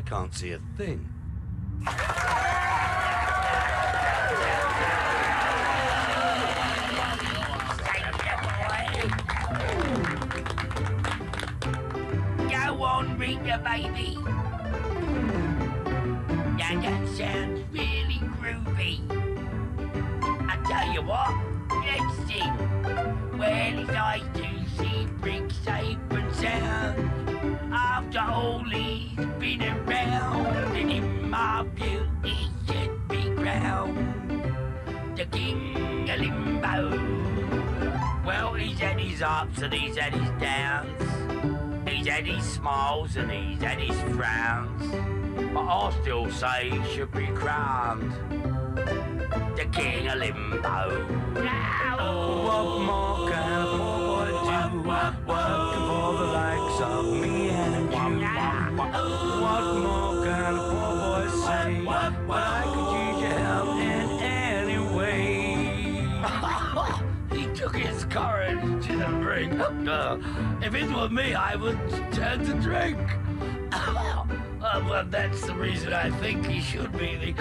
can't see a thing. Go on, Rita, baby. Now that sounds really groovy. I tell you what, let's sing. Well, it's nice to see Brick safe and sound. After all he's been around, and in my view he should be crowned the King of Limbo. Well, he's had his ups and he's had his downs. He's had his smiles and he's had his frowns. But I still say he should be crowned the King of Limbo. What more can a poor boy do? Working for the likes of me and you. What more can a poor boy say? But I could use your help in any way. He took his courage to the brink. If it were me, I would turn to drink. Well, that's the reason I think he should be the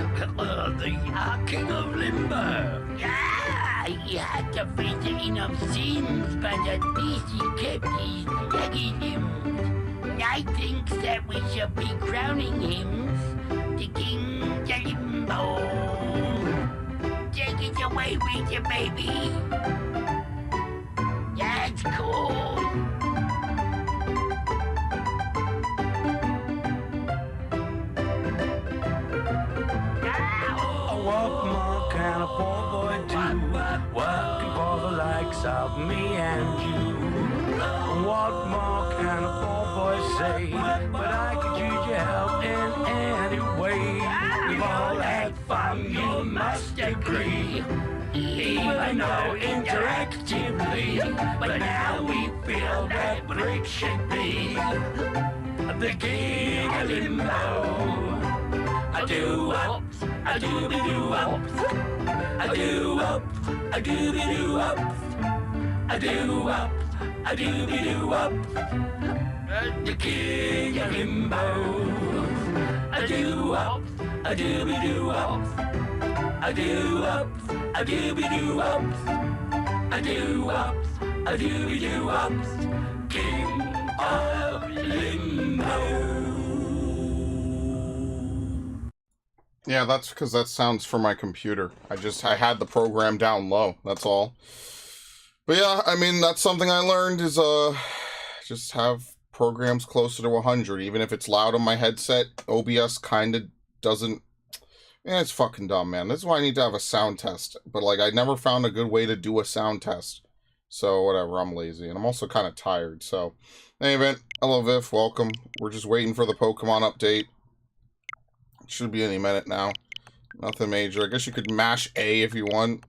King of Limbo. Yeah, he had to visit enough sins, but at least he kept his leggy limbs. I think that we should be crowning him the King of Limbo. Take it away with you, baby. That's cool. What more can a poor boy do? Working for the likes of me and you. What more can a poor boy say? But I could use your help in any way. We've all had fun, you must agree. Even though interactively, but now we feel that Brick should be the King of Limbo. I do ups, I do be do ups, I do ups, I do be do ups, I do ups, I do be do ups, the King of Limbo. I do ups, I do be do ups, I do ups, I do be do ups, I do ups, I do be do ups, King of Limbo. Yeah, that's because that sounds for my computer. I had the program down low, that's all. But yeah, I mean, that's something I learned is, just have programs closer to 100. Even if it's loud on my headset, OBS kind of doesn't... Yeah, it's fucking dumb, man. This is why I need to have a sound test. But, like, I never found a good way to do a sound test. So, whatever, I'm lazy. And I'm also kind of tired, so... Anyway, hello, Viv, welcome. We're just waiting for the Pokemon update. Should be any minute now. Nothing major. I guess you could mash A if you want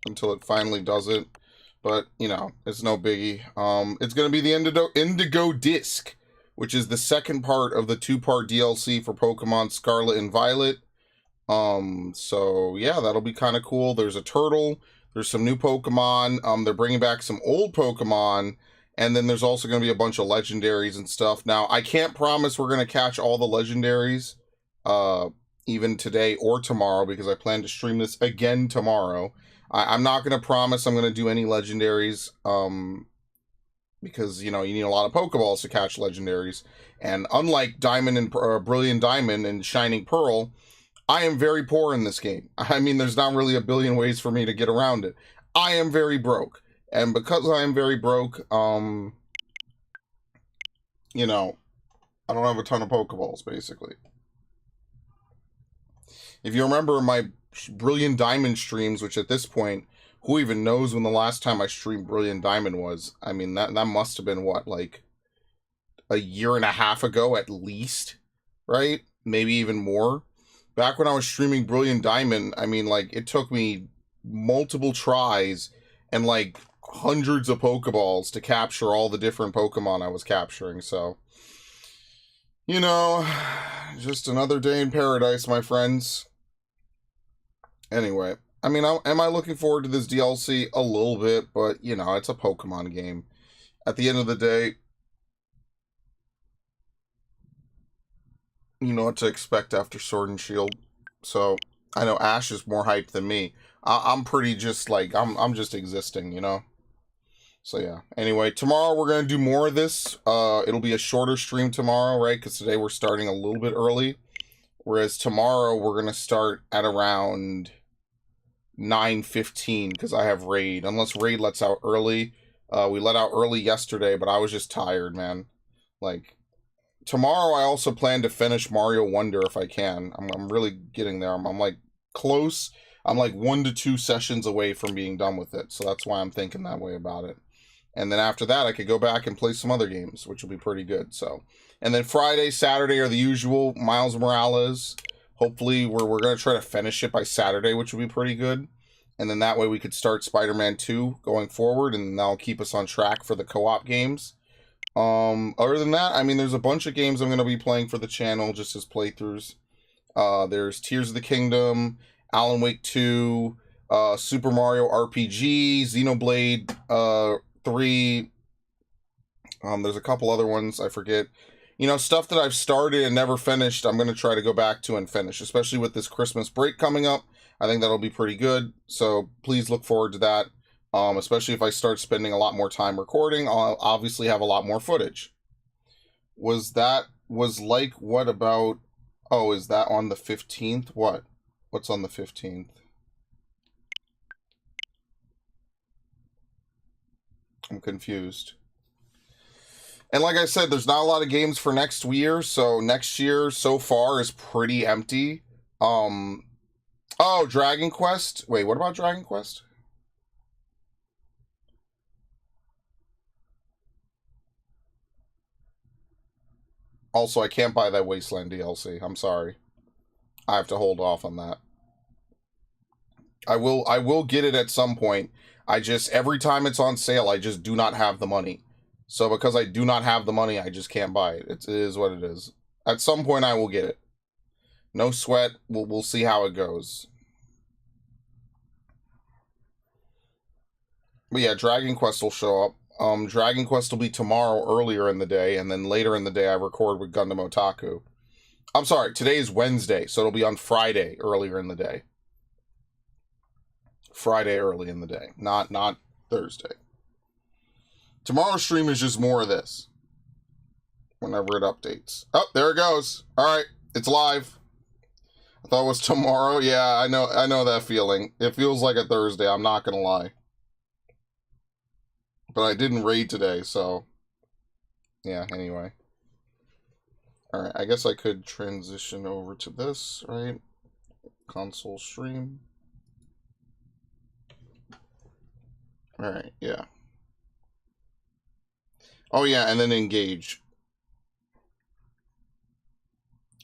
until it finally does it. But, you know, it's no biggie. It's going to be the Indigo Disc, which is the second part of the two-part DLC for Pokemon Scarlet and Violet. So, yeah, that'll be kind of cool. There's a turtle. There's some new Pokemon. They're bringing back some old Pokemon. And then there's also going to be a bunch of legendaries and stuff. Now, I can't promise we're going to catch all the legendaries. Even today or tomorrow, because I plan to stream this again tomorrow. I'm not going to promise I'm going to do any legendaries, because, you know, you need a lot of Pokeballs to catch legendaries. And unlike Diamond and Brilliant Diamond and Shining Pearl, I am very poor in this game. I mean, there's not really a billion ways for me to get around it. I am very broke. And because I am very broke, you know, I don't have a ton of Pokeballs, basically. If you remember my Brilliant Diamond streams, which at this point, who even knows when the last time I streamed Brilliant Diamond was? I mean, that must have been, what, like, a year and a half ago at least, right? Maybe even more. Back when I was streaming Brilliant Diamond, I mean, like, it took me multiple tries and, like, hundreds of Pokeballs to capture all the different Pokemon I was capturing, so... You know, just another day in paradise, my friends. Anyway, I mean, am I looking forward to this DLC? A little bit, but, you know, it's a Pokemon game. At the end of the day, you know what to expect after Sword and Shield. So I know Ash is more hyped than me. I'm pretty just like I'm just existing, you know. So yeah. Anyway, tomorrow we're gonna do more of this. It'll be a shorter stream tomorrow, right? Because today we're starting a little bit early. Whereas tomorrow we're gonna start at around 9:15 because I have raid. Unless raid lets out early. We let out early yesterday, but I was just tired, man. Like tomorrow I also plan to finish Mario Wonder if I can. I'm really getting there. I'm like close. I'm like 1 to 2 sessions away from being done with it. So that's why I'm thinking that way about it. And then after that, I could go back and play some other games, which will be pretty good. So, and then Friday, Saturday are the usual Miles Morales. Hopefully, we're going to try to finish it by Saturday, which will be pretty good. And then that way we could start Spider-Man 2 going forward, and that'll keep us on track for the co-op games. Other than that, I mean, there's a bunch of games I'm going to be playing for the channel just as playthroughs. There's Tears of the Kingdom, Alan Wake 2, Super Mario RPG, Xenoblade 3. There's a couple other ones I forget. You know, stuff that I've started and never finished, I'm going to try to go back to and finish, especially with this Christmas break coming up. I think that'll be pretty good. So please look forward to that. Especially if I start spending a lot more time recording, I'll obviously have a lot more footage. Was like, what about, oh, is that on the 15th? What's on the 15th? I'm confused. And like I said, there's not a lot of games for next year, so next year so far is pretty empty. Oh, Dragon Quest. Wait, what about Dragon Quest? Also, I can't buy that Wasteland DLC. I'm sorry. I have to hold off on that. I will get it at some point. I just, every time it's on sale, I just do not have the money. So because I do not have the money, I just can't buy it. It is what it is. At some point, I will get it. No sweat. We'll see how it goes. But yeah, Dragon Quest will show up. Dragon Quest will be tomorrow earlier in the day, and then later in the day I record with Gundam Otaku. I'm sorry, today is Wednesday, so it'll be on Friday earlier in the day. Friday early in the day, not Thursday. Tomorrow's stream is just more of this. Whenever it updates. Oh, there it goes. Alright, it's live. I thought it was tomorrow. Yeah, I know that feeling. It feels like a Thursday, I'm not gonna lie. But I didn't raid today, so yeah, anyway. Alright, I guess I could transition over to this, right? Console stream. Alright, yeah. Oh yeah, and then engage.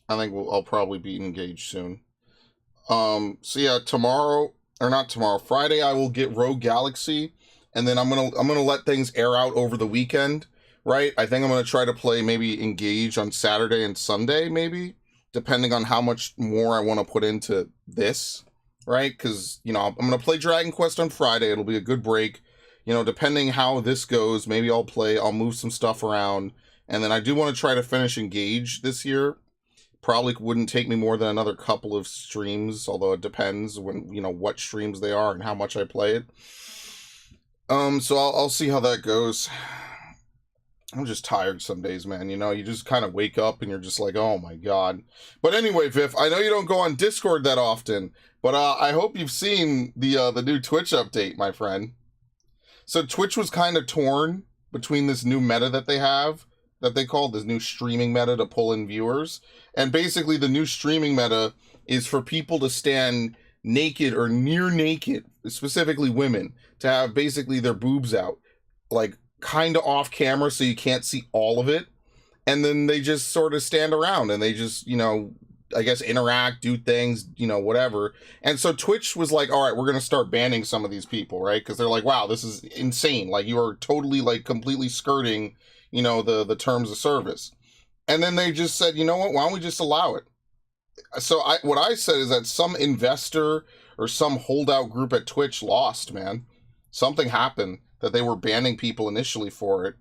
I think I'll probably be engaged soon. So yeah, tomorrow, or not tomorrow, Friday I will get Rogue Galaxy, and then I'm gonna let things air out over the weekend, right? I think I'm gonna try to play maybe engage on Saturday and Sunday, maybe, depending on how much more I want to put into this, right? Because, you know, I'm gonna play Dragon Quest on Friday. It'll be a good break. You know, depending how this goes, maybe I'll move some stuff around, and then I do want to try to finish engage this year. Probably wouldn't take me more than another couple of streams, although it depends when, you know, what streams they are and how much I play it. So I'll see how that goes. I'm just tired some days, man. You know, you just kind of wake up and you're just like, oh my god. But anyway, Viv, I know you don't go on Discord that often, but I hope you've seen the new Twitch update, my friend. So Twitch was kind of torn between this new meta that they have, that they call this new streaming meta to pull in viewers. And basically the new streaming meta is for people to stand naked or near naked, specifically women, to have basically their boobs out, like kind of off camera so you can't see all of it. And then they just sort of stand around and they just, you know, I guess interact, do things, you know, whatever. And so Twitch was like, all right, we're going to start banning some of these people, right? Because they're like, wow, this is insane. Like, you are totally, like, completely skirting, you know, the terms of service. And then they just said, you know what, why don't we just allow it? So what I said is that some investor or some holdout group at Twitch lost, man. Something happened that they were banning people initially for it.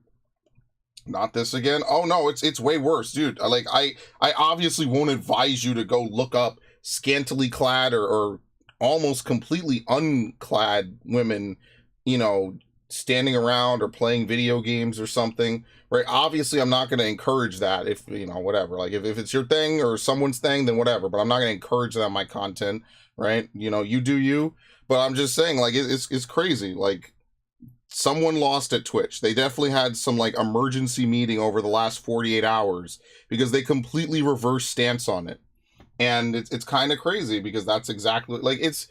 Not this again. Oh no, it's way worse, dude. Like I obviously won't advise you to go look up scantily clad or almost completely unclad women, you know, standing around or playing video games or something, right? Obviously, I'm not going to encourage that. If you know, whatever, like if it's your thing or someone's thing, then whatever, but I'm not going to encourage that on my content, right? You know, you do you. But I'm just saying, like, it's crazy. Like, someone lost at Twitch. They definitely had some like emergency meeting over the last 48 hours because they completely reversed stance on it. And it's kind of crazy because that's exactly like it's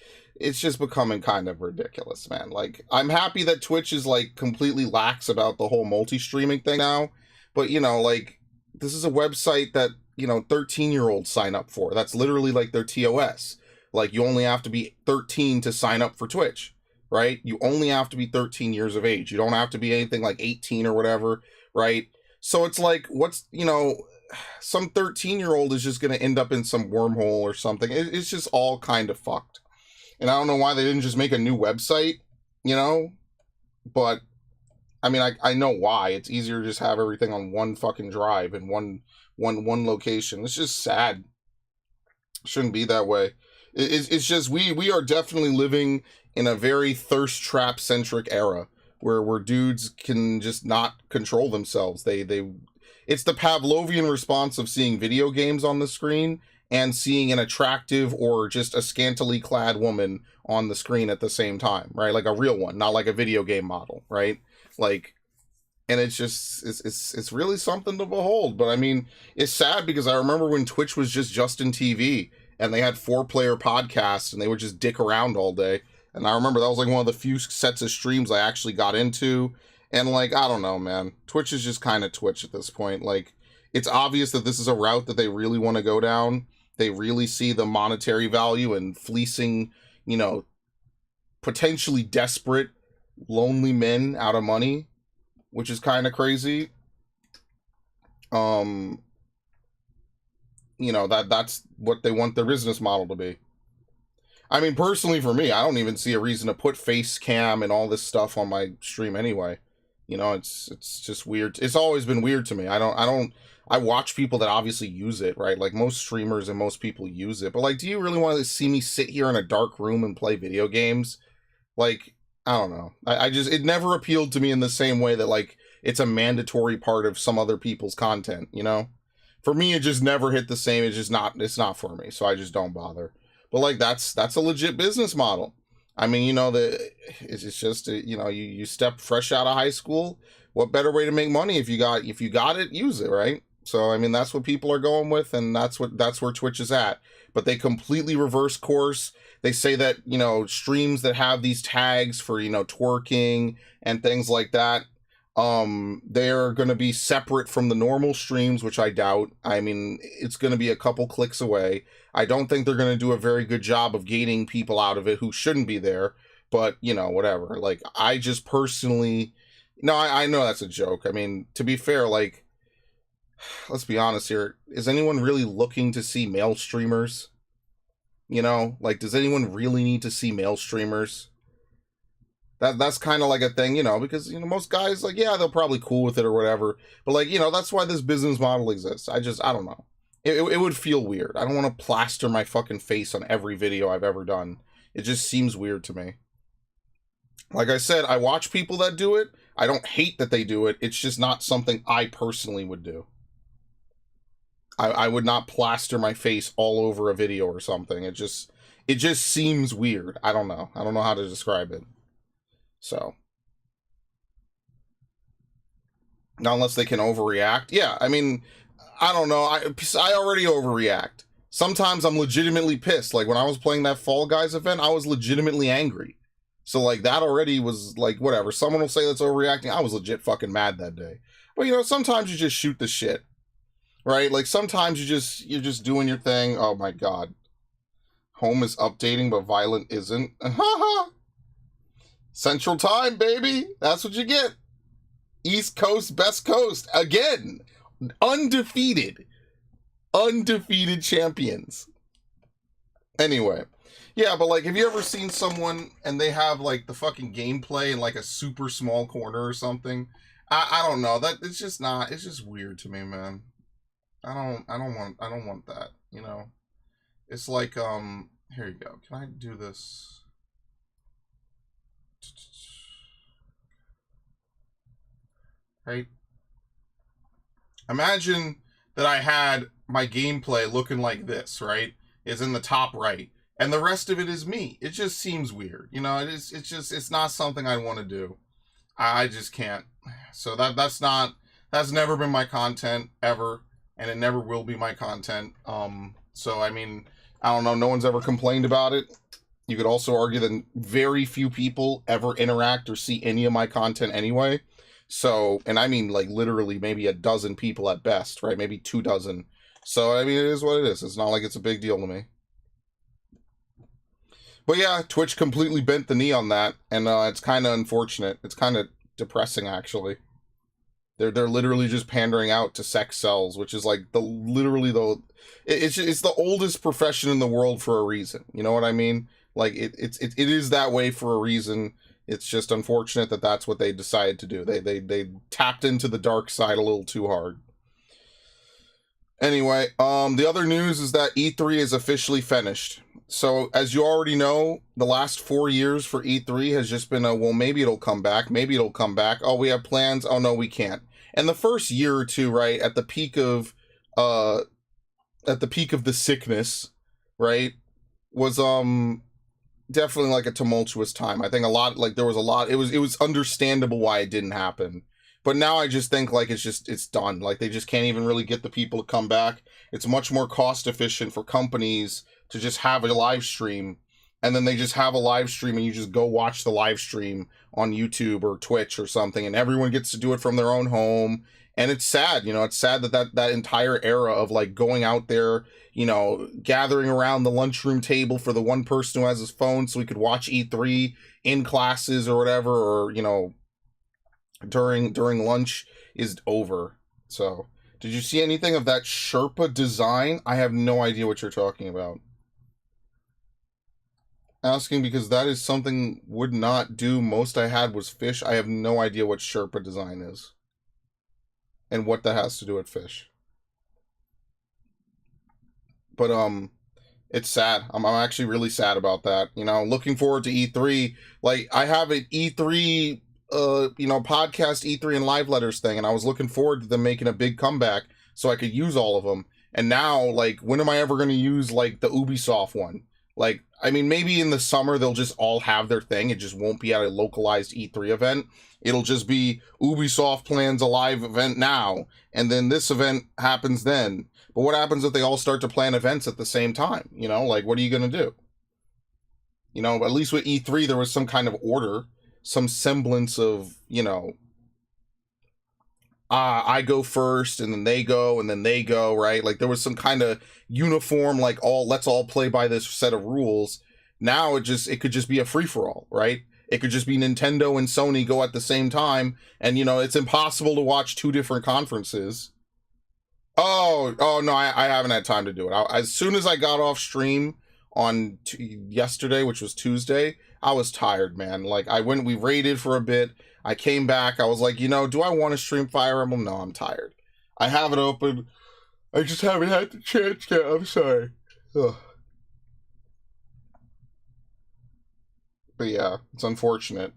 just becoming kind of ridiculous, man. Like, I'm happy that Twitch is like completely lax about the whole multi-streaming thing now, but you know, like, this is a website that, you know, 13-year-olds sign up for. That's literally like their TOS. Like, you only have to be 13 to sign up for Twitch, right? You only have to be 13 years of age. You don't have to be anything like 18 or whatever, right? So it's like, what's, you know, some 13-year-old is just going to end up in some wormhole or something. It's just all kind of fucked. And I don't know why they didn't just make a new website, you know? But, I mean, I know why. It's easier to just have everything on one fucking drive and one location. It's just sad. It shouldn't be that way. It's just, we are definitely living in a very thirst trap centric era where dudes can just not control themselves. It's the Pavlovian response of seeing video games on the screen and seeing an attractive or just a scantily clad woman on the screen at the same time, right? Like a real one, not like a video game model, right? Like, and it's just, it's really something to behold. But I mean, it's sad because I remember when Twitch was just Justin TV and they had 4-player podcasts and they would just dick around all day. And I remember that was like one of the few sets of streams I actually got into. And like, I don't know, man. Twitch is just kind of Twitch at this point. Like, it's obvious that this is a route that they really want to go down. They really see the monetary value in fleecing, you know, potentially desperate, lonely men out of money, which is kind of crazy. You know, that's what they want their business model to be. I mean, personally for me, I don't even see a reason to put face cam and all this stuff on my stream anyway. You know, it's just weird. It's always been weird to me. I watch people that obviously use it, right? Like, most streamers and most people use it. But like, do you really want to see me sit here in a dark room and play video games? Like, I don't know. I just, it never appealed to me in the same way that like it's a mandatory part of some other people's content, you know? For me, it just never hit the same. It's not for me. So I just don't bother. But like, that's a legit business model. I mean, you know, it's just, you know, you step fresh out of high school. What better way to make money if you got it, use it, right? So I mean, that's what people are going with, and that's where Twitch is at. But they completely reverse course. They say that, you know, streams that have these tags for, you know, twerking and things like that, they're going to be separate from the normal streams, which I doubt. I mean, it's going to be a couple clicks away. I don't think they're going to do a very good job of gating people out of it who shouldn't be there, but, you know, whatever. Like, I just personally, no, I know that's a joke. I mean, to be fair, like, let's be honest here. Is anyone really looking to see male streamers? You know, like, does anyone really need to see male streamers? That's kind of like a thing, you know, because, you know, most guys, like, yeah, they'll probably cool with it or whatever. But like, you know, that's why this business model exists. I don't know. It would feel weird. I don't want to plaster my fucking face on every video I've ever done. It just seems weird to me. Like I said, I watch people that do it. I don't hate that they do it. It's just not something I personally would do. I would not plaster my face all over a video or something. It just seems weird. I don't know. I don't know how to describe it. So, not unless they can overreact. Yeah, I mean, I don't know. I already overreact. Sometimes I'm legitimately pissed. Like, when I was playing that Fall Guys event, I was legitimately angry. So, like, that already was, like, whatever. Someone will say that's overreacting. I was legit fucking mad that day. But, you know, sometimes you just shoot the shit. Right? Like, sometimes you're just doing your thing. Oh, my God. Home is updating, but Violent isn't. Central Time, baby. That's what you get. East Coast, Best Coast. Again. Undefeated champions. Anyway. Yeah, but like, have you ever seen someone and they have like the fucking gameplay in like a super small corner or something? I don't know. That it's just not. It's just weird to me, man. I don't want that. You know. It's like Here you go. Can I do this? Right. Imagine that I had my gameplay looking like this, right? Is in the top right, and the rest of it is me. It just seems weird, you know. It's not something I want to do. I just can't. So that's never been my content ever, and it never will be my content. So I mean, I don't know. No one's ever complained about it. You could also argue that very few people ever interact or see any of my content anyway. So, and I mean like literally maybe a dozen people at best, right? Maybe 2 dozen. So, I mean, it is what it is. It's not like it's a big deal to me. But yeah, Twitch completely bent the knee on that, and it's kind of unfortunate. It's kind of depressing, actually. They're literally just pandering out to sex sells, which is like it's the oldest profession in the world for a reason. You know what I mean? Like it is that way for a reason. It's just unfortunate that that's what they decided to do. They tapped into the dark side a little too hard. Anyway, the other news is that E3 is officially finished. So, as you already know, the last 4 years for E3 has just been well, maybe it'll come back, maybe it'll come back. Oh, we have plans. Oh, no, we can't. And the first year or two, right, at the peak of the sickness, right, was definitely like a tumultuous time. I think there was a lot. It was understandable why it didn't happen. But now I just think like it's done. Like they just can't even really get the people to come back. It's much more cost efficient for companies to just have a live stream, and then they just have a live stream and you just go watch the live stream on YouTube or Twitch or something, and everyone gets to do it from their own home. And it's sad, you know, it's sad that entire era of like going out there, you know, gathering around the lunchroom table for the one person who has his phone so he could watch E3 in classes or whatever, or, you know, during lunch is over. So, did you see anything of that Sherpa design? I have no idea what you're talking about. Asking because that is something would not do. Most I had was fish. I have no idea what Sherpa design is. And what that has to do with fish. But it's sad. I'm actually really sad about that. You know, looking forward to E3. Like I have an E3 podcast E3 and live letters thing, and I was looking forward to them making a big comeback so I could use all of them. And now, like, when am I ever going to use like the Ubisoft one? Like, I mean, maybe in the summer they'll just all have their thing. It just won't be at a localized E3 event. It'll just be Ubisoft plans a live event now, and then this event happens then. But what happens if they all start to plan events at the same time? You know, like, what are you going to do? You know, at least with E3, there was some kind of order, some semblance of, you know, I go first, and then they go, and then they go, right? Like, there was some kind of uniform, like, let's all play by this set of rules. Now it could just be a free-for-all, right? It could just be Nintendo and Sony go at the same time, and, you know, it's impossible to watch two different conferences. Oh no, I haven't had time to do it. As soon as I got off stream on yesterday, which was Tuesday, I was tired, man. Like, we raided for a bit. I came back. I was like, you know, do I want to stream Fire Emblem? No, I'm tired. I have it open. I just haven't had the chance yet. I'm sorry. Ugh. But yeah, it's unfortunate.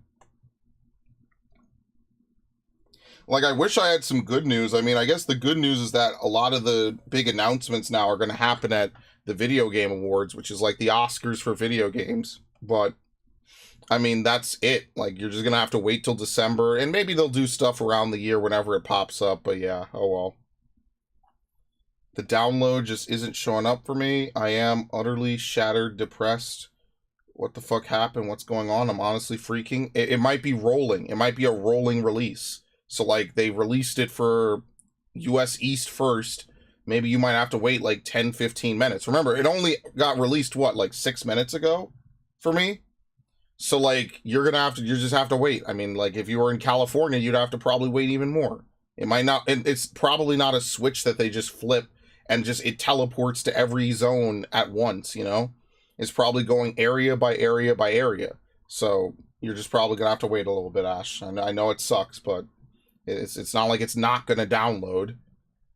Like, I wish I had some good news. I mean, I guess the good news is that a lot of the big announcements now are going to happen at the Video Game Awards, which is like the Oscars for video games. But, I mean, that's it. Like, you're just going to have to wait till December, and maybe they'll do stuff around the year whenever it pops up, but yeah, oh well. The download just isn't showing up for me. I am utterly shattered, depressed. What the fuck happened? What's going on? I'm honestly freaking. It might be rolling. It might be a rolling release. So, like, they released it for US East first. Maybe you might have to wait, like, 10, 15 minutes. Remember, it only got released, what, like 6 minutes ago for me? So, like, you just have to wait. I mean, like, if you were in California, you'd have to probably wait even more. It might not, it's probably not a switch that they just flip and just, it teleports to every zone at once, you know? It's probably going area by area by area. So, you're just probably gonna have to wait a little bit, Ash. I know it sucks, but It's not like it's not gonna download.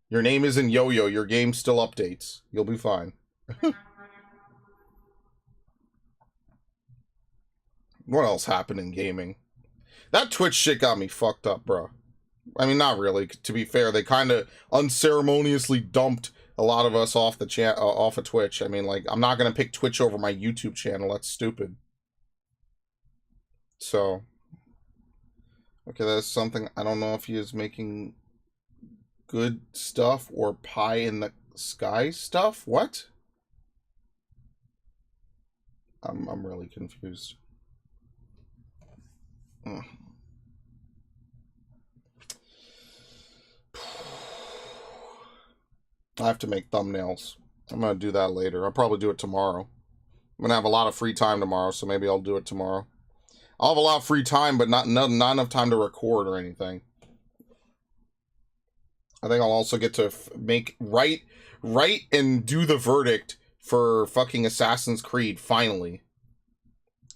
Your name isn't Yo-Yo. Your game still updates. You'll be fine. What else happened in gaming? That Twitch shit got me fucked up, bro. I mean, not really. To be fair, they kind of unceremoniously dumped a lot of us off the off of Twitch. I mean, like, I'm not gonna pick Twitch over my YouTube channel. That's stupid. So, okay, that's something. I don't know if he is making good stuff or pie in the sky stuff. What? I'm really confused. Ugh. I have to make thumbnails. I'm going to do that later. I'll probably do it tomorrow. I'm going to have a lot of free time tomorrow, so maybe I'll do it tomorrow. I'll have a lot of free time, but not enough time to record or anything. I think I'll also get to write and do the verdict for fucking Assassin's Creed, finally.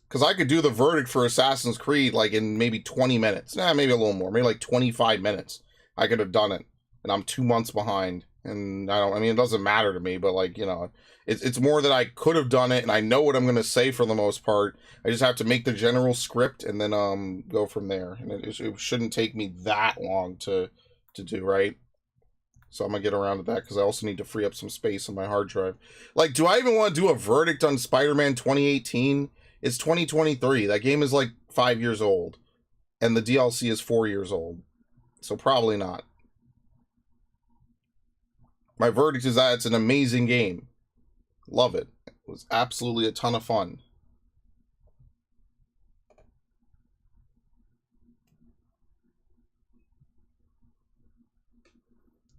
Because I could do the verdict for Assassin's Creed, like, in maybe 20 minutes. Nah, maybe a little more. Maybe like 25 minutes. I could have done it. And I'm 2 months behind. And I mean, it doesn't matter to me, but, like, you know, it's more that I could have done it, and I know what I'm going to say for the most part. I just have to make the general script and then go from there. And it shouldn't take me that long to do, right? So I'm going to get around to that, because I also need to free up some space on my hard drive. Like, do I even want to do a verdict on Spider-Man 2018? It's 2023. That game is like 5 years old. And the DLC is 4 years old. So probably not. My verdict is that it's an amazing game. Love it. It was absolutely a ton of fun.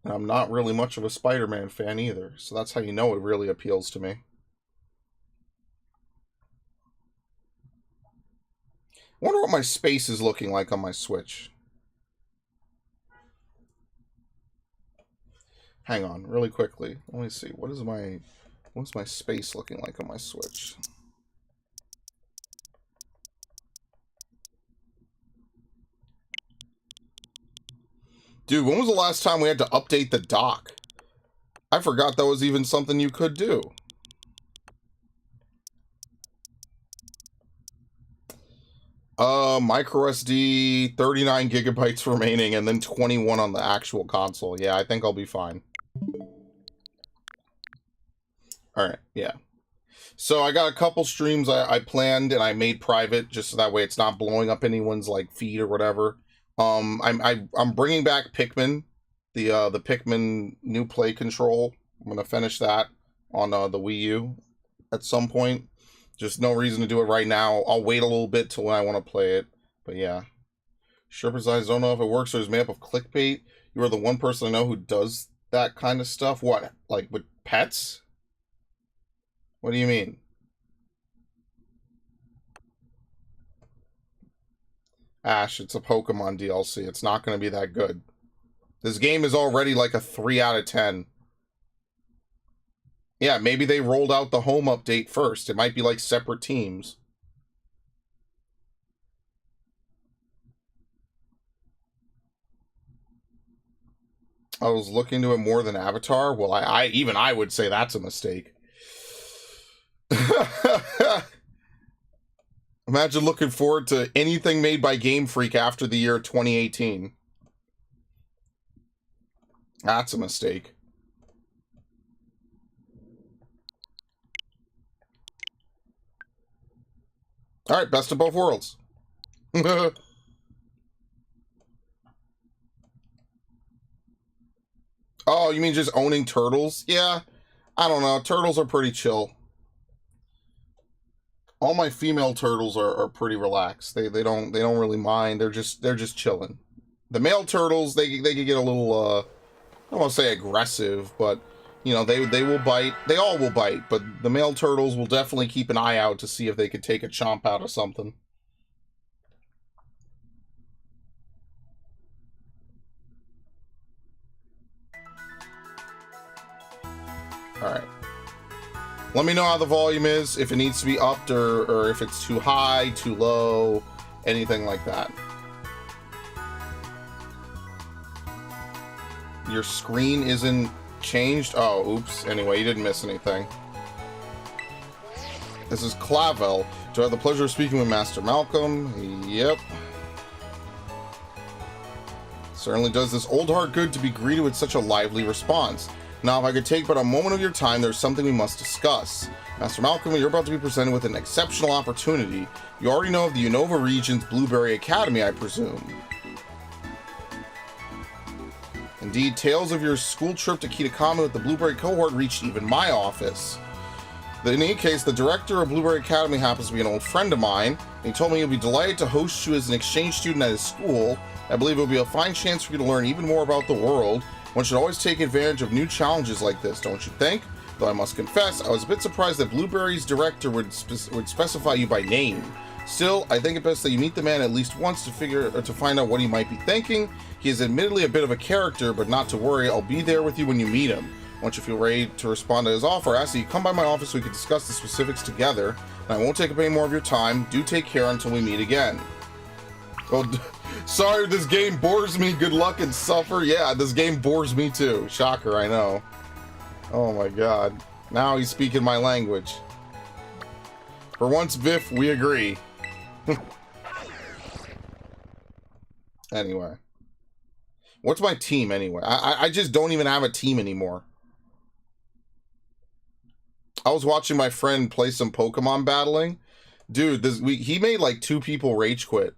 And I'm not really much of a Spider-Man fan either. So that's how you know it really appeals to me. I wonder what my space is looking like on my Switch. Hang on, really quickly. Let me see. What's my space looking like on my Switch? Dude, when was the last time we had to update the dock? I forgot that was even something you could do. Micro SD, 39 gigabytes remaining, and then 21 on the actual console. Yeah, I think I'll be fine. Alright, yeah. So I got a couple streams I planned and I made private, just so that way it's not blowing up anyone's, like, feed or whatever. I'm bringing back Pikmin, the Pikmin new play control. I'm gonna finish that on the Wii U at some point. Just no reason to do it right now. I'll wait a little bit till when I want to play it. But yeah. Sherper's Eyes, don't know if it works or is made up of clickbait. You are the one person I know who does that kind of stuff. What? Like with pets? What do you mean? Ash, it's a Pokemon DLC. It's not going to be that good. This game is already like a 3 out of 10. Yeah, maybe they rolled out the home update first. It might be like separate teams. I was looking into it more than Avatar. Well, even I would say that's a mistake. Imagine looking forward to anything made by Game Freak after the year 2018. That's a mistake. Alright, best of both worlds. Oh, you mean just owning turtles? Yeah, I don't know. Turtles are pretty chill. All my female turtles are pretty relaxed. They don't really mind. They're just chilling. The male turtles, they can get a little I don't want to say aggressive, but you know, they will bite. They all will bite, but the male turtles will definitely keep an eye out to see if they could take a chomp out of something. Alright. Let me know how the volume is, if it needs to be upped or if it's too high, too low, anything like that. your screen isn't changed. Oh, oops. Anyway, you didn't miss anything. This is Clavel. Do I have the pleasure of speaking with Master Malcolm? Yep. Certainly does this old heart good to be greeted with such a lively response. Now, if I could take but a moment of your time, there's something we must discuss. Master Malcolm, you're about to be presented with an exceptional opportunity. You already know of the Unova region's Blueberry Academy, I presume. Indeed, tales of your school trip to Kitakami with the Blueberry cohort reached even my office. In any case, the director of Blueberry Academy happens to be an old friend of mine, and he told me he'll be delighted to host you as an exchange student at his school. I believe it will be a fine chance for you to learn even more about the world. One should always take advantage of new challenges like this, don't you think? Though I must confess, I was a bit surprised that Blueberry's director would specify you by name. Still, I think it best that you meet the man at least once to find out what he might be thinking. He is admittedly a bit of a character, but not to worry, I'll be there with you when you meet him. Once you feel ready to respond to his offer, I ask that you come by my office so we can discuss the specifics together, and I won't take up any more of your time. Do take care until we meet again. Well, sorry this game bores me. Good luck and suffer. Yeah, this game bores me too. Shocker, I know. Oh my god. Now he's speaking my language. For once, Biff, we agree. Anyway. What's my team anyway? I just don't even have a team anymore. I was watching my friend play some Pokemon battling. Dude, he made like 2 people rage quit.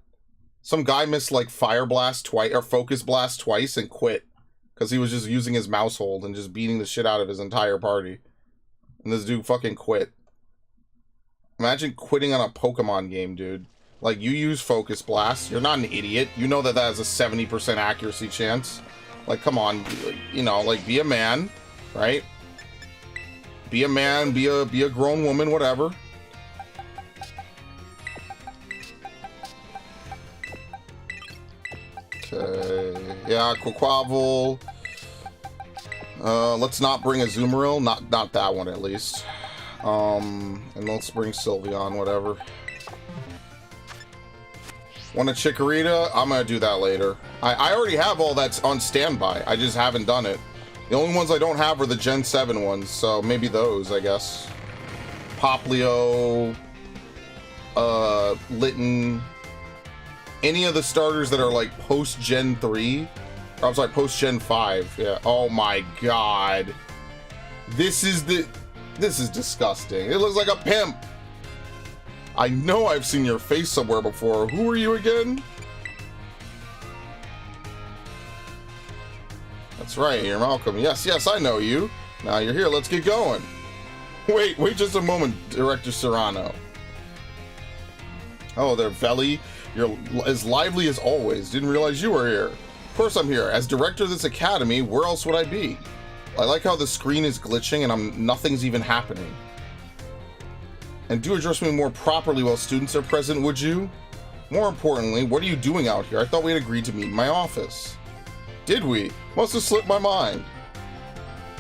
Some guy missed like Fire Blast twice, or Focus Blast twice, and quit. Because he was just using his mouse hold and just beating the shit out of his entire party. And this dude fucking quit. Imagine quitting on a Pokemon game, dude. Like, you use Focus Blast. You're not an idiot. You know that has a 70% accuracy chance. Like, come on. You know, like, be a man, right? Be a man, be a grown woman, whatever. Okay. Yeah, Quaquaval. Let's not bring a Azumarill. Not that one, at least. And let's bring Sylveon, whatever. Want a Chikorita? I'm gonna do that later. I already have all that's on standby. I just haven't done it. The only ones I don't have are the Gen 7 ones, so maybe those, I guess. Poplio, Litten, any of the starters that are like post-Gen 3, or I'm sorry, post-Gen 5. Yeah. Oh my god. This is disgusting. It looks like a pimp. I know I've seen your face somewhere before. Who are you again? That's right, you're Malcolm. Yes, I know you. Now you're here, let's get going. Wait just a moment, Director Serrano. Oh, there, Veli. You're as lively as always. Didn't realize you were here. Of course I'm here. As director of this academy, where else would I be? I like how the screen is glitching and nothing's even happening. And do address me more properly while students are present, would you? More importantly, what are you doing out here? I thought we had agreed to meet in my office. Did we? Must have slipped my mind.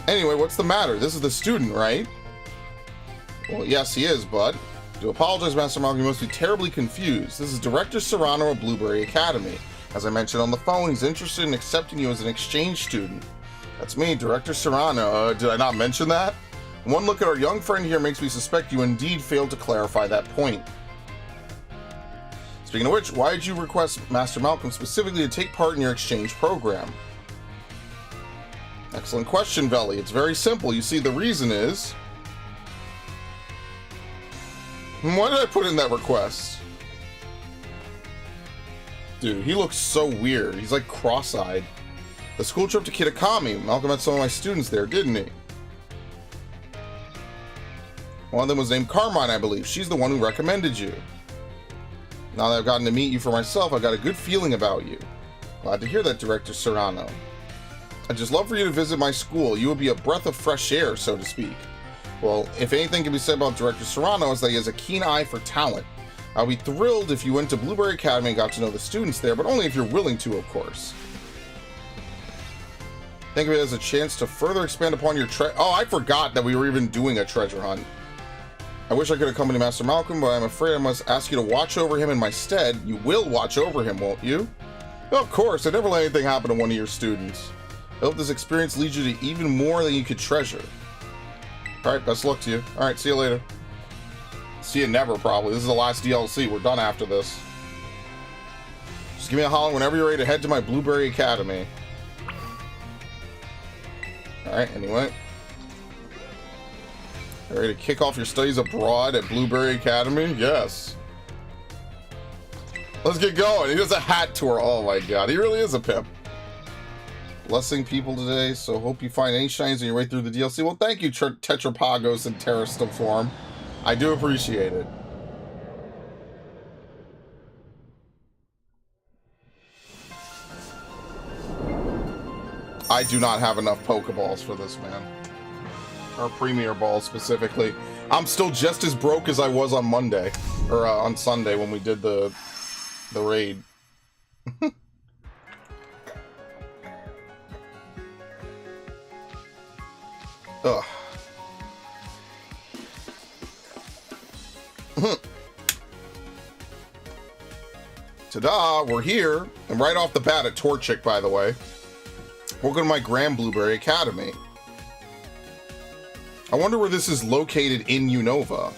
Anyway, what's the matter? This is the student, right? Well, yes, he is, bud. To apologize, Master Malcolm, you must be terribly confused. This is Director Serrano of Blueberry Academy. As I mentioned on the phone, he's interested in accepting you as an exchange student. That's me, Director Serrano. Did I not mention that? One look at our young friend here makes me suspect you indeed failed to clarify that point. Speaking of which, why did you request Master Malcolm specifically to take part in your exchange program? Excellent question, Veli. It's very simple. You see, the reason is... Why did I put in that request? Dude, he looks so weird. He's like cross-eyed. The school trip to Kitakami. Malcolm had some of my students there, didn't he? One of them was named Carmine, I believe. She's the one who recommended you. Now that I've gotten to meet you for myself, I've got a good feeling about you. Glad to hear that, Director Serrano. I'd just love for you to visit my school. You would be a breath of fresh air, so to speak. Well, if anything can be said about Director Serrano, is that he has a keen eye for talent. I'll be thrilled if you went to Blueberry Academy and got to know the students there, but only if you're willing to, of course. Think of it as a chance to further expand upon your Oh, I forgot that we were even doing a treasure hunt. I wish I could accompany Master Malcolm, but I'm afraid I must ask you to watch over him in my stead. You will watch over him, won't you? Well, of course, I never let anything happen to one of your students. hope this experience leads you to even more than you could treasure. Alright, best of luck to you. Alright, see you later. See you never, probably. This is the last DLC. We're done after this. Just give me a holler whenever you're ready to head to my Blueberry Academy. Alright, anyway. Ready to kick off your studies abroad at Blueberry Academy? Yes. Let's get going. He does a hat tour. Oh my god, he really is a pimp. Blessing people today, so hope you find any shinies on your way through the DLC. Well, thank you, Tetrapagos and Terrastal form. I do appreciate it. I do not have enough Pokeballs for this, man. Or Premier Balls, specifically. I'm still just as broke as I was on Monday. Or on Sunday when we did the raid. Ugh. Ta-da! We're here. And right off the bat at Torchic, by the way. Welcome to my Grand Blueberry Academy. I wonder where this is located in Unova.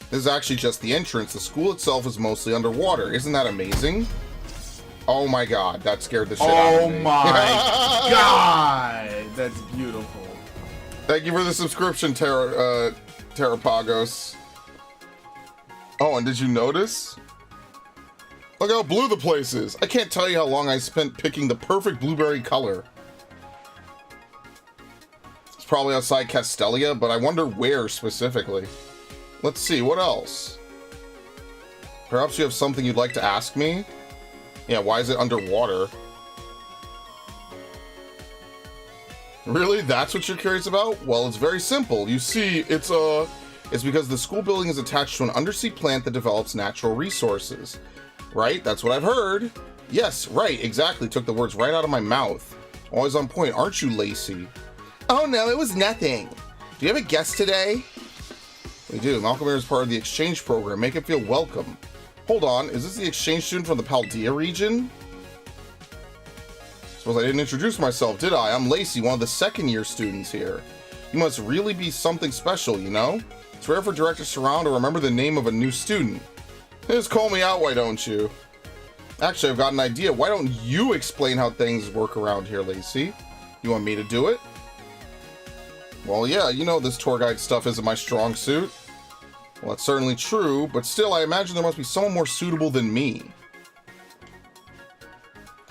This is actually just the entrance. The school itself is mostly underwater. Isn't that amazing? Oh my god, that scared the shit out of me. Oh my god! That's beautiful. Thank you for the subscription, Terrapagos. Oh, and did you notice? Look how blue the place is. I can't tell you how long I spent picking the perfect blueberry color. It's probably outside Castelia, but I wonder where specifically. Let's see, what else? Perhaps you have something you'd like to ask me? Yeah, why is it underwater? Really? That's what you're curious about? Well, it's very simple. You see, it's because the school building is attached to an undersea plant that develops natural resources. Right? That's what I've heard. Yes, right, exactly. Took the words right out of my mouth. Always on point, aren't you, Lacey? Oh no, it was nothing. Do you have a guest today? We do. Malcolm here is part of the exchange program. Make him feel welcome. Hold on, is this the exchange student from the Paldea region? Suppose I didn't introduce myself, did I? I'm Lacey, one of the second-year students here. You must really be something special, you know? It's rare for Director Surround to remember the name of a new student. Just call me out, why don't you? Actually, I've got an idea. Why don't you explain how things work around here, Lacey? You want me to do it? Well, yeah, you know this tour guide stuff isn't my strong suit. Well, that's certainly true, but still, I imagine there must be someone more suitable than me.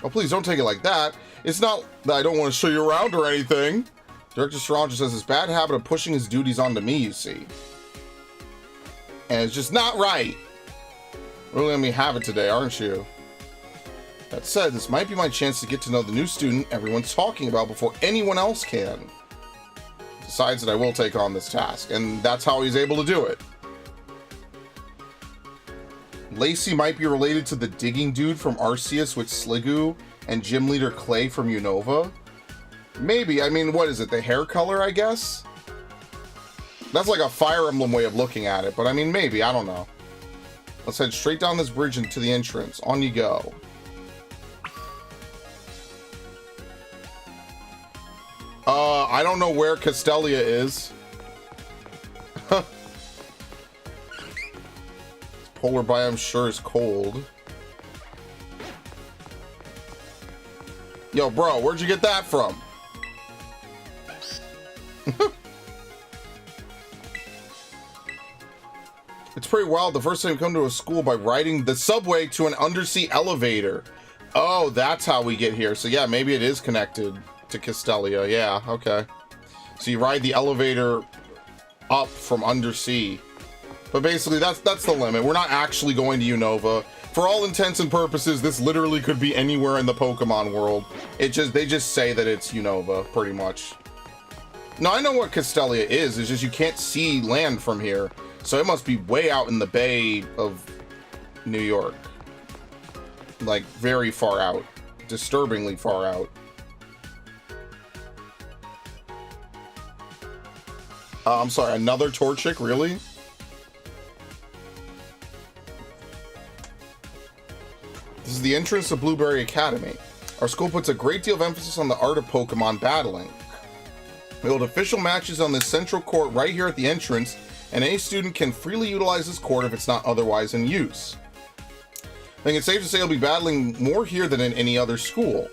Oh, please don't take it like that. It's not that I don't want to show you around or anything. Director Surround just has this bad habit of pushing his duties onto me, you see. And it's just not right. Really let me have it today, aren't you? That said, this might be my chance to get to know the new student everyone's talking about before anyone else can. Decides that I will take on this task, and that's how he's able to do it. Lacey might be related to the digging dude from Arceus with Sliggoo and gym leader Clay from Unova. Maybe, I mean, what is it, the hair color, I guess? That's like a Fire Emblem way of looking at it, but I mean, maybe, I don't know. Let's head straight down this bridge into the entrance. On you go. I don't know where Castelia is. Polar biome sure is cold. Yo, bro, where'd you get that from? It's pretty wild. The first time you come to a school by riding the subway to an undersea elevator. Oh, that's how we get here. So yeah, maybe it is connected to Castelia. Yeah, okay. So you ride the elevator up from undersea. But basically, that's the limit. We're not actually going to Unova. For all intents and purposes, this literally could be anywhere in the Pokemon world. They just say that it's Unova, pretty much. Now, I know what Castelia is. It's just you can't see land from here. So it must be way out in the Bay of New York. Like, very far out. Disturbingly far out. I'm sorry, another Torchic? Really? This is the entrance to Blueberry Academy. Our school puts a great deal of emphasis on the art of Pokemon battling. We hold official matches on this central court right here at the entrance, and any student can freely utilize this court if it's not otherwise in use. I think it's safe to say you'll be battling more here than in any other school.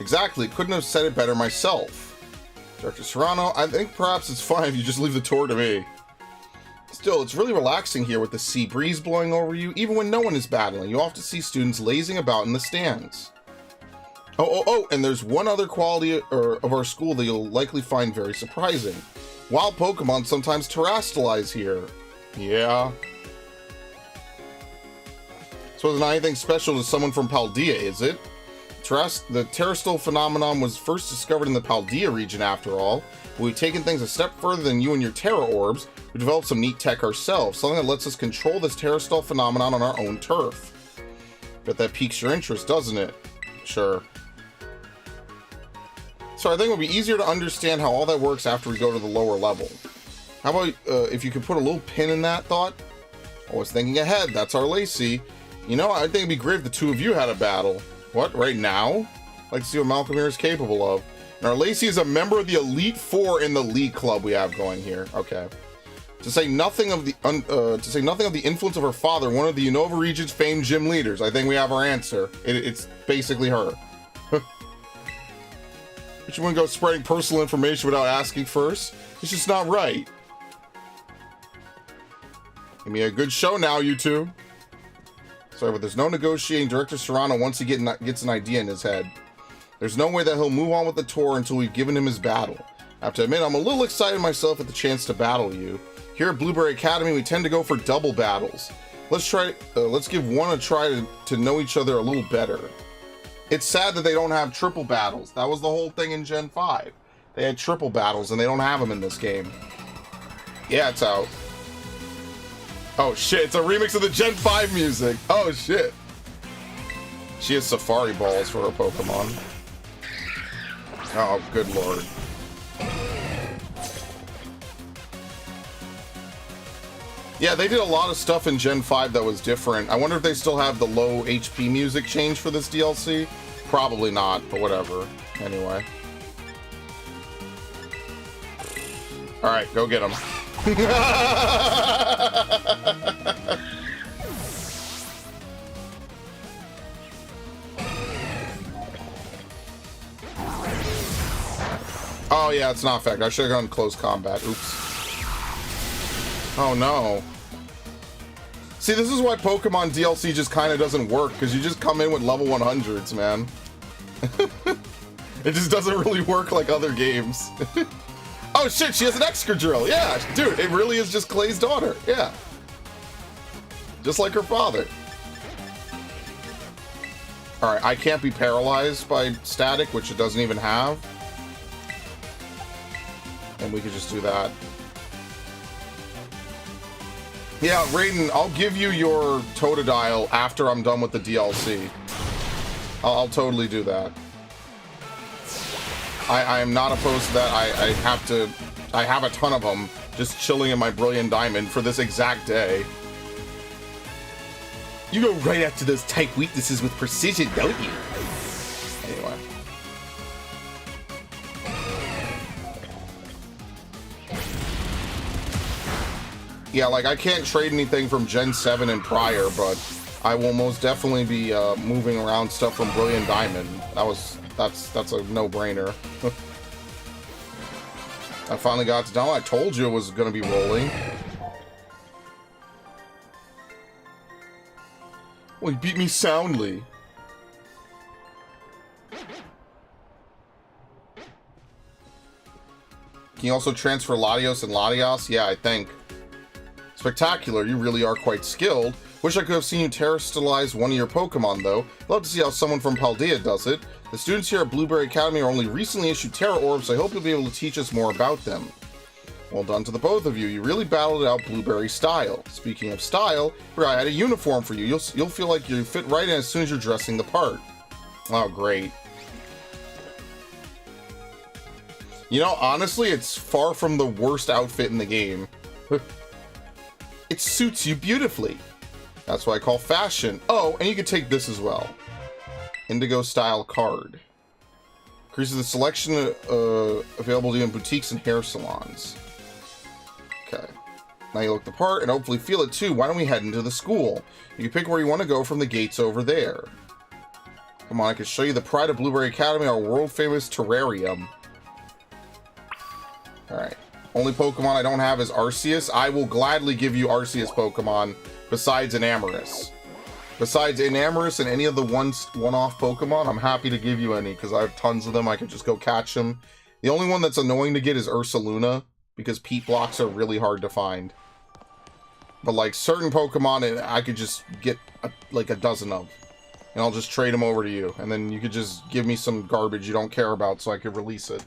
Exactly, couldn't have said it better myself. Director Serrano, I think perhaps it's fine if you just leave the tour to me. Still, it's really relaxing here with the sea breeze blowing over you, even when no one is battling. You often see students lazing about in the stands. Oh, and there's one other quality of our school that you'll likely find very surprising. Wild Pokemon sometimes terrestrialize here. Yeah. So it's not anything special to someone from Paldea, is it? The terrestrial phenomenon was first discovered in the Paldea region, after all. We've taken things a step further than you and your Terra Orbs. We developed some neat tech ourselves, something that lets us control this terrestrial phenomenon on our own turf. Bet that piques your interest, doesn't it? Sure. So I think it would be easier to understand how all that works after we go to the lower level. How about if you could put a little pin in that thought? Always thinking ahead, that's our Lacey. You know, I think it'd be great if the two of you had a battle. What, right now? I'd like to see what Malcolm here is capable of. And our Lacey is a member of the Elite Four in the League Club we have going here. Okay. To say nothing of the influence of her father, one of the Unova region's famed gym leaders. I think we have our answer. It's basically her. But you wouldn't go spreading personal information without asking first. It's just not right. Give me a good show now, you two. Sorry, but there's no negotiating Director Serrano once he gets an idea in his head. There's no way that he'll move on with the tour until we've given him his battle. I have to admit, I'm a little excited myself at the chance to battle you. Here at Blueberry Academy, we tend to go for double battles. Let's give one a try to know each other a little better. It's sad that they don't have triple battles. That was the whole thing in Gen 5. They had triple battles, and they don't have them in this game. Yeah, it's out. Oh shit, it's a remix of the Gen 5 music. Oh shit. She has Safari Balls for her Pokemon. Oh, good lord. Yeah, they did a lot of stuff in Gen 5 that was different. I wonder if they still have the low HP music change for this DLC. Probably not, but whatever. Anyway. Alright, go get him. Oh yeah, it's not fact. I should have gone close combat. Oops. Oh no. See, this is why Pokemon DLC just kind of doesn't work, because you just come in with level 100s, man. It just doesn't really work like other games. Oh shit, she has an Excadrill. Yeah, dude, it really is just Clay's daughter. Yeah. Just like her father. Alright, I can't be paralyzed by static, which it doesn't even have. And we could just do that. Yeah, Raiden, I'll give you your Totodile after I'm done with the DLC. I'll totally do that. I am not opposed to that. I have a ton of them just chilling in my Brilliant Diamond for this exact day. You go right after those type weaknesses with precision, don't you? Anyway. Yeah, like, I can't trade anything from Gen 7 and prior, but I will most definitely be moving around stuff from Brilliant Diamond. That's a no-brainer. I finally got to down. I told you it was going to be rolling. Well, he beat me soundly. Can you also transfer Latios and Latias? Yeah, I think. Spectacular, you really are quite skilled. Wish I could have seen you terrestrialize one of your Pokemon, though. Love to see how someone from Paldea does it. The students here at Blueberry Academy are only recently issued Terra Orbs, so I hope you'll be able to teach us more about them. Well done to the both of you. You really battled it out Blueberry style. Speaking of style, I had a uniform for you. You'll feel like you fit right in as soon as you're dressing the part. Oh, great. You know, honestly, it's far from the worst outfit in the game. It suits you beautifully. That's what I call fashion. Oh, and you can take this as well. Indigo style card. Increases the selection available to you in boutiques and hair salons. Okay. Now you look the part and hopefully feel it too. Why don't we head into the school? You can pick where you want to go from the gates over there. Come on, I can show you the pride of Blueberry Academy, our world-famous terrarium. Alright. Only Pokemon I don't have is Arceus. I will gladly give you Arceus Pokemon besides Enamorus. Besides Enamorus and any of the one-off Pokemon, I'm happy to give you any because I have tons of them. I could just go catch them. The only one that's annoying to get is Ursaluna because Peat blocks are really hard to find. But like certain Pokemon, I could just get like a dozen of. And I'll just trade them over to you. And then you could just give me some garbage you don't care about so I could release it.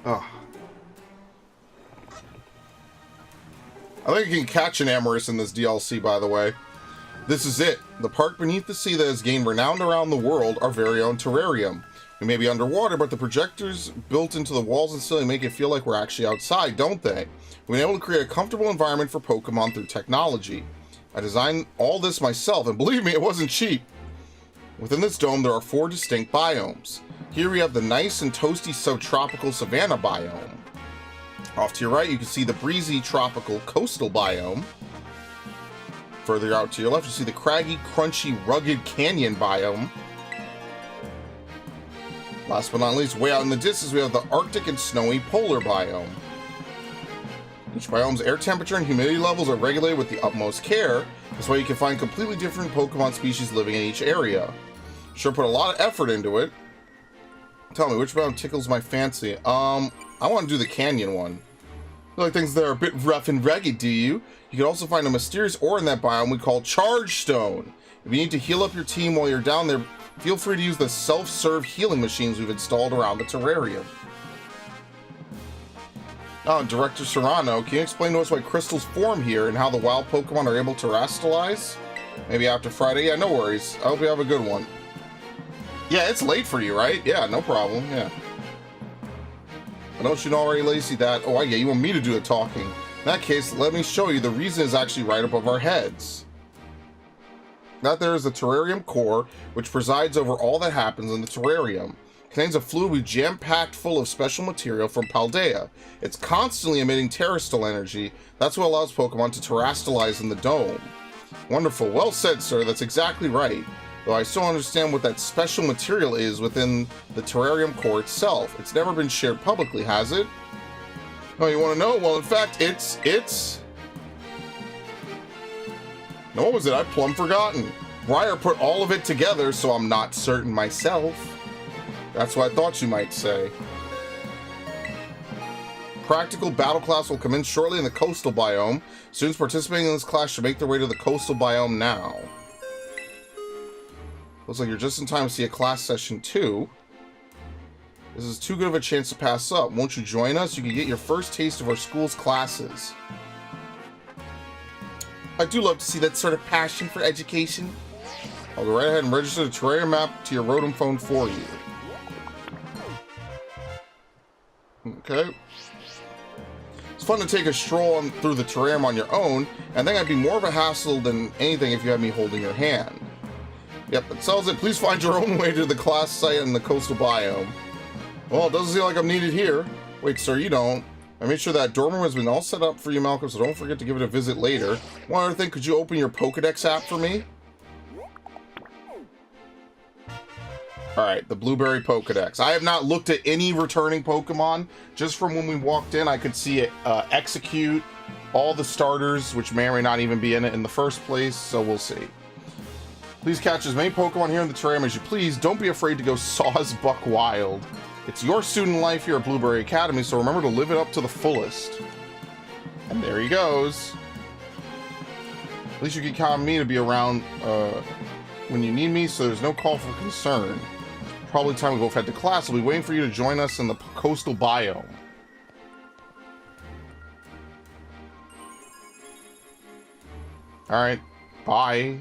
Oh. I think you can catch an Amorous in this DLC, by the way. This is it. The park beneath the sea that has gained renown around the world, our very own terrarium. We may be underwater, but the projectors built into the walls and ceiling make it feel like we're actually outside, don't they? We've been able to create a comfortable environment for Pokemon through technology. I designed all this myself, and believe me, it wasn't cheap. Within this dome, there are 4 distinct biomes. Here we have the nice and toasty subtropical savanna biome. Off to your right, you can see the breezy tropical coastal biome. Further out to your left, you see the craggy, crunchy, rugged canyon biome. Last but not least, way out in the distance, we have the Arctic and snowy polar biome. Each biome's air temperature and humidity levels are regulated with the utmost care. This way you can find completely different Pokemon species living in each area. Sure put a lot of effort into it. Tell me, which biome tickles my fancy? I want to do the canyon one. You like things that are a bit rough and rugged, do you? You can also find a mysterious ore in that biome we call Charge Stone. If you need to heal up your team while you're down there, feel free to use the self-serve healing machines we've installed around the terrarium. Oh, Director Serrano, can you explain to us why crystals form here and how the wild Pokemon are able to terastallize? Maybe after Friday? Yeah, no worries. I hope you have a good one. Yeah, it's late for you, right? Yeah, no problem. Yeah. But don't you know already, Lacey, that... Oh, yeah, you want me to do the talking. In that case, let me show you. The reason is actually right above our heads. That there is the terrarium core, which presides over all that happens in the terrarium. It contains a fluid we jam-packed full of special material from Paldea. It's constantly emitting terrestrial energy. That's what allows Pokemon to terastallize in the dome. Wonderful. Well said, sir. That's exactly right. Though I still understand what that special material is within the terrarium core itself. It's never been shared publicly, has it? Oh, you want to know? Well, in fact, it's... No, what was it? I've plumb forgotten. Briar put all of it together, so I'm not certain myself. That's what I thought you might say. Practical battle class will commence shortly in the coastal biome. Students participating in this class should make their way to the coastal biome now. Looks like you're just in time to see a class session 2. This is too good of a chance to pass up. Won't you join us? You can get your first taste of our school's classes. I do love to see that sort of passion for education. I'll go right ahead and register the terrarium map to your Rotom phone for you. Okay. It's fun to take a stroll through the terrarium on your own, and I think I'd be more of a hassle than anything if you had me holding your hand. Yep, that sells it. Please find your own way to the class site in the coastal biome. Well, it doesn't seem like I'm needed here. Wait, sir, you don't. I made sure that dorm room has been all set up for you, Malcolm, so don't forget to give it a visit later. One other thing, could you open your Pokedex app for me? Alright, the Blueberry Pokedex. I have not looked at any returning Pokemon. Just from when we walked in, I could see it execute all the starters, which may or may not even be in it in the first place, so we'll see. Please catch as many Pokemon here in the terrarium as you please. Don't be afraid to go Saw's Buck Wild. It's your student life here at Blueberry Academy, so remember to live it up to the fullest. And there he goes. At least you can count on me to be around when you need me, so there's no call for concern. Probably time we both head to class. I'll be waiting for you to join us in the coastal biome. Alright, bye.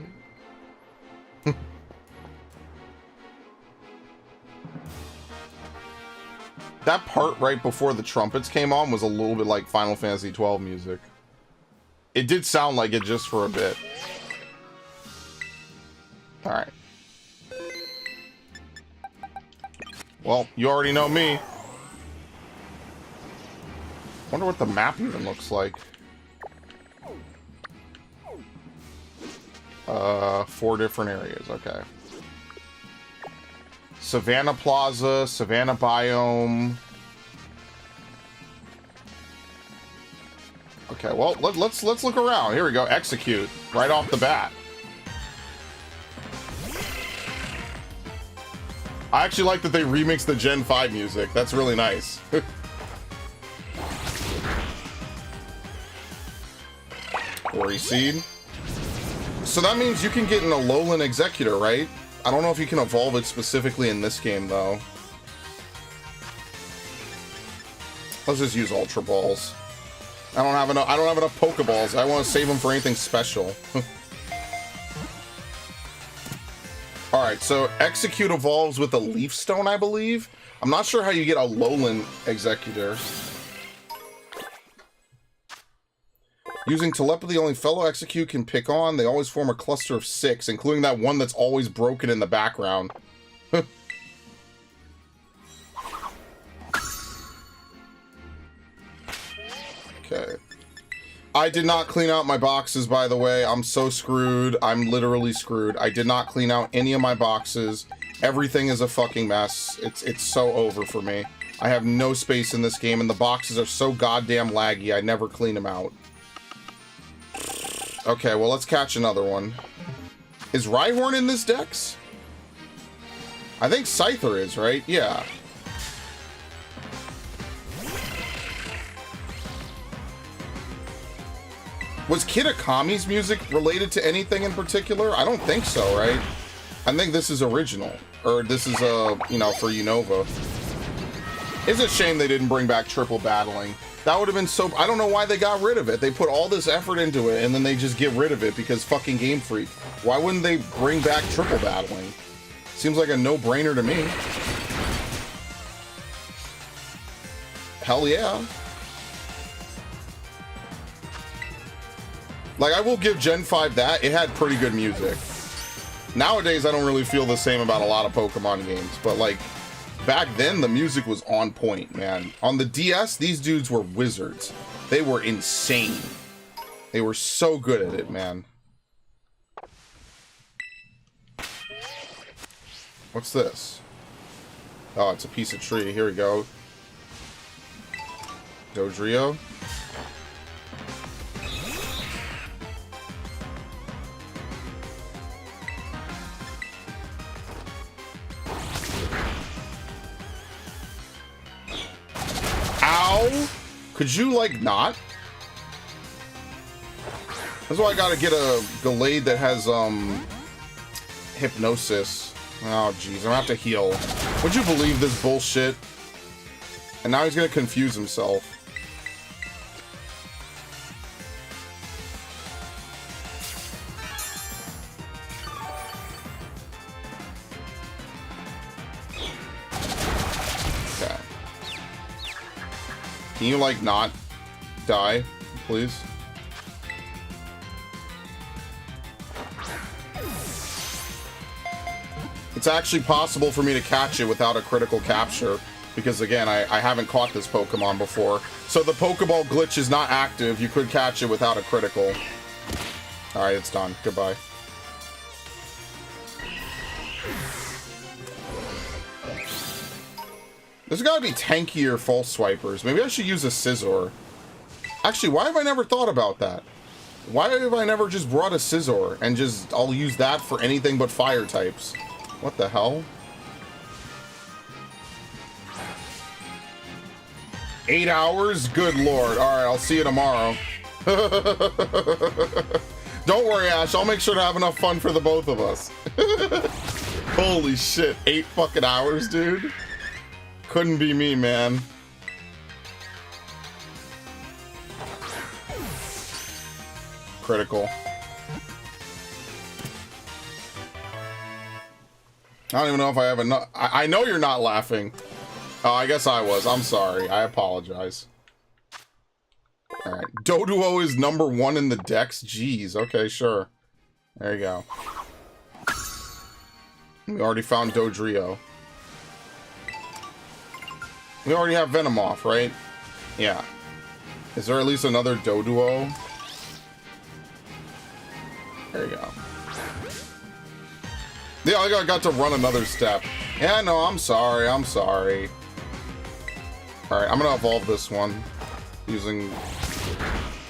That part right before the trumpets came on was a little bit like Final Fantasy XII music. It did sound like it just for a bit. Alright. Well, you already know me. Wonder what the map even looks like. 4 different areas, okay. Savannah Plaza, Savannah Biome. Okay, well, let's look around. Here we go, execute, right off the bat. I actually like that they remixed the Gen 5 music. That's really nice. Ori Seed. So that means you can get an Alolan Executor, right? I don't know if you can evolve it specifically in this game, though. Let's just use Ultra Balls. I don't have enough Pokeballs. I want to save them for anything special. Alright, so Execute evolves with a Leaf Stone, I believe. I'm not sure how you get a Alolan Executor. Using telepathy, only fellow Execute can pick on. They always form a cluster of 6, including that one that's always broken in the background. Okay. I did not clean out my boxes, by the way. I'm so screwed. I'm literally screwed. I did not clean out any of my boxes. Everything is a fucking mess. It's so over for me. I have no space in this game, and the boxes are so goddamn laggy. I never clean them out. Okay, well, let's catch another one. Is Rhyhorn in this dex? I think Scyther is, right? Yeah. Was Kid Akami's music related to anything in particular? I don't think so, right? I think this is original. Or this is, you know, for Unova. It's a shame they didn't bring back triple battling. That would have been so... I don't know why they got rid of it. They put all this effort into it, and then they just get rid of it because fucking Game Freak. Why wouldn't they bring back triple battling? Seems like a no-brainer to me. Hell yeah. Like, I will give Gen 5 that. It had pretty good music. Nowadays, I don't really feel the same about a lot of Pokemon games, but, like, back then, the music was on point, man. On the DS, these dudes were wizards. They were insane. They were so good at it, man. What's this? Oh, it's a piece of tree. Here we go. Dodrio. Ow! Could you, like, not? That's why I gotta get a Gallade that has, Hypnosis. Oh, jeez, I'm gonna have to heal. Would you believe this bullshit? And now he's gonna confuse himself. Okay. Can you, like, not die, please? It's actually possible for me to catch it without a critical capture, because again, I haven't caught this Pokemon before. So the Pokeball glitch is not active. You could catch it without a critical. Alright, it's done. Goodbye. There's gotta be tankier False Swipers. Maybe I should use a Scizor. Actually, why have I never thought about that? Why have I never just brought a Scizor and just, I'll use that for anything but fire types? What the hell? 8 hours? Good lord. Alright, I'll see you tomorrow. Don't worry, Ash. I'll make sure to have enough fun for the both of us. Holy shit. 8 fucking hours, dude. Couldn't be me, man. Critical. I don't even know if I have enough. I know you're not laughing. Oh, I guess I was. I'm sorry. I apologize. Alright. Doduo is number 1 in the Dex? Jeez. Okay, sure. There you go. We already found Dodrio. We already have Venomoth, right? Yeah. Is there at least another Doduo? There you go. Yeah, I got to run another step. Yeah, no, I'm sorry. I'm sorry. Alright, I'm gonna evolve this one. Using...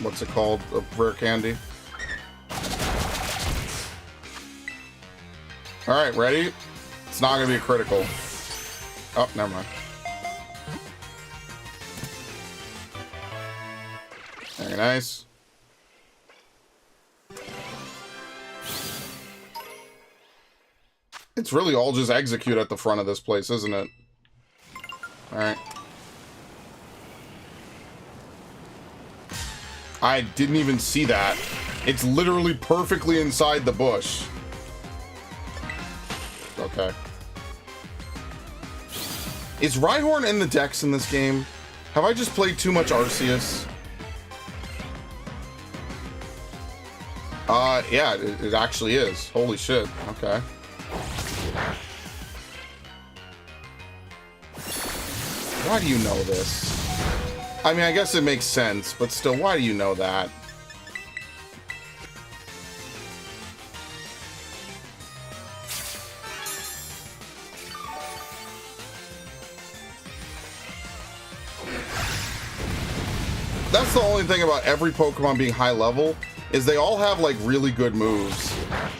what's it called? A rare candy. Alright, ready? It's not gonna be a critical. Oh, never mind. Very nice. It's really all just execute at the front of this place, isn't it? Alright. I didn't even see that. It's literally perfectly inside the bush. Okay. Is Rhyhorn in the Dex in this game? Have I just played too much Arceus? Yeah, it actually is. Holy shit. Okay. Why do you know this? I mean, I guess it makes sense, but still, why do you know that? That's the only thing about every Pokemon being high level, is they all have, like, really good moves.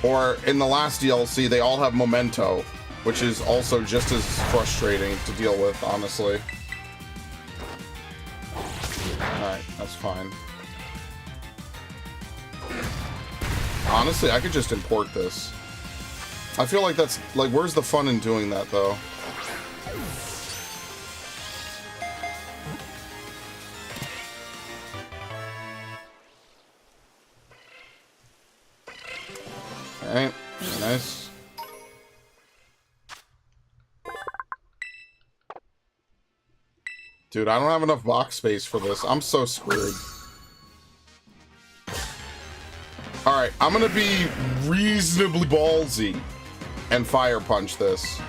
Or, in the last DLC, they all have Memento, which is also just as frustrating to deal with, honestly. Alright, that's fine. Honestly, I could just import this. I feel like that's... like, where's the fun in doing that, though? Alright, nice. Dude, I don't have enough box space for this. I'm so screwed. Alright, I'm gonna be reasonably ballsy and fire punch this.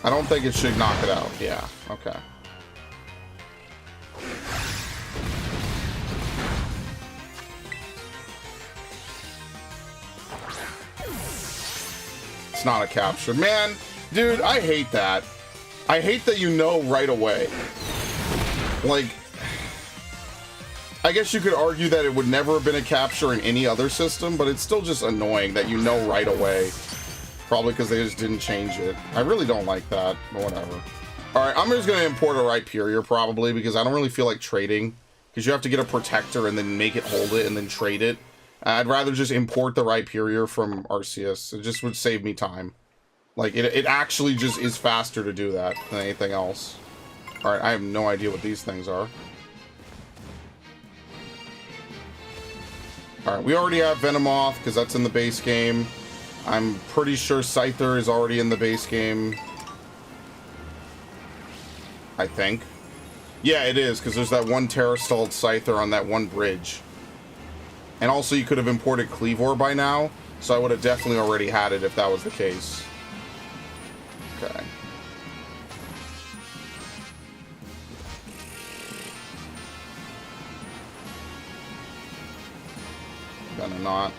I don't think it should knock it out. Yeah, okay. It's not a capture. Man, dude, I hate that. I hate that you know right away. Like, I guess you could argue that it would never have been a capture in any other system, but it's still just annoying that you know right away. Probably because they just didn't change it. I really don't like that, but whatever. Alright, I'm just going to import a Rhyperior probably, because I don't really feel like trading. Because you have to get a protector and then make it hold it and then trade it. I'd rather just import the Rhyperior from Arceus. It just would save me time. Like, it actually just is faster to do that than anything else. Alright, I have no idea what these things are. Alright, we already have Venomoth, because that's in the base game. I'm pretty sure Scyther is already in the base game. I think. Yeah, it is, because there's that one Terrastalled Scyther on that one bridge. And also, you could have imported Cleavor by now, so I would have definitely already had it if that was the case. Okay. Gonna not.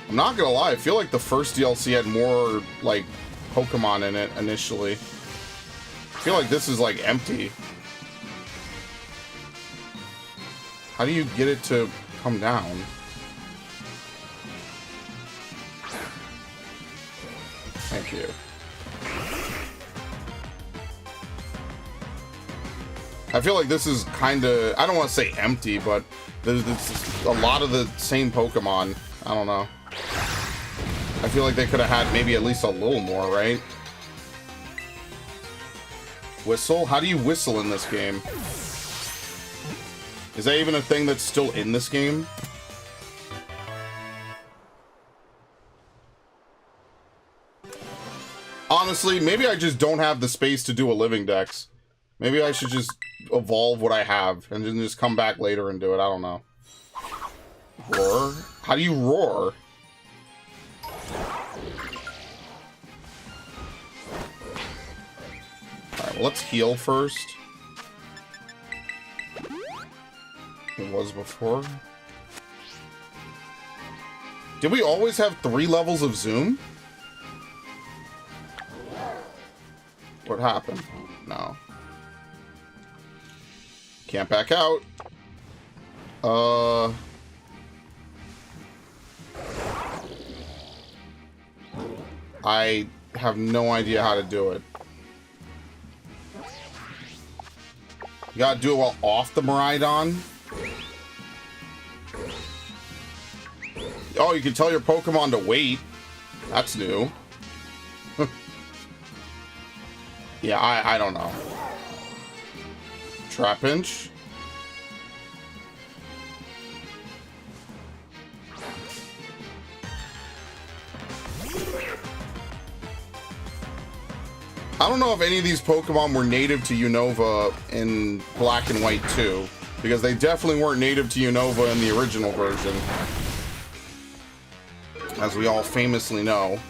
I'm not gonna lie, I feel like the first DLC had more, like, Pokemon in it initially. I feel like this is, like, empty. How do you get it to come down? Thank you. I feel like this is kind of, I don't want to say empty, but there's a lot of the same Pokemon. I don't know. I feel like they could have had maybe at least a little more, right? Whistle? How do you whistle in this game? Is that even a thing that's still in this game? Honestly, maybe I just don't have the space to do a living dex. Maybe I should just evolve what I have and then just come back later and do it. I don't know. Roar? How do you roar? Alright, well, let's heal first. It was before. Did we always have 3 levels of zoom? What happened? No. Can't back out. I have no idea how to do it. You gotta do it while off the Miraidon. Oh, you can tell your Pokemon to wait. That's new. Yeah, I don't know. Trapinch. I don't know if any of these Pokemon were native to Unova in Black and White 2, because they definitely weren't native to Unova in the original version, as we all famously know.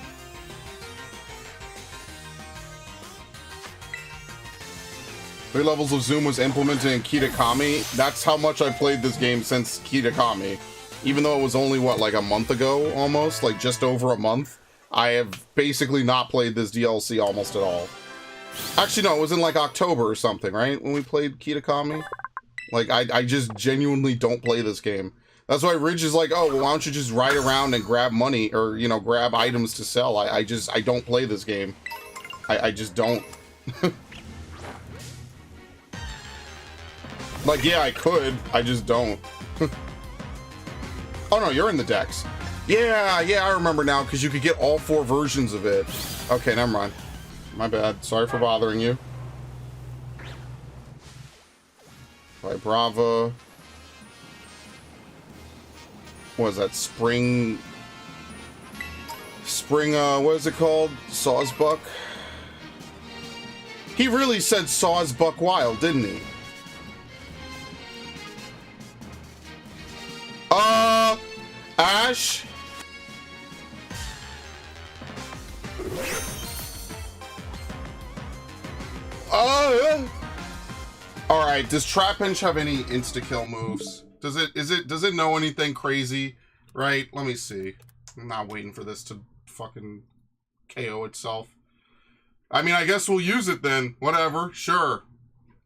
Three levels of zoom was implemented in Kitakami. That's how much I played this game since Kitakami. Even though it was only, what, like a month ago, almost? Like, just over a month? I have basically not played this DLC almost at all. Actually, no, it was in, like, October or something, right? When we played Kitakami? Like, I just genuinely don't play this game. That's why Ridge is like, oh, well, why don't you just ride around and grab money, or, you know, grab items to sell? I don't play this game. I just don't. Like, yeah, I could. I just don't. Oh, no, you're in the Dex. Yeah, I remember now, because you could get all 4 versions of it. Okay, never mind. My bad. Sorry for bothering you. Vibrava. What is that? Spring, what is it called? Sawsbuck? He really said Sawsbuck Wild, didn't he? Ash? Alright, does Trapinch have any insta-kill moves? Does it know anything crazy? Right? Let me see. I'm not waiting for this to fucking KO itself. I mean, I guess we'll use it then. Whatever. Sure.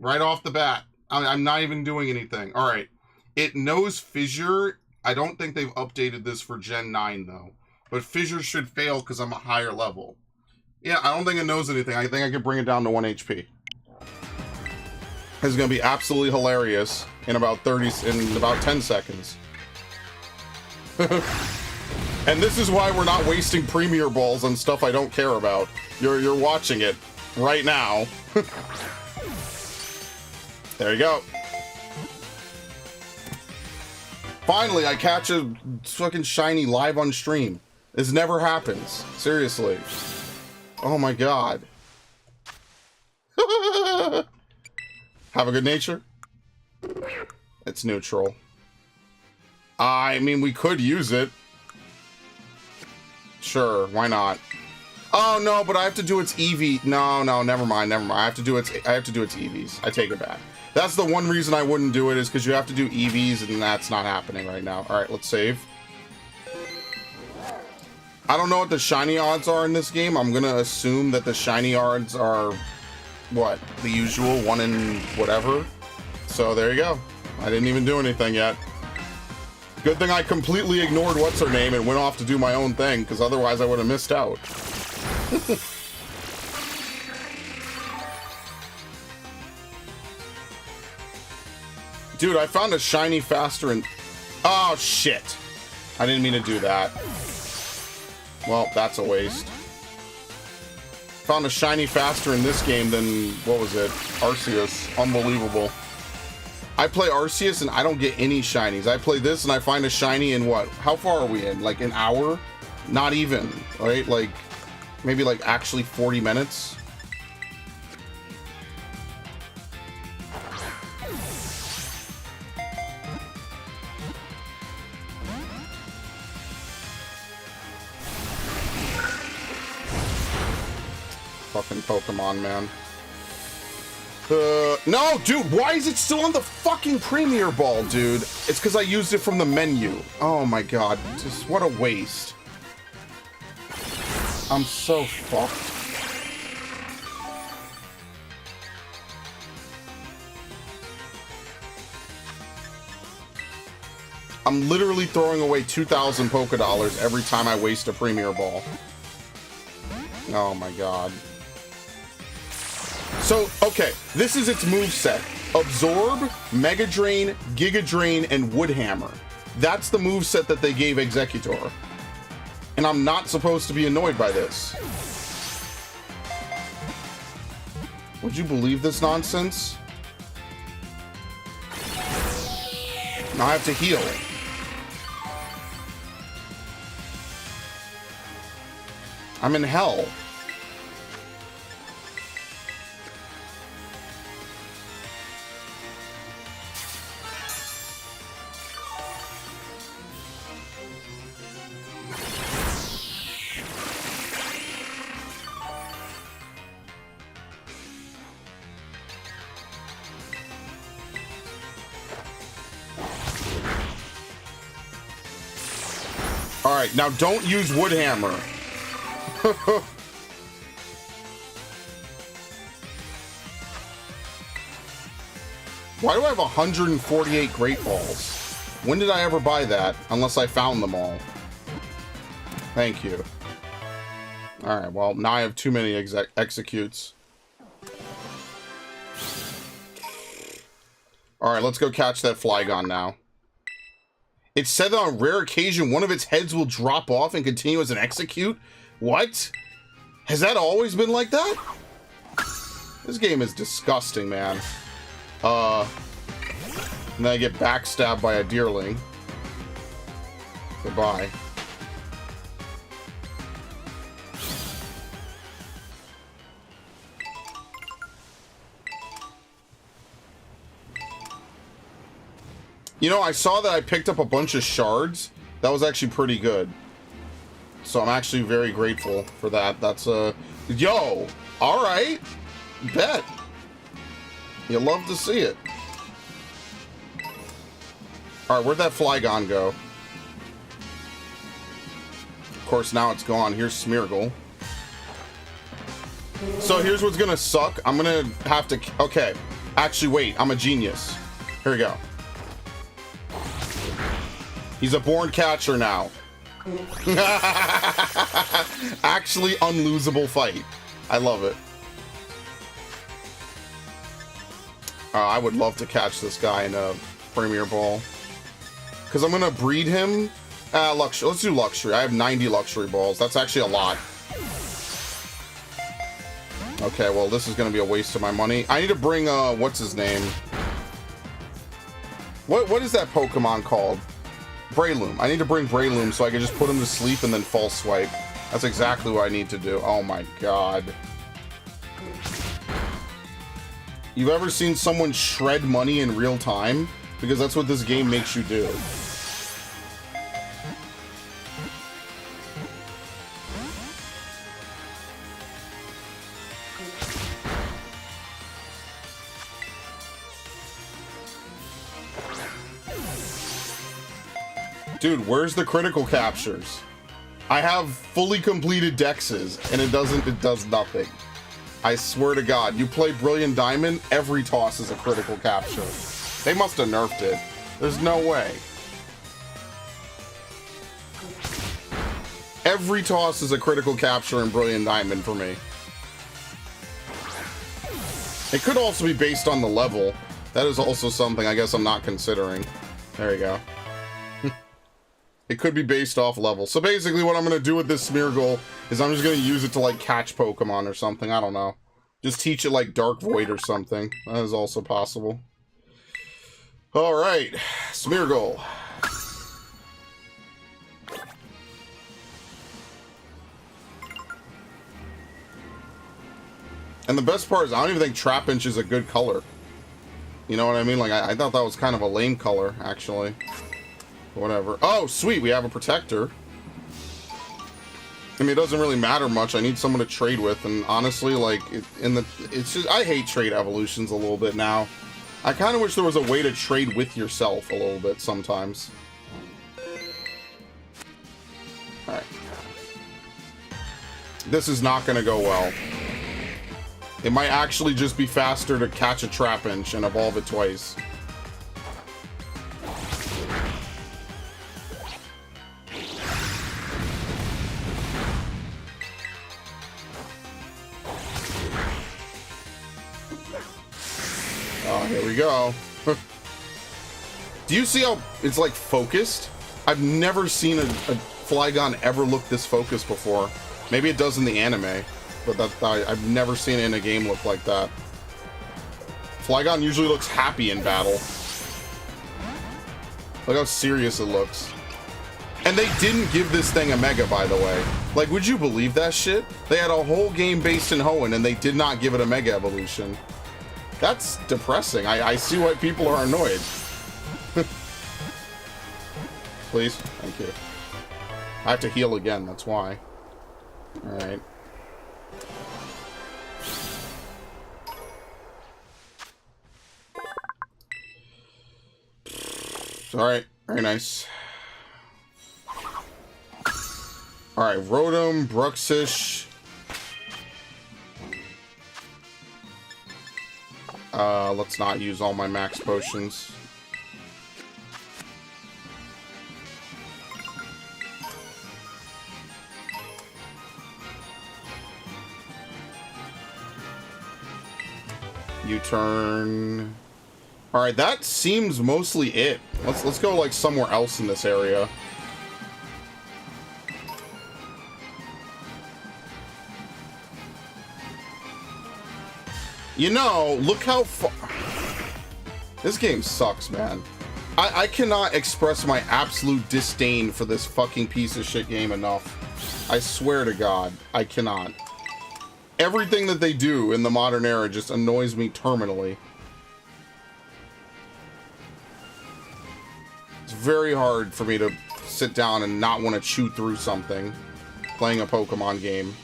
Right off the bat. I'm not even doing anything. Alright. It knows Fissure. I don't think they've updated this for Gen 9, though. But Fissure should fail because I'm a higher level. Yeah, I don't think it knows anything. I think I can bring it down to 1 HP. It's going to be absolutely hilarious in about 10 seconds. And this is why we're not wasting Premier Balls on stuff I don't care about. You're watching it right now. There you go. Finally, I catch a fucking shiny live on stream. This never happens. Seriously. Oh my god. Have a good nature? It's neutral. I mean, we could use it. Sure, why not? Oh no, but I have to do its EV. No, never mind. I have to do its EVs. I take it back. That's the one reason I wouldn't do it, is because you have to do EVs, and that's not happening right now. Alright, let's save. I don't know what the shiny odds are in this game. I'm gonna assume that the shiny odds are, what, the usual 1 in whatever. So there you go. I didn't even do anything yet. Good thing I completely ignored what's-her-name and went off to do my own thing, because otherwise I would have missed out. Dude, I found a shiny faster and... Oh, shit. I didn't mean to do that. Well, that's a waste. Found a shiny faster in this game than, what was it? Arceus. Unbelievable. I play Arceus and I don't get any shinies. I play this and I find a shiny in what? How far are we in? Like an hour? Not even, right? Like, maybe like actually 40 minutes. Fucking Pokemon, man. No, dude, why is it still on the fucking Premier Ball, dude? It's because I used it from the menu. Oh my god, just what a waste. I'm so fucked. I'm literally throwing away 2,000 Poké Dollars every time I waste a Premier Ball. Oh my god. So, okay, this is its moveset. Absorb, Mega Drain, Giga Drain, and Wood Hammer. That's the moveset that they gave Executor. And I'm not supposed to be annoyed by this. Would you believe this nonsense? Now I have to heal. I'm in hell. Alright, now don't use Wood Hammer. Why do I have 148 Great Balls? When did I ever buy that? Unless I found them all. Thank you. Alright, well, now I have too many executes. Alright, let's go catch that Flygon now. It said that on rare occasion, one of its heads will drop off and continue as an execute? What? Has that always been like that? This game is disgusting, man. And then I get backstabbed by a deerling. Goodbye. You know, I saw that I picked up a bunch of shards. That was actually pretty good. So I'm actually very grateful for that. That's yo, all right, bet. You love to see it. All right, where'd that Flygon go? Of course, now it's gone. Here's Smeargle. So here's what's gonna suck. I'm gonna have to. Okay, actually, wait. I'm a genius. Here we go. He's a born catcher now. Actually unlosable fight. I love it. I would love to catch this guy in a Premier Ball. Because I'm going to breed him. Luxury. Let's do Luxury. I have 90 Luxury Balls. That's actually a lot. Okay, well, this is going to be a waste of my money. I need to bring, what's his name? What is that Pokemon called? Breloom. I need to bring Breloom so I can just put him to sleep and then false swipe. That's exactly what I need to do. Oh my god. You've ever seen someone shred money in real time? Because that's what this game makes you do. Dude, where's the critical captures? I have fully completed dexes, and it does nothing. I swear to God, you play Brilliant Diamond, every toss is a critical capture. They must have nerfed it. There's no way. Every toss is a critical capture in Brilliant Diamond for me. It could also be based on the level. That is also something I guess I'm not considering. There you go. It could be based off level. So basically what I'm going to do with this Smeargle is I'm just going to use it to like catch Pokemon or something. I don't know. Just teach it like Dark Void or something. That is also possible. All right, Smeargle. And the best part is I don't even think Trapinch is a good color. You know what I mean? Like, I thought that was kind of a lame color, actually. Whatever. Oh, sweet, we have a protector. I mean, it doesn't really matter much. I need someone to trade with, and honestly, like, it's just, I hate trade evolutions a little bit now. I kind of wish there was a way to trade with yourself a little bit sometimes. Alright. This is not going to go well. It might actually just be faster to catch a Trapinch and evolve it twice. Oh, here we go. Do you see how it's like focused? I've never seen a Flygon ever look this focused before. Maybe it does in the anime. But I've never seen it in a game look like that. Flygon usually looks happy in battle. Look how serious it looks. And they didn't give this thing a Mega, by the way. Like, would you believe that shit? They had a whole game based in Hoenn, and they did not give it a Mega Evolution. That's depressing. I see why people are annoyed. Please? Thank you. I have to heal again, that's why. Alright. Alright, very nice. Alright, Rotom, Bruxish. Let's not use all my max potions. U-turn. All right, that seems mostly it. Let's go like somewhere else in this area. You know, look how far... This game sucks, man. I cannot express my absolute disdain for this fucking piece of shit game enough. I swear to God, I cannot. Everything that they do in the modern era just annoys me terminally. It's very hard for me to sit down and not want to chew through something playing a Pokemon game.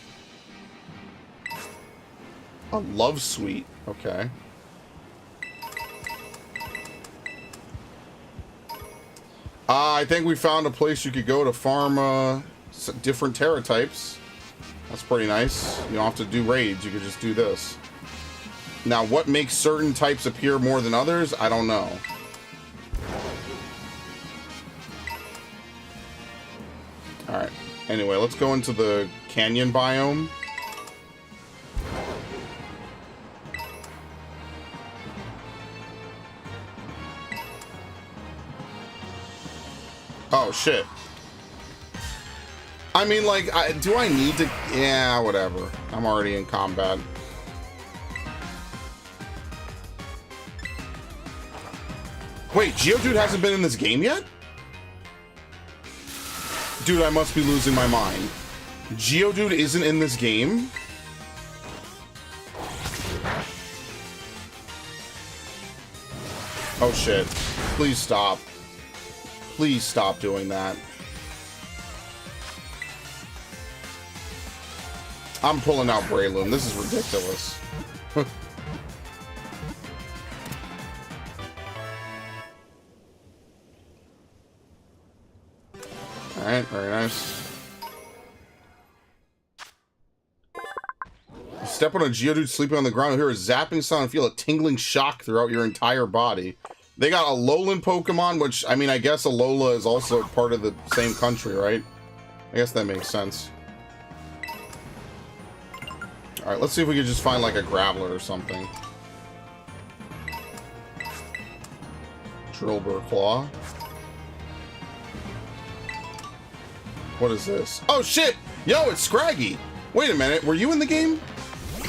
A love suite. Okay. I think we found a place you could go to farm different Terra types. That's pretty nice. You don't have to do raids. You could just do this. Now, what makes certain types appear more than others? I don't know. Alright. Anyway, let's go into the canyon biome. Oh, shit. I mean, like, do I need to... Yeah, whatever. I'm already in combat. Wait, Geodude hasn't been in this game yet? Dude, I must be losing my mind. Geodude isn't in this game? Oh, shit. Please stop. Please stop doing that. I'm pulling out Breloom. This is ridiculous. Alright, very nice. You step on a Geodude sleeping on the ground, you hear a zapping sound and feel a tingling shock throughout your entire body. They got a Alolan Pokemon, which, I mean, I guess Alola is also part of the same country, right? I guess that makes sense. Alright, let's see if we can just find, like, a Graveler or something. Drillbur Claw. What is this? Oh, shit! Yo, it's Scraggy! Wait a minute, were you in the game?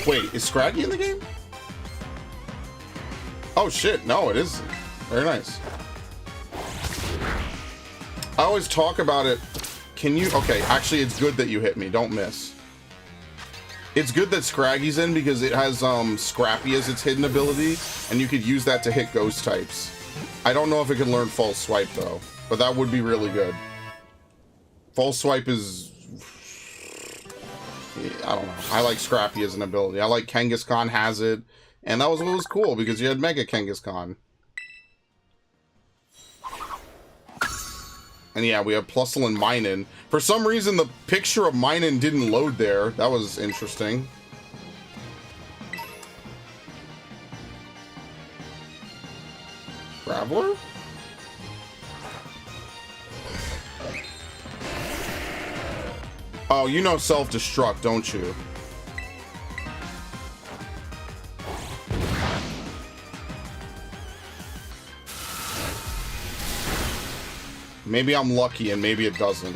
Wait, is Scraggy in the game? Oh, shit, no, it isn't. Very nice. I always talk about it. Can you... Okay, actually, it's good that you hit me. Don't miss. It's good that Scraggy's in because it has Scrappy as its hidden ability, and you could use that to hit ghost types. I don't know if it can learn False Swipe, though, but that would be really good. False Swipe is... I don't know. I like Scrappy as an ability. I like Kangaskhan has it, and that was what was cool, because you had Mega Kangaskhan. And yeah, we have Plusle and Minun. For some reason, the picture of Minun didn't load there. That was interesting. Graveler? Oh, you know self-destruct, don't you? Maybe I'm lucky and maybe it doesn't.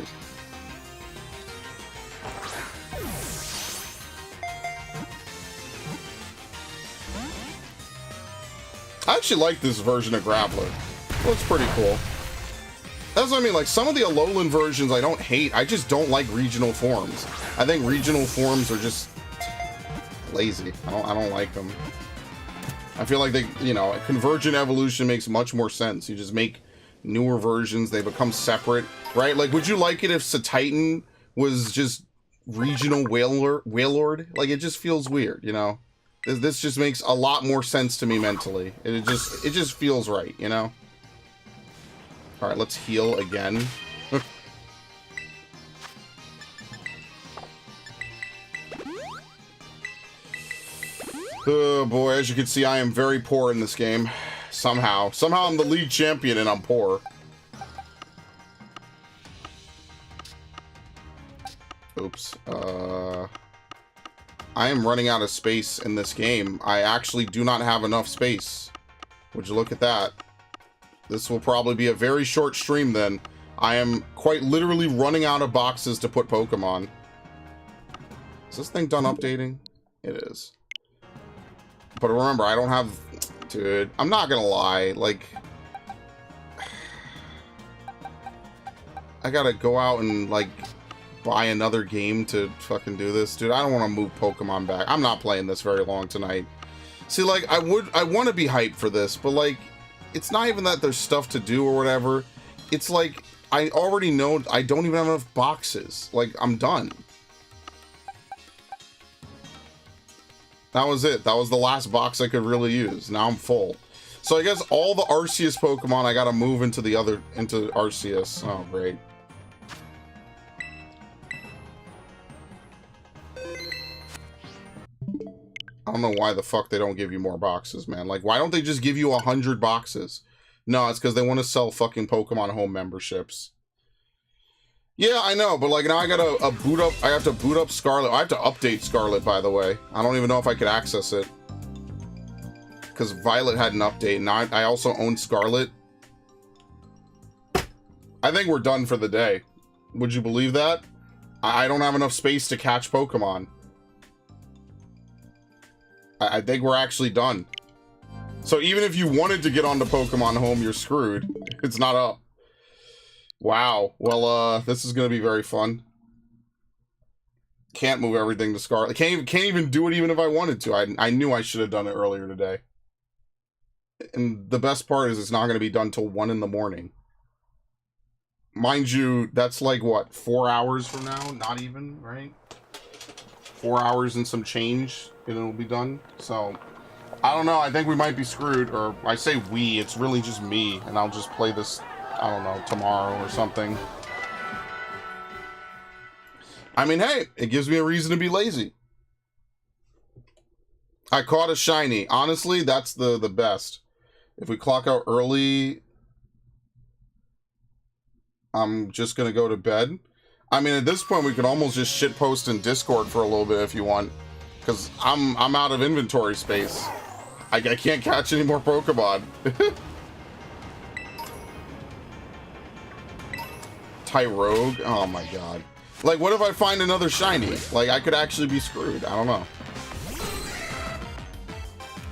I actually like this version of Graveler. Looks pretty cool. That's what I mean, like, some of the Alolan versions I don't hate, I just don't like regional forms. I think regional forms are just lazy. I don't like them. I feel like they, you know, Convergent Evolution makes much more sense. You just make newer versions, they become separate, right? Like, would you like it if Satitan was just regional Wailord? Like, it just feels weird, you know? This just makes a lot more sense to me mentally. It just feels right, you know? Alright, let's heal again. Oh boy, as you can see, I am very poor in this game. Somehow I'm the league champion and I'm poor. Oops. I am running out of space in this game. I actually do not have enough space. Would you look at that? This will probably be a very short stream then. I am quite literally running out of boxes to put Pokemon. Is this thing done updating? It is. But remember, I don't have... Dude, I'm not gonna lie, like... I gotta go out and, like, buy another game to fucking do this. Dude, I don't want to move Pokemon back. I'm not playing this very long tonight. See, like, I want to be hyped for this, but, like, it's not even that there's stuff to do or whatever. It's like, I already know I don't even have enough boxes. Like, I'm done. That was it. That was the last box I could really use. Now I'm full. So I guess all the Arceus Pokemon I gotta move into the other, into Arceus. Oh, great. I don't know why the fuck they don't give you more boxes, man. Like, why don't they just give you 100 boxes? No, it's because they want to sell fucking Pokemon Home memberships. Yeah, I know, but like now I gotta boot up. I have to boot up Scarlet. I have to update Scarlet, by the way. I don't even know if I could access it because Violet had an update. Now I also own Scarlet. I think we're done for the day. Would you believe that? I don't have enough space to catch Pokemon. I think we're actually done. So even if you wanted to get onto Pokemon Home, you're screwed. It's not up. Wow. Well, this is gonna be very fun. Can't move everything to Scarlet. Can't even do it even if I wanted to. I knew I should have done it earlier today. And the best part is it's not gonna be done till 1 in the morning. Mind you, that's like what, 4 hours from now? Not even, right? 4 hours and some change, and it'll be done. So, I don't know. I think we might be screwed. Or I say we, it's really just me, and I'll just play this, I don't know, tomorrow or something. I mean, hey, it gives me a reason to be lazy. I caught a shiny. Honestly, that's the best. If we clock out early, I'm just gonna go to bed. I mean, at this point, we could almost just shitpost in Discord for a little bit if you want. Because I'm out of inventory space. I can't catch any more Pokemon. Tyrogue? Oh my god. Like, what if I find another shiny? Like, I could actually be screwed. I don't know.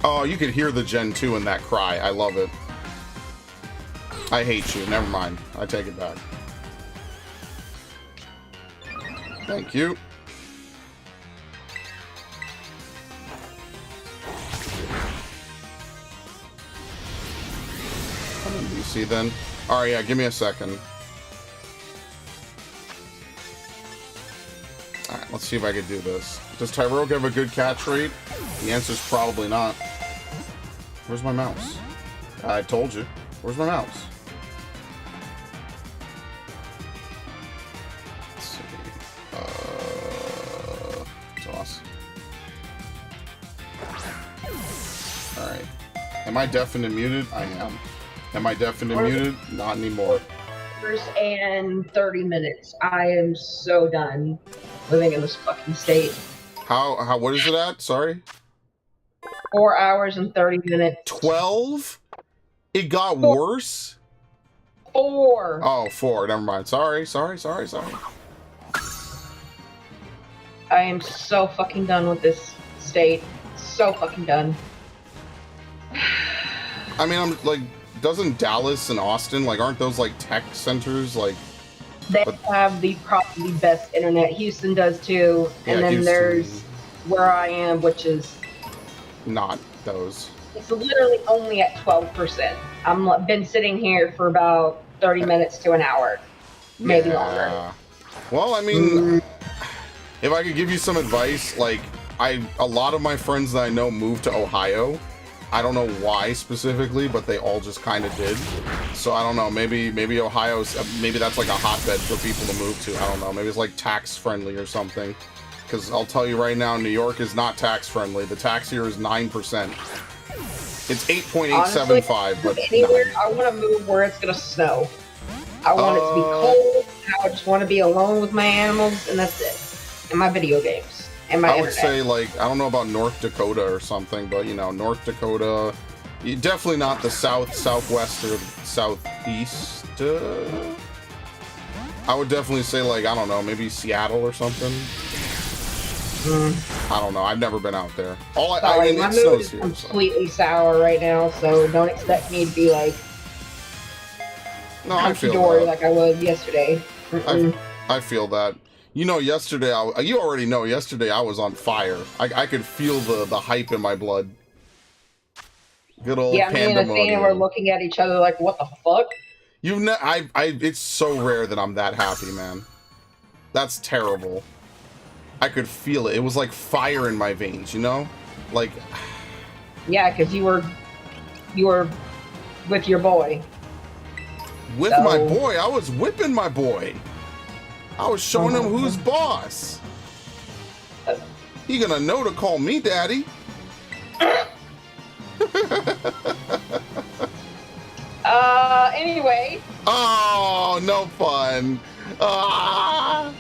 Oh, you could hear the Gen 2 in that cry. I love it. I hate you. Never mind. I take it back. Thank you. I'm in DC then. Alright, yeah, give me a second. Alright, let's see if I can do this. Does Tyrogue have a good catch rate? The answer's probably not. Where's my mouse? I told you. Where's my mouse? Let's see. Toss. Alright. Am I deaf and muted? I am. Am I deaf and muted? Not anymore. Hours and 30 minutes. I am so done living in this fucking state. How, what is it at? Sorry? 4 hours and 30 minutes. 12? It got worse? 4. Oh, 4. Never mind. Sorry. I am so fucking done with this state. So fucking done. I mean, I'm like, doesn't Dallas and Austin, like, aren't those like tech centers? Like, They have the probably best internet. Houston does too. Yeah, And then Houston. there's where I am, which is not those. it's literally only at 12%. I'm been sitting here for about 30 minutes to an hour, maybe longer. Well, I mean, if I could give you some advice, like, a lot of my friends that I know moved to Ohio. I don't know why specifically, but they all just kind of did. So I don't know. Maybe Ohio's maybe that's like a hotbed for people to move to. I don't know. Maybe it's like tax friendly or something. Because I'll tell you right now, New York is not tax friendly. The tax here is 9%. It's 8.875, but anywhere I want to move where it's gonna snow. I want it to be cold. I just want to be alone with my animals, and that's it. And my video games and my I would internet. say, like, I don't know about North Dakota or something, but, you know, North Dakota, definitely not the south, southwest, or southeast. I would definitely say, like, I don't know, maybe Seattle or something. I don't know. I've never been out there. I mean, my it mood snows is here. completely sour right now, so don't expect me to be like No, I feel hunky-dory that. like I was yesterday. I feel that. You know, yesterday, you already know, yesterday I was on fire. I could feel the hype in my blood. Good old Yeah, me and Athena were looking at each other like, what the fuck? It's so rare that I'm that happy, man. That's terrible. I could feel it. It was like fire in my veins, you know? Like... Yeah, because you were with your boy. With my boy? I was whipping my boy. I was showing him who's boss. He gonna know to call me daddy. Anyway. Oh, no fun. Ah.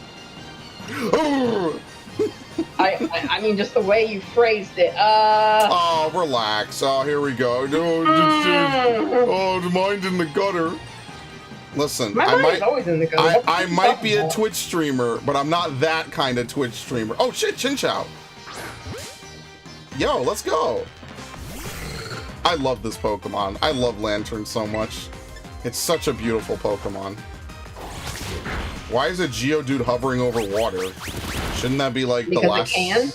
I mean, just the way you phrased it. Oh, relax. Oh, here we go. Oh, the mind's in the gutter. Listen, My mind's always in the gutter. I might be a Twitch streamer, but I'm not that kind of Twitch streamer. Oh shit, Chinchou. Yo, let's go. I love this Pokemon. I love Lantern so much. It's such a beautiful Pokemon. Why is a Geodude hovering over water? Shouldn't that be like because the last... it can?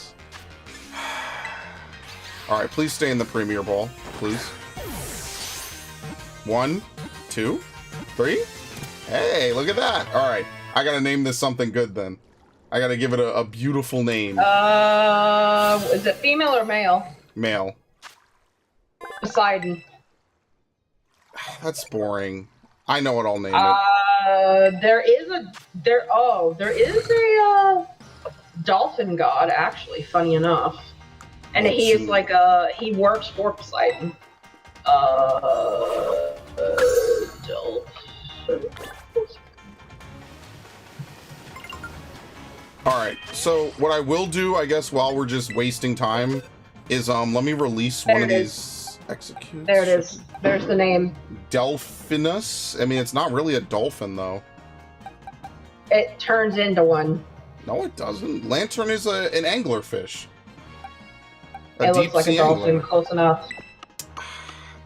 Alright, please stay in the Premier Ball, please. 1, 2, 3. Hey, look at that. Alright, I gotta name this something good then. I gotta give it a beautiful name. Is it female or male? Male. Poseidon. That's boring. I know what I'll name it. There is a dolphin god, actually, funny enough. And Let's he is see. like he works for Poseidon. Dolphin. Alright, so what I will do, I guess, while we're just wasting time, is let me release There one of it these executes. There it is. There's the name. Delphinus? I mean, it's not really a dolphin, though. It turns into one. No, it doesn't. Lantern is an anglerfish. It looks like a deep-sea dolphin, angler. close enough.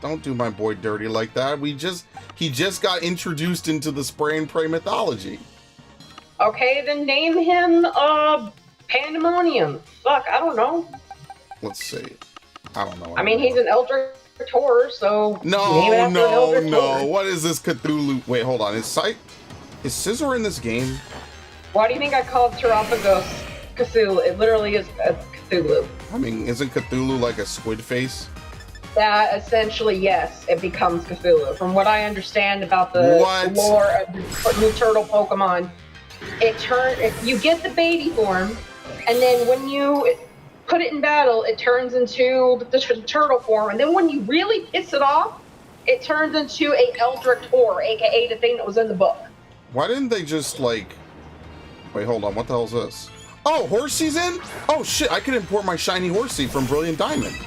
Don't do my boy dirty like that. He just got introduced into the spray and pray mythology. Okay, then name him Pandemonium. Fuck, I don't know. Let's see. I don't know. I mean, he's an Eldritch Tor, so name it No, after an no, Eldritch no. Tor. What is this Cthulhu? Wait, hold on. Is Scissor in this game? Why do you think I called Terapagos Cthulhu? It literally is a Cthulhu. I mean, isn't Cthulhu like a squid face? That essentially, yes, it becomes Cthulhu. From what I understand about the What? lore of the new turtle Pokemon, you get the baby form, and then when you put it in battle, it turns into the turtle form, and then when you really piss it off, it turns into a Eldritch Tor, aka the thing that was in the book. Why didn't they just like... Wait, hold on. What the hell is this? Oh, Horsey's in? Oh shit, I could import my shiny Horsey from Brilliant Diamond.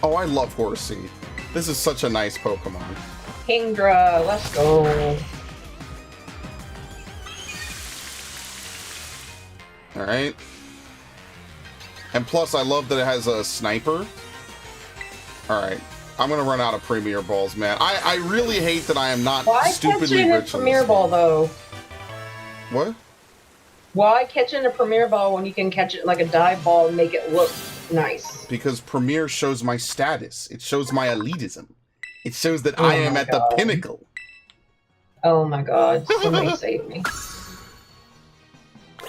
Oh, I love Horsey. This is such a nice Pokemon. Kingdra, let's go. Alright. And plus, I love that it has a sniper. Alright. I'm gonna run out of Premier Balls, man. I really hate that I am not Why stupidly catching a rich in Premier this Ball, game. though? What? Why catching a Premier Ball when you can catch it like a dive ball and make it look nice? Because Premier shows my status. It shows my elitism. It shows that I am at the pinnacle. Oh my god, somebody save me.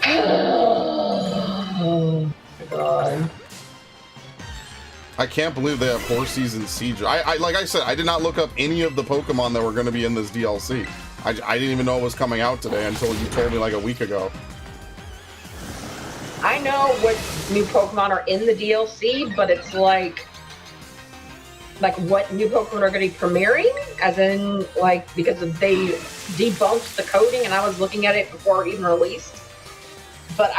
Oh my god. I can't believe they have Horseys and Siege. Like I said, I did not look up any of the Pokemon that were going to be in this DLC. I didn't even know it was coming out today until you told me like a week ago. I know what new Pokemon are in the DLC, but it's like what new Pokemon are going to be premiering, as in because they debunked the coding, and I was looking at it before it even released. But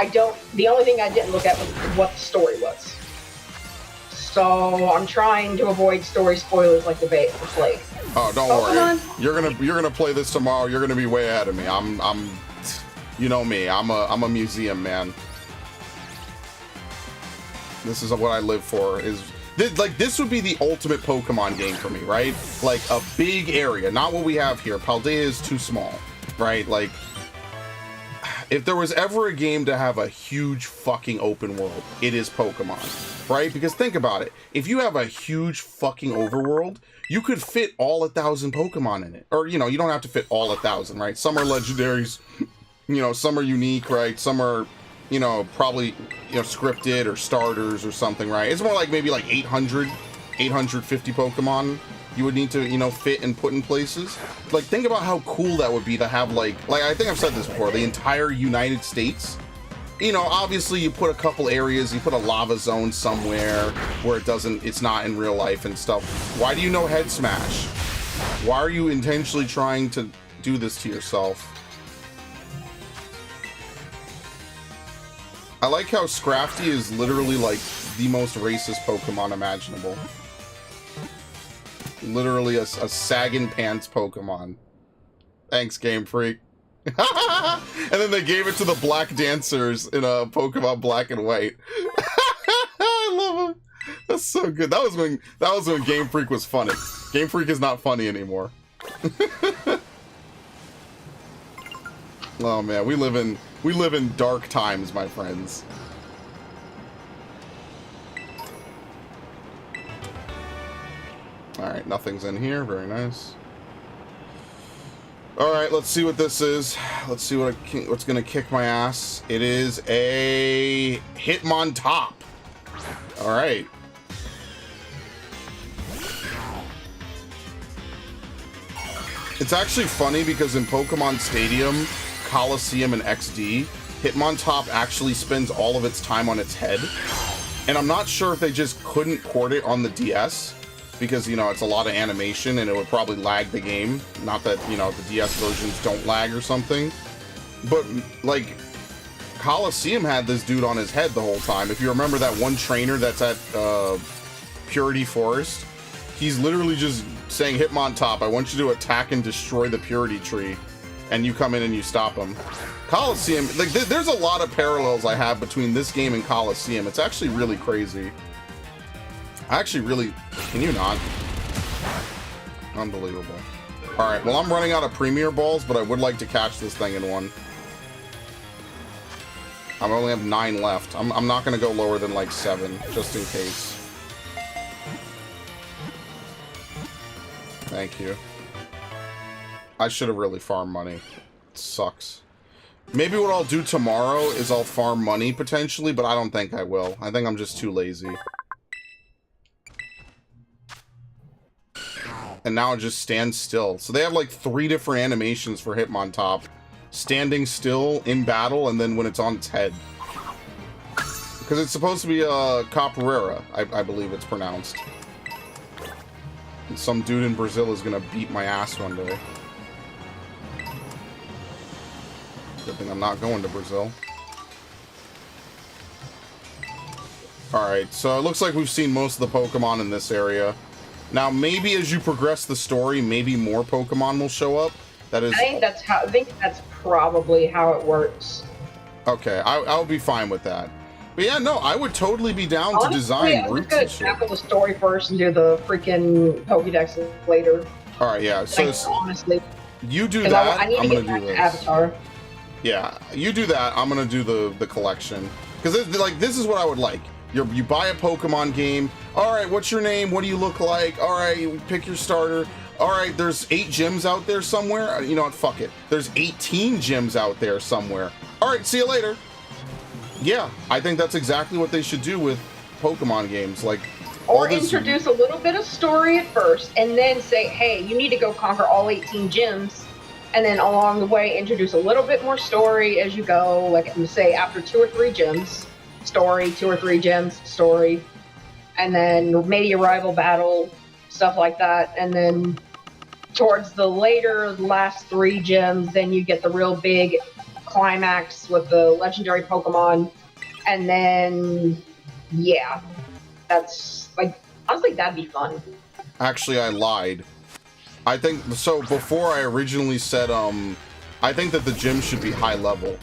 the only thing I didn't look at was what the story was. So I'm trying to avoid story spoilers like the plague. Oh, don't Pokemon? worry. You're gonna play this tomorrow. You're gonna be way ahead of me. You know me. I'm a museum man. This is what I live for. This would be the ultimate Pokemon game for me, right? Like a big area, not what we have here. Paldea is too small, right? Like, if there was ever a game to have a huge fucking open world, it is Pokemon, right? Because think about it. If you have a huge fucking overworld, you could fit all 1,000 Pokemon in it. Or, you don't have to fit all 1,000, right? Some are legendaries, some are unique, right? Some are, probably, scripted or starters or something, right? It's more like maybe like 850 Pokemon you would need to, fit and put in places. Like, think about how cool that would be to have, like I think I've said this before, the entire United States. Obviously you put a couple areas, you put a lava zone somewhere where it's not in real life and stuff. Why do you know Head Smash? Why are you intentionally trying to do this to yourself? I like how Scrafty is literally like the most racist Pokemon imaginable. Literally a sagging pants Pokemon. Thanks, Game Freak. And then they gave it to the black dancers in a Pokemon Black and White. I love them. That's so good. That was when Game Freak was funny. Game Freak is not funny anymore. Oh man, we live in dark times, my friends. All right, nothing's in here. Very nice. All right, let's see what this is. Let's see what's gonna kick my ass. It is a Hitmontop. All right. It's actually funny because in Pokemon Stadium, Coliseum, and XD, Hitmontop actually spends all of its time on its head. And I'm not sure if they just couldn't port it on the DS because, it's a lot of animation and it would probably lag the game. Not that, the DS versions don't lag or something. But, like, Coliseum had this dude on his head the whole time. If you remember that one trainer that's at Purity Forest, he's literally just saying, Hitmontop, I want you to attack and destroy the Purity Tree. And you come in and you stop him. Coliseum, like, there's a lot of parallels I have between this game and Coliseum. It's actually really crazy. Can you not? Unbelievable. Alright, well, I'm running out of Premier Balls, but I would like to catch this thing in one. I only have 9 left. I'm not gonna go lower than like 7, just in case. Thank you. I should have really farmed money. It sucks. Maybe what I'll do tomorrow is I'll farm money, potentially, but I don't think I will. I think I'm just too lazy. And now it just stands still. So they have like 3 different animations for Hitmontop. Standing still, in battle, and then when it's on its head. Because it's supposed to be a capoeira, I believe it's pronounced. And some dude in Brazil is gonna beat my ass one day. Good thing I'm not going to Brazil. Alright, so it looks like we've seen most of the Pokemon in this area. Now, maybe as you progress the story, maybe more Pokemon will show up. That is... I think that's probably how it works. Okay, I'll be fine with that. But yeah, no, I would totally be down to design routes and shit. I'm gonna tackle the story first and do the freaking Pokédex later. Alright, yeah, so... Like, honestly. You do that, I need I'm to gonna get do back this. to Avatar. Yeah, you do that, I'm gonna do the collection. Because, like, this is what I would like. You buy a Pokemon game. Alright, what's your name? What do you look like? Alright, you pick your starter. Alright, there's 8 gyms out there somewhere. You know what? Fuck it. There's 18 gyms out there somewhere. Alright, see you later. Yeah, I think that's exactly what they should do with Pokemon games. Like, or introduce a little bit of story at first, and then say, hey, you need to go conquer all 18 gyms. And then along the way, introduce a little bit more story as you go. Like, say, after 2 or 3 gyms, story, 2 or 3 gyms, story. And then maybe a rival battle, stuff like that. And then towards the last 3 gyms, then you get the real big climax with the legendary Pokemon. And then, yeah, that's, like, honestly, that'd be fun. Actually, I lied. I think, so before I originally said, I think that the gym should be high level.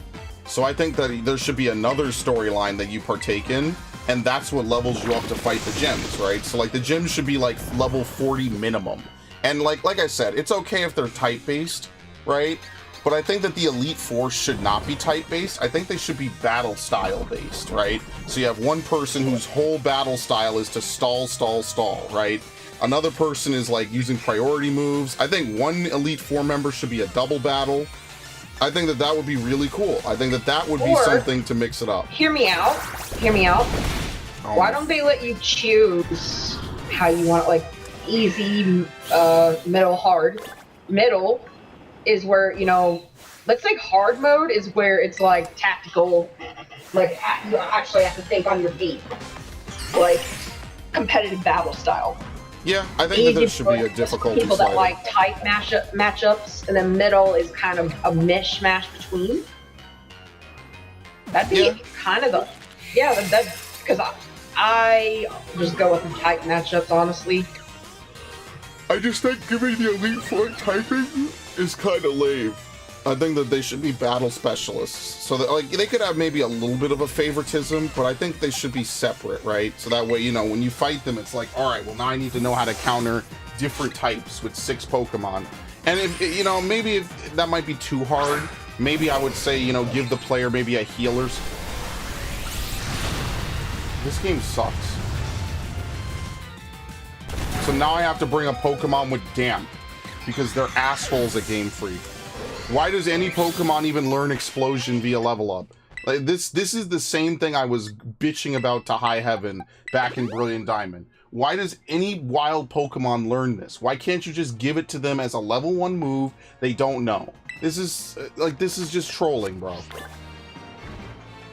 So I think that there should be another storyline that you partake in, and that's what levels you up to fight the gyms, right? So like the gyms should be like level 40 minimum. And like I said, it's okay if they're type-based, right? But I think that the Elite Four should not be type-based. I think they should be battle style-based, right? So you have one person whose whole battle style is to stall, stall, stall, right? Another person is like using priority moves. I think one Elite Four member should be a double battle. I think that that would be really cool. I think that that would be something to mix it up. Hear me out. Hear me out. Oh. Why don't they let you choose how you want it? Like easy, middle, hard. Middle is where, you know, let's say hard mode is where it's like tactical. Like you actually have to think on your feet. Like competitive battle style. Yeah, I think that there should be a difficulty people that slider. like tight matchups, and then middle is kind of a mishmash between. That'd be kind of the that because I just go with the tight matchups, honestly. I just think giving the Elite Four typing is kind of lame. I think that they should be battle specialists, so that like they could have maybe a little bit of a favoritism, but I think they should be separate, right? So that way, you know, when you fight them, it's like, all right, well now I need to know how to counter different types with 6 Pokemon. And if you know, maybe if that might be too hard, maybe I would say, you know, give the player maybe a healer's. This game sucks. So now I have to bring a Pokemon with Damp because they're assholes at Game Freak. Why does any Pokemon even learn Explosion via level up? Like this is the same thing I was bitching about to High Heaven back in Brilliant Diamond. Why does any wild Pokemon learn this? Why can't you just give it to them as a level 1 move they don't know? This is just trolling, bro.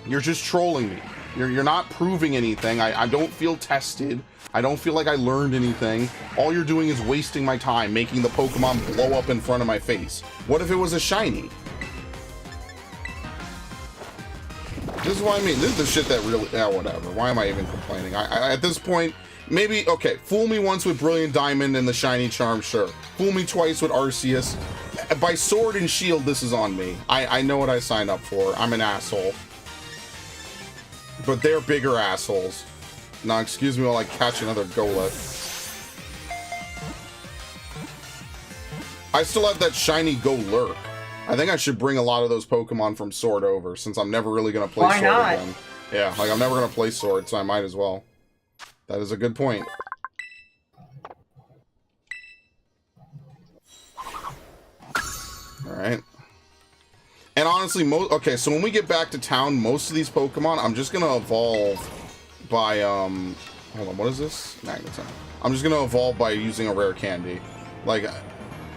You're just trolling me. You're not proving anything. I don't feel tested. I don't feel like I learned anything. All you're doing is wasting my time, making the Pokemon blow up in front of my face. What if it was a shiny? This is what I mean. This is the shit that really... Yeah, whatever. Why am I even complaining? I at this point, maybe... Okay, fool me once with Brilliant Diamond and the shiny charm, sure. Fool me twice with Arceus. By Sword and Shield, this is on me. I know what I signed up for. I'm an asshole. But they're bigger assholes. Now, excuse me while I catch another Golett. I still have that shiny Golurk. I think I should bring a lot of those Pokemon from Sword over, since I'm never really going to play Why Sword not? again. Yeah, like I'm never going to play Sword, so I might as well. That is a good point. Alright. And honestly, okay, so when we get back to town, most of these Pokemon, I'm just going to evolve by, hold on, what is this? Magneton. I'm just going to evolve by using a rare candy. Like,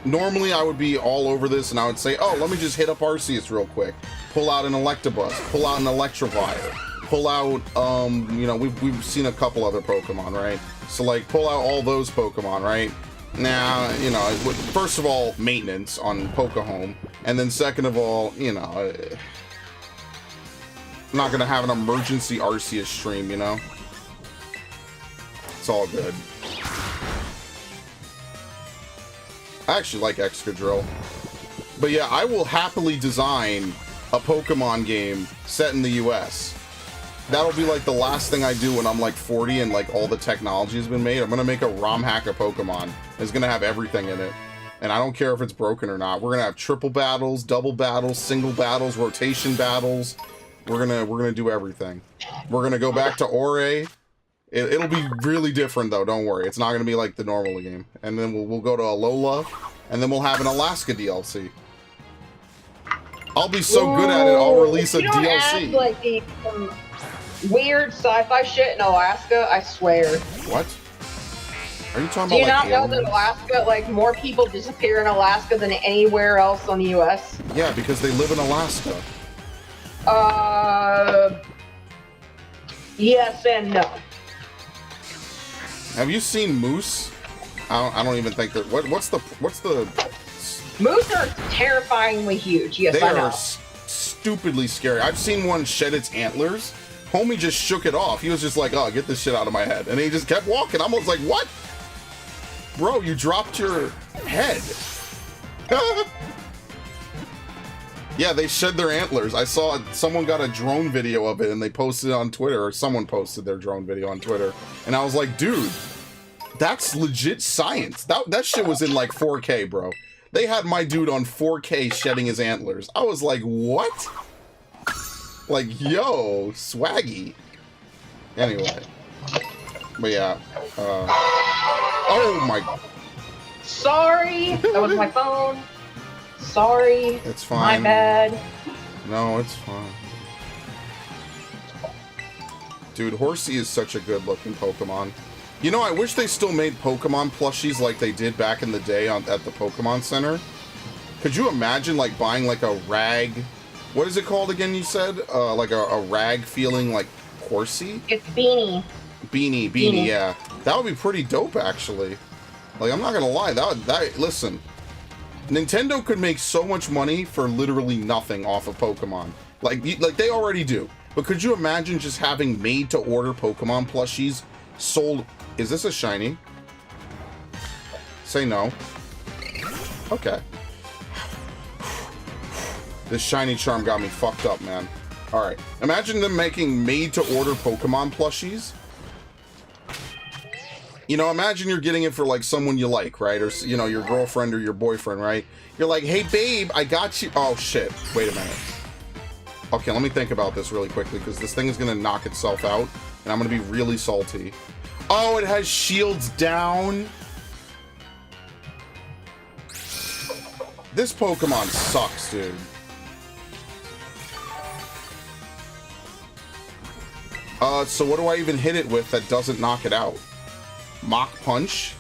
normally I would be all over this and I would say, oh, let me just hit up Arceus real quick. Pull out an Electabuzz, pull out an Electivire, pull out, you know, we've seen a couple other Pokemon, right? So, like, pull out all those Pokemon, right? Now, you know, first of all, maintenance on Pokehome, and then second of all, you know, I'm not gonna have an emergency Arceus stream, you know? It's all good. I actually like Excadrill. But yeah, I will happily design a Pokemon game set in the US. That'll be like the last thing I do when I'm like 40 and like all the technology has been made. I'm gonna make a ROM hack of Pokemon. It's gonna have everything in it. And I don't care if it's broken or not. We're gonna have triple battles, double battles, single battles, rotation battles. We're gonna do everything. We're gonna go back to Ore. It'll be really different though, don't worry. It's not gonna be like the normal game. And then we'll go to Alola, and then we'll have an Alaska DLC. I'll be so good at it, I'll release a you don't DLC. Add, like, some weird sci-fi shit in Alaska, I swear. What? Are you talking Do you about not like know that Alaska, like, more people disappear in Alaska than anywhere else on the U.S.? Yeah, because they live in Alaska. Yes and no. Have you seen moose? I don't even think they're. What's the? Moose are terrifyingly huge. Yes, They I know. are stupidly scary. I've seen one shed its antlers. Homie just shook it off. He was just like, "Oh, get this shit out of my head," and he just kept walking. I was like, "What, bro? You dropped your head." Yeah, they shed their antlers. I saw someone got a drone video of it and they posted it on Twitter, or someone posted their drone video on Twitter, and I was like, "Dude, that's legit science. That shit was in like 4K, bro." They had my dude on 4K shedding his antlers. I was like, what? Like, yo, swaggy. Anyway. But yeah. Oh my. Sorry, that was my phone. Sorry. It's fine. My bad. No, it's fine. Dude, Horsey is such a good looking Pokemon. You know, I wish they still made Pokemon plushies like they did back in the day at the Pokemon Center. Could you imagine, like, buying, like, a rag... What is it called again, you said? Like, a rag feeling, like, horsey? It's Beanie. Beanie, yeah. That would be pretty dope, actually. Like, I'm not gonna lie. Listen. Nintendo could make so much money for literally nothing off of Pokemon. Like they already do. But could you imagine just having made-to-order Pokemon plushies sold... Is this a shiny? Say no. Okay. This shiny charm got me fucked up, man. Alright. Imagine them making made-to-order Pokemon plushies. You know, imagine you're getting it for, like, someone you like, right? Or, you know, your girlfriend or your boyfriend, right? You're like, hey, babe, I got you... Oh, shit. Wait a minute. Okay, let me think about this really quickly, because this thing is going to knock itself out, and I'm going to be really salty. Oh, it has shields down. This Pokemon sucks, dude. So what do I even hit it with that doesn't knock it out? Mach Punch?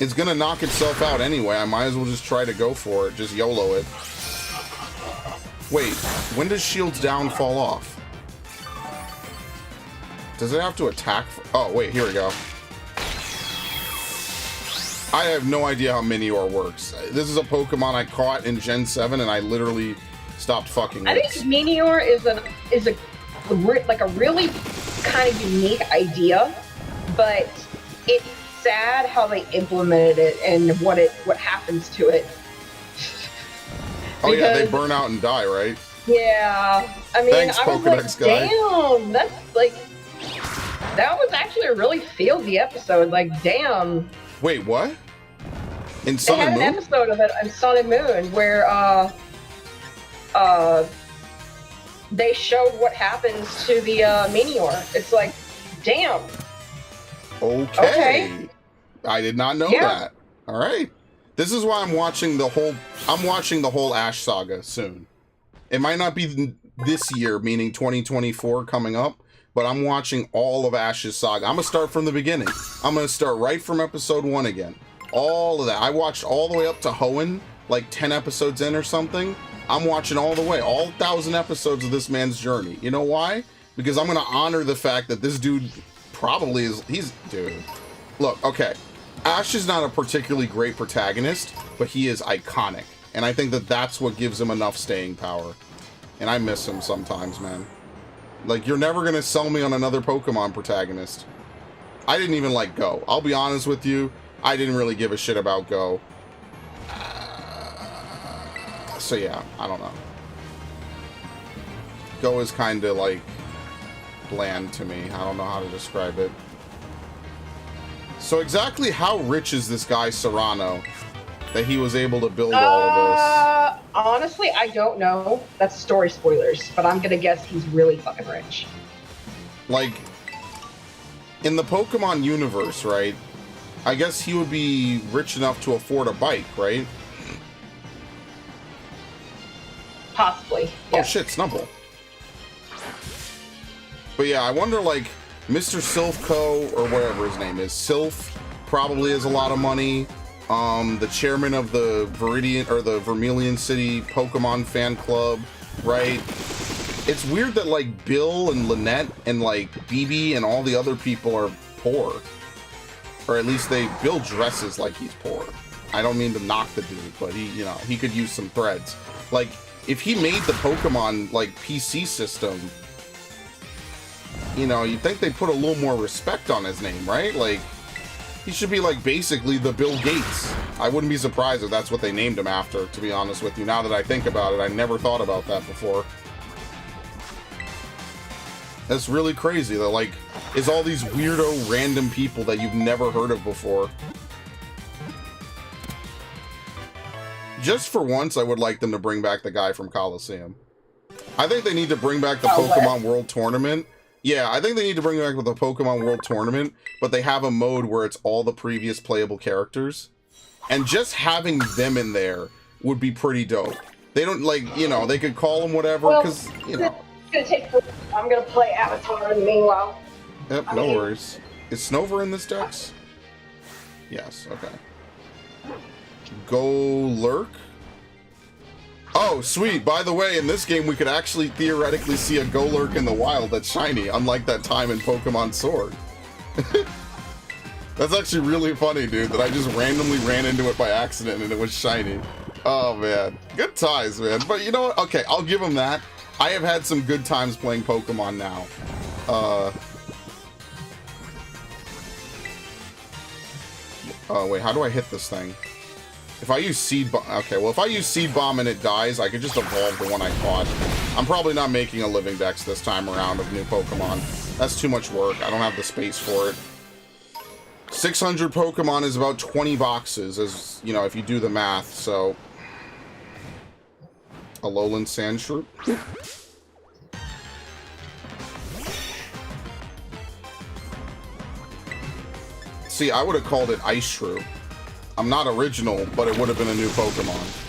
It's gonna knock itself out anyway. I might as well just try to go for it. Just YOLO it. Wait, when does shields down fall off? Does it have to attack? Oh, wait, here we go. I have no idea how Minior works. This is a Pokemon I caught in Gen 7 and I literally stopped fucking with. I think Minior is a really kind of unique idea, but it's sad how they implemented it and what happens to it. Oh yeah, they burn out and die, right? Yeah, I mean, Thanks, I was Pokedex like, guy. damn, that's like, that was actually a really feelsy episode. Like, damn. Wait, what? In They Sun had and an Moon? episode of it on Sun and Moon where they showed what happens to the Meteor. It's like, damn. Okay. I did not know Yeah. that. All right. This is why I'm watching the whole Ash saga soon. It might not be this year, meaning 2024 coming up, but I'm watching all of Ash's saga. I'm gonna start from the beginning. I'm gonna start right from episode 1 again. All of that. I watched all the way up to Hoenn, like 10 episodes in or something. I'm watching all the way, all 1,000 episodes of this man's journey. You know why? Because I'm gonna honor the fact that this dude probably is, dude. Look, okay. Ash is not a particularly great protagonist, but he is iconic. And I think that that's what gives him enough staying power. And I miss him sometimes, man. Like, you're never gonna sell me on another Pokemon protagonist. I didn't even like Go. I'll be honest with you, I didn't really give a shit about Go. So yeah, I don't know. Go is kind of like bland to me. I don't know how to describe it. So exactly how rich is this guy Serrano that he was able to build all of this? Honestly, I don't know. That's story spoilers, but I'm gonna guess he's really fucking rich. Like, in the Pokemon universe, right? I guess he would be rich enough to afford a bike, right? Possibly. Oh Yeah. shit, Snubbull. But yeah, I wonder, like, Mr. Silphco, or whatever his name is, Sylph probably has a lot of money. The chairman of the Vermilion City Pokemon fan club, right? It's weird that, like, Bill and Lynette and, like, BB and all the other people are poor. Or at least Bill dresses like he's poor. I don't mean to knock the dude, but he could use some threads. Like, if he made the Pokemon, like, PC system, you'd think they'd put a little more respect on his name, right? Like, he should be, like, basically the Bill Gates. I wouldn't be surprised if that's what they named him after, to be honest with you. Now that I think about it, I never thought about that before. That's really crazy that, like, it's all these weirdo random people that you've never heard of before. Just for once, I would like them to bring back the guy from Coliseum. I think they need to bring back the Pokemon World Tournament. Yeah, I think they need to bring back the Pokemon World Tournament, but they have a mode where it's all the previous playable characters. And just having them in there would be pretty dope. They don't, like, they could call them whatever, because, I'm gonna play Avatar in the meanwhile. Yep, no worries. Is Snover in this dex? Yes, okay. Go Lurk? Oh, sweet. By the way, in this game, we could actually theoretically see a Golurk in the wild that's shiny, unlike that time in Pokemon Sword. That's actually really funny, dude, that I just randomly ran into it by accident and it was shiny. Oh, man. Good times, man. But you know what? Okay, I'll give him that. I have had some good times playing Pokemon now. Wait, how do I hit this thing? If I use Seed Bomb... Okay, well, if I use Seed Bomb and it dies, I could just evolve the one I caught. I'm probably not making a living dex this time around of new Pokemon. That's too much work. I don't have the space for it. 600 Pokemon is about 20 boxes, as, if you do the math, so... A Lowland Sandshrew? See, I would have called it Ice Shrew. I'm not original, but it would have been a new Pokemon.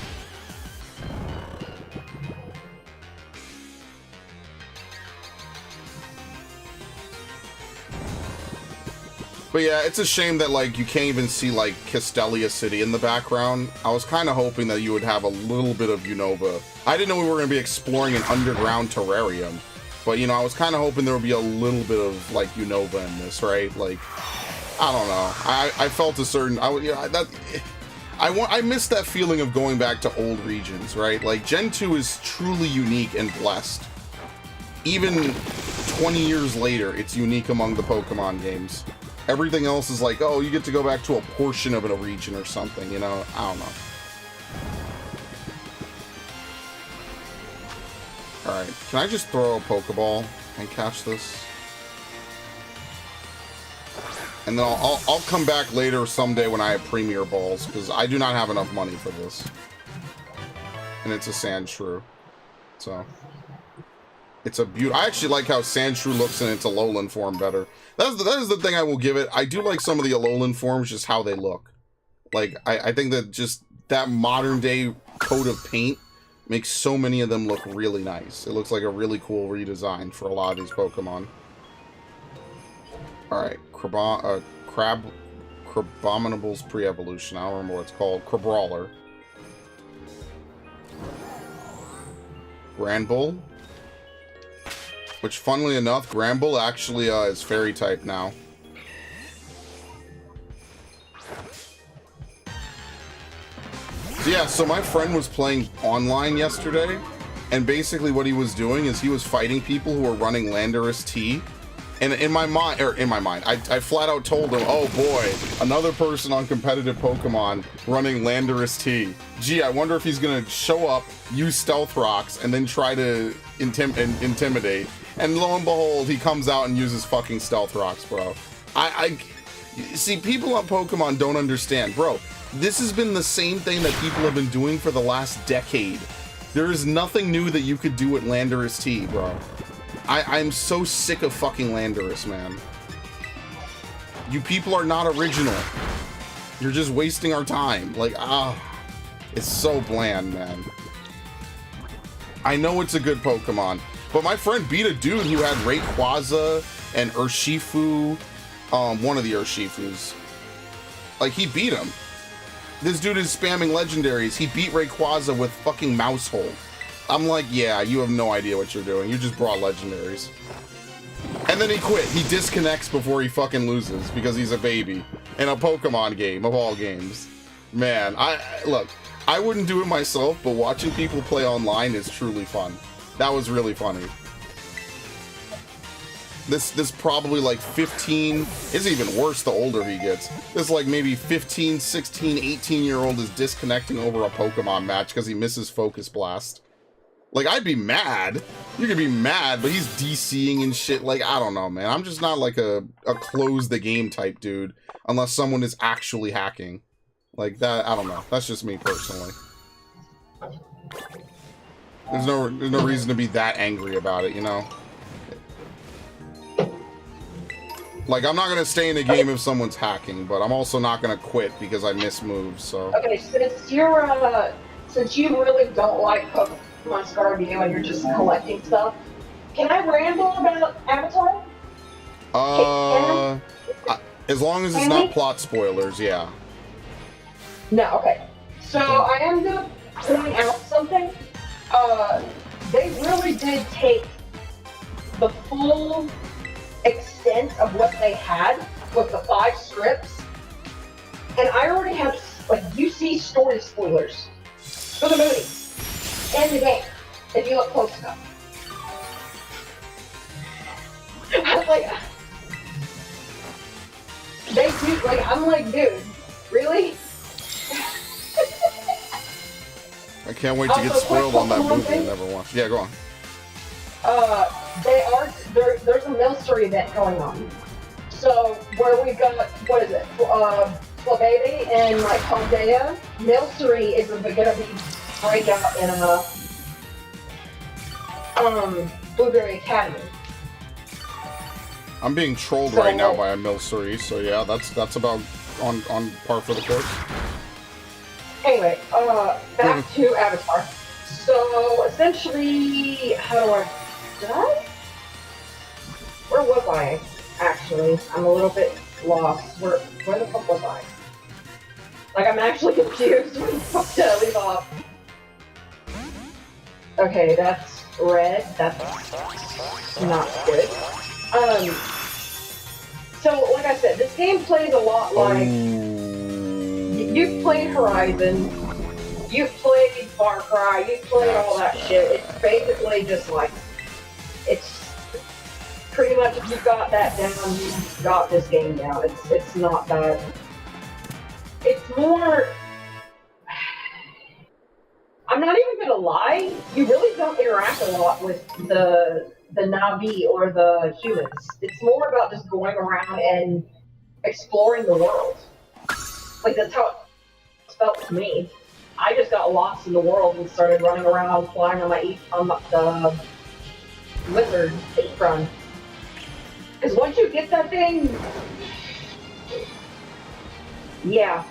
But yeah, it's a shame that, like, you can't even see, like, Castelia City in the background. I was kind of hoping that you would have a little bit of Unova. I didn't know we were going to be exploring an underground terrarium. But, I was kind of hoping there would be a little bit of, like, Unova in this, right? Like, I don't know. I felt a certain... I miss that feeling of going back to old regions, right? Like, Gen 2 is truly unique and blessed. Even 20 years later, it's unique among the Pokemon games. Everything else is like, oh, you get to go back to a portion of a region or something, I don't know. Alright, can I just throw a Pokeball and catch this? And then I'll come back later someday when I have Premier Balls, because I do not have enough money for this. And it's a Sand Shrew. So... It's a I actually like how Sandshrew looks in its Alolan form better. That is the thing I will give it. I do like some of the Alolan forms, just how they look. Like, I think that just that modern day coat of paint makes so many of them look really nice. It looks like a really cool redesign for a lot of these Pokemon. Alright, Crabominable's pre-evolution. I don't remember what it's called. Crabrawler. Granbull. Which, funnily enough, Granbull actually is Fairy type now. So yeah, so my friend was playing online yesterday, and basically what he was doing is he was fighting people who were running Landorus T. And in my mind, I flat out told him, oh boy, another person on competitive Pokemon running Landorus T. Gee, I wonder if he's gonna show up, use Stealth Rocks, and then try to intimidate. And lo and behold, he comes out and uses fucking Stealth Rocks, bro. I see, people on Pokemon don't understand, bro. This has been the same thing that people have been doing for the last decade. There is nothing new that you could do at Landorus T, bro. I'm so sick of fucking Landorus, man. You people are not original. You're just wasting our time. Like, it's so bland, man. I know it's a good Pokemon, but my friend beat a dude who had Rayquaza and Urshifu, one of the Urshifus. Like, he beat him. This dude is spamming legendaries. He beat Rayquaza with fucking Mousehold. I'm like, yeah, you have no idea what you're doing. You just brought legendaries. And then he quit. He disconnects before he fucking loses because he's a baby in a Pokemon game of all games. Man, look, I wouldn't do it myself, but watching people play online is truly fun. That was really funny. This probably like 15, it's even worse the older he gets. This like maybe 15, 16, 18-year-old is disconnecting over a Pokemon match because he misses Focus Blast. Like, I'd be mad. You could be mad, but he's DCing and shit. Like, I don't know, man. I'm just not like a close the game type dude unless someone is actually hacking. Like, that, I don't know. That's just me personally. There's no reason to be that angry about it, you know? Like, I'm not gonna stay in a game if someone's hacking, but I'm also not gonna quit because I miss moves, so... Okay, since you really don't like Pokemon Scarabeo and you're just collecting stuff, can I ramble about Avatar? As long as it's not plot spoilers, yeah. No, okay. So I am gonna point out something. They really did take the full extent of what they had with the 5 strips, and I already have, like, you see story spoilers for the movie and the game if you look close enough. I'm like, they do, like, I'm like, dude, really? I can't wait to get spoiled on that movie I never watched. Yeah, go on. There's a Milcery event going on. So, where we've got, what is it? Flabébé and, like, Paldea. Milcery is gonna be breakout in Blueberry Academy. I'm being trolled right now by a Milcery, so yeah, that's about on par for the course. Anyway, back to Avatar. So, essentially, did I? Where was I, actually? I'm a little bit lost. Where the fuck was I? Like, I'm actually confused. Where the fuck did I leave off? Okay, that's red. That's not good. So, like I said, this game plays a lot like... You've played Horizon, you've played Far Cry, you've played all that shit. It's basically just like... It's pretty much, if you've got that down, you've got this game down. It's not bad. It's more... I'm not even gonna lie, you really don't interact a lot with the Na'vi or the humans. It's more about just going around and exploring the world. Like, that's how it felt to me. I just got lost in the world and started running around, flying on the lizard apron. Because once you get that thing, yeah,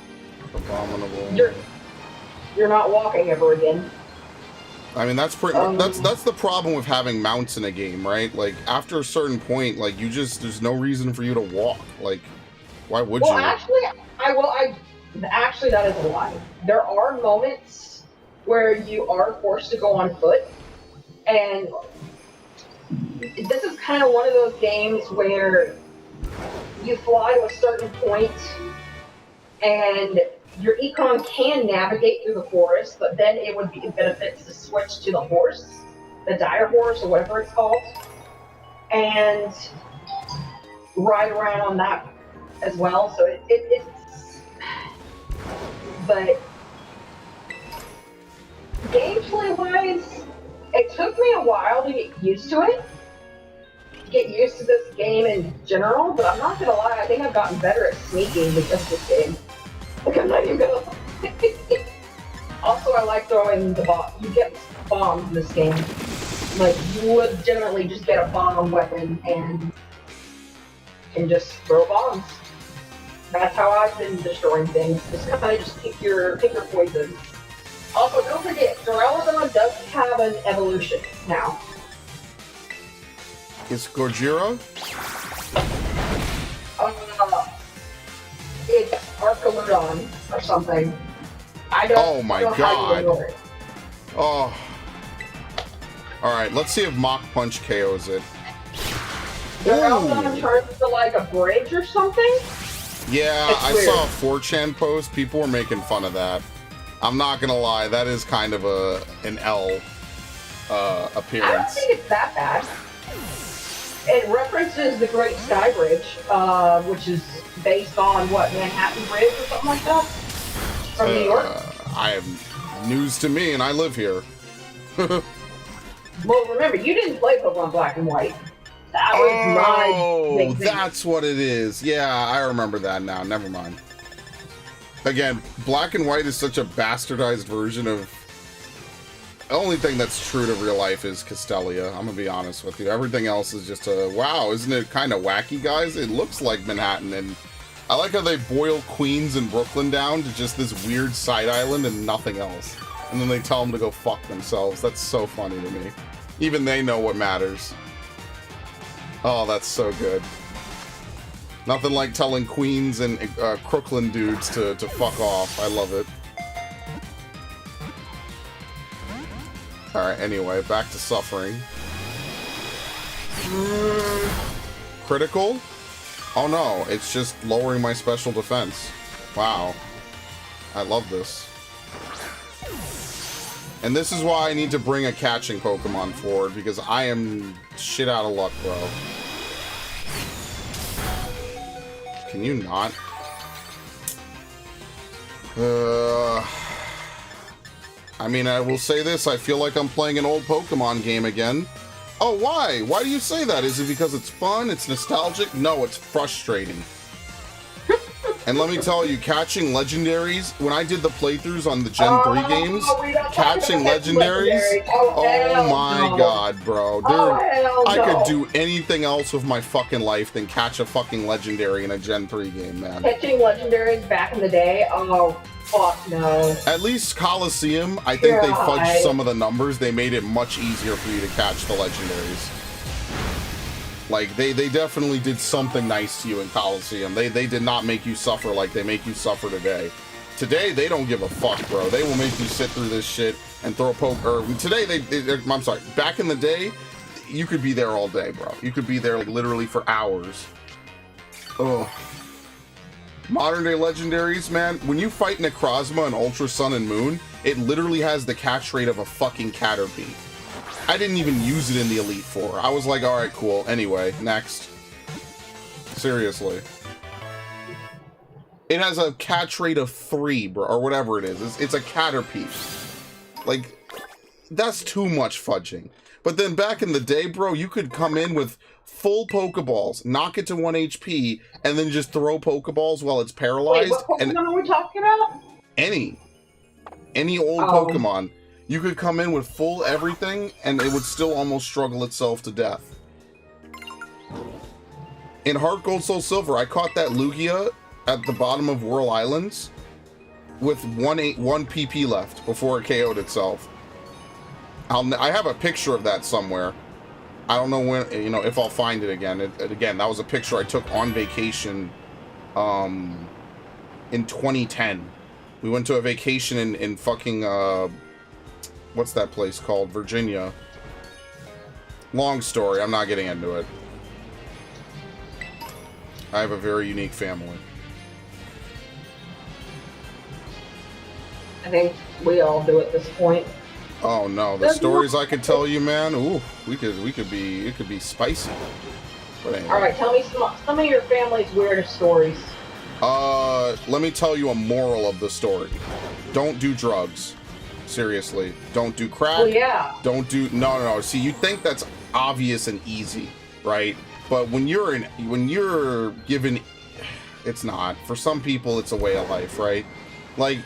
Abominable. you're not walking ever again. I mean, that's pretty. That's the problem with having mounts in a game, right? Like after a certain point, like there's no reason for you to walk. Like, why would you? Actually, actually that is a lie. There are moments where you are forced to go on foot, and this is kind of one of those games where you fly to a certain point, and your econ can navigate through the forest, but then it would be benefits to switch to the horse, the dire horse or whatever it's called, and ride around on that as well. So it's but gameplay wise, it took me a while to get used to it. Get used to this game in general, but I'm not gonna lie, I think I've gotten better at sneaking because of this game. Like, I'm not even gonna Also, I like throwing the bomb. You get bombs in this game. Like, you legitimately just get a bomb weapon and can just throw bombs. That's how I've been destroying things. Just kind of just pick your poison. Also, don't forget, Duraludon does have an evolution now. Is Gojira? It's Arcaludon or something. I don't. Oh my know god. How you it. Oh. All right, let's see if Mach Punch KOs it. Duraludon turns to like a bridge or something. Yeah, I saw a 4chan post. People were making fun of that. I'm not gonna lie, that is kind of an L appearance. I don't think it's that bad. It references the Great Sky Bridge, which is based on what, Manhattan Bridge or something like that from New York. I have news to me, and I live here. Well, remember, you didn't play Pokemon Black and White. That was my big thing. That's what it is. Yeah, I remember that now. Never mind. Again, Black and White is such a bastardized version of... The only thing that's true to real life is Castelia. I'm gonna be honest with you. Everything else is just a... Wow, isn't it kind of wacky, guys? It looks like Manhattan, and I like how they boil Queens and Brooklyn down to just this weird side island and nothing else. And then they tell them to go fuck themselves. That's so funny to me. Even they know what matters. Oh, that's so good. Nothing like telling Queens and Crooklyn dudes to fuck off. I love it. Alright, anyway, back to suffering. Critical? Oh no, it's just lowering my special defense. Wow. I love this. And this is why I need to bring a catching Pokemon forward, because I am shit out of luck, bro. Can you not? I mean, I will say this, I feel like I'm playing an old Pokemon game again. Oh, why? Why do you say that? Is it because it's fun? It's nostalgic? No, it's frustrating. And let me tell you, catching legendaries, when I did the playthroughs on the Gen 3 games, catching legendaries, oh my god, bro. I could do anything else with my fucking life than catch a fucking legendary in a Gen 3 game, man. Catching legendaries back in the day, oh, fuck no. At least Coliseum, I think they fudged some of the numbers. They made it much easier for you to catch the legendaries. Like, they definitely did something nice to you in Coliseum. They did not make you suffer like they make you suffer today. Today, they don't give a fuck, bro. They will make you sit through this shit and throw a poke. Or today, I'm sorry. Back in the day, you could be there all day, bro. You could be there, like, literally for hours. Ugh. Modern day legendaries, man. When you fight Necrozma in Ultra Sun and Moon, it literally has the catch rate of a fucking Caterpie. I didn't even use it in the Elite Four. I was like, alright, cool. Anyway, next. Seriously. It has a catch rate of 3, bro, or whatever it is. It's a Caterpie. Like, that's too much fudging. But then back in the day, bro, you could come in with full Pokeballs, knock it to 1 HP, and then just throw Pokeballs while it's paralyzed. Wait, what and Pokemon are we talking about? Any old Pokemon, you could come in with full everything, and it would still almost struggle itself to death. In Heart Gold Soul Silver, I caught that Lugia at the bottom of Whirl Islands with one PP left before it KO'd itself. I have a picture of that somewhere. I don't know when, you know, if I'll find it again. Again, that was a picture I took on vacation in 2010. We went to a vacation in fucking, what's that place called? Virginia. Long story, I'm not getting into it. I have a very unique family. I think we all do at this point. Oh no, the stories I could tell you, man. Ooh, it could be spicy. But anyway. All right, tell me some of your family's weirdest stories. Let me tell you a moral of the story. Don't do drugs. Seriously, don't do crack. Well, yeah. Don't do no. See, you think that's obvious and easy, right? But when you're given, it's not. For some people, it's a way of life, right? Like,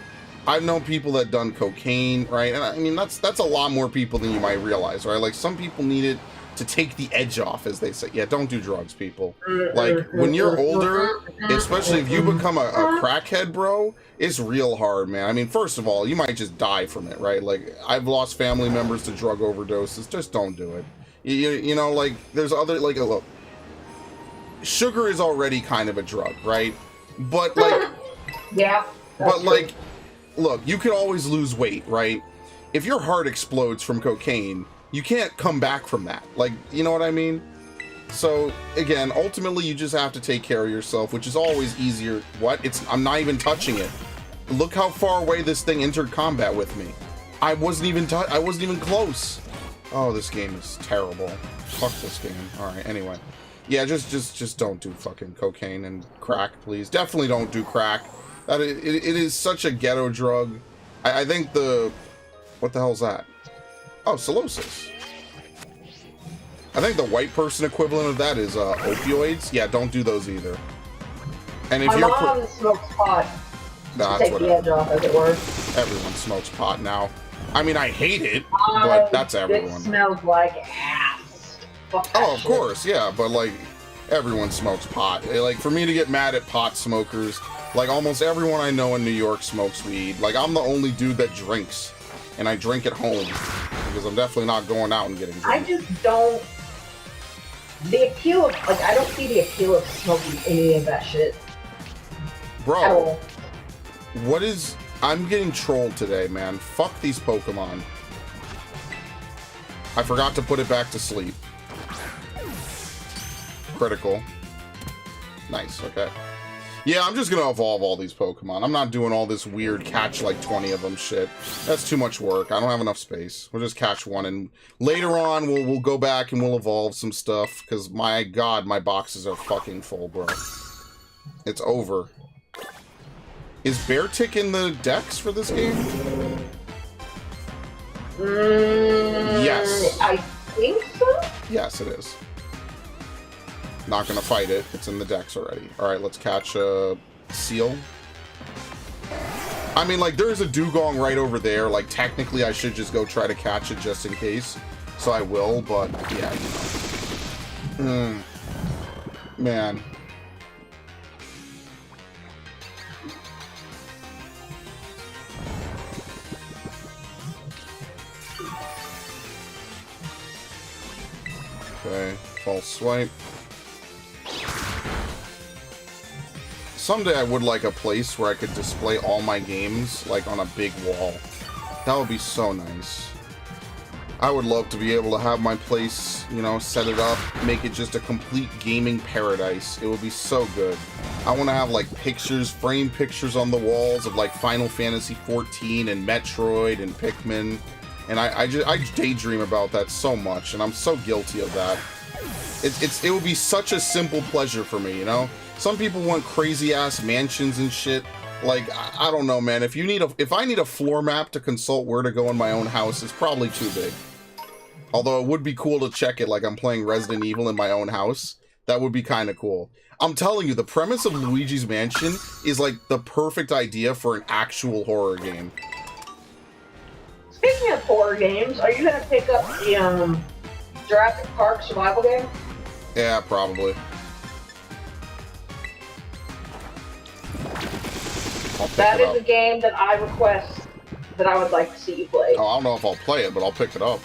I've known people that done cocaine, right? And I mean, that's a lot more people than you might realize, right? Like, some people need it to take the edge off, as they say. Yeah, don't do drugs, people. Like, when you're older, especially if you become a crackhead, bro, it's real hard, man. I mean, first of all, you might just die from it, right? Like, I've lost family members to drug overdoses. Just don't do it. You know, like, there's other, like, look, sugar is already kind of a drug, right? But, like, yeah. But, like, look, you can always lose weight, right? If your heart explodes from cocaine, you can't come back from that. Like, you know what I mean? So, again, ultimately, you just have to take care of yourself, which is always easier. What? I'm not even touching it. Look how far away this thing entered combat with me. I wasn't even close. Oh, this game is terrible. Fuck this game. Alright, anyway. Yeah, just don't do fucking cocaine and crack, please. Definitely don't do crack. It is such a ghetto drug. I think what the hell's that? Oh, Solosis. I think the white person equivalent of that is opioids. Yeah, don't do those either. And if My mom smokes pot to take the edge off, as it were. Everyone smokes pot now. I mean, I hate it, but that's everyone. It smells like ass. Fuck that of course, yeah, but like, everyone smokes pot. Like, for me to get mad at pot smokers, like, almost everyone I know in New York smokes weed. Like, I'm the only dude that drinks, and I drink at home, because I'm definitely not going out and getting drunk. I just don't... The appeal of... Like, I don't see the appeal of smoking any of that shit. Bro, at all. What is... I'm getting trolled today, man. Fuck these Pokemon. I forgot to put it back to sleep. Critical. Nice, okay. Yeah, I'm just gonna evolve all these Pokemon. I'm not doing all this weird catch like 20 of them shit. That's too much work. I don't have enough space. We'll just catch one, and later on we'll go back and we'll evolve some stuff, because my god, my boxes are fucking full, bro. It's over. Is Beartick in the decks for this game? Yes. I think so? Yes, it is. Not gonna fight it. It's in the decks already. Alright, let's catch a Seal. I mean, like, there's a Dugong right over there. Like, technically I should just go try to catch it just in case. So I will, but yeah, you know. Man. Okay, false swipe. Someday I would like a place where I could display all my games, like, on a big wall. That would be so nice. I would love to be able to have my place, you know, set it up, make it just a complete gaming paradise. It would be so good. I want to have, like, pictures, framed pictures on the walls of, like, Final Fantasy XIV and Metroid and Pikmin. And I daydream about that so much, and I'm so guilty of that. It would be such a simple pleasure for me, you know? Some people want crazy-ass mansions and shit. Like, I don't know, man. If I need a floor map to consult where to go in my own house, it's probably too big. Although it would be cool to check it like I'm playing Resident Evil in my own house. That would be kind of cool. I'm telling you, the premise of Luigi's Mansion is like the perfect idea for an actual horror game. Speaking of horror games, are you gonna pick up the Jurassic Park survival game? Yeah, probably. That is a game that I request that I would like to see you play. Oh, I don't know if I'll play it, but I'll pick it up.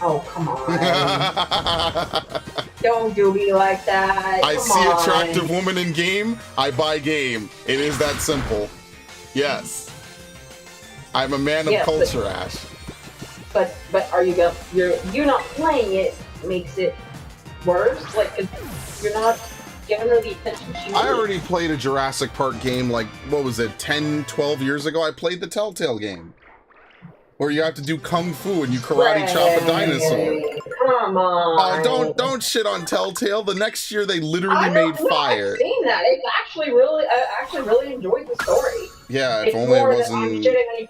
Oh, come on. Don't do me like that. I see attractive woman in game, I buy game. It is that simple. Yes. I'm a man of culture, Ash. But are you gonna you're not playing it makes it worse? Like, 'cause you're not giving her the attention she needs. I already played a Jurassic Park game like, what was it, 10, 12 years ago? I played the Telltale game. Where you have to do kung fu and you karate chop a dinosaur. Come on. Oh, don't shit on Telltale. The next year they literally made Fire. I've seen that. It's actually I actually really enjoyed the story. Yeah, if it's only it more wasn't. I'm shitting on you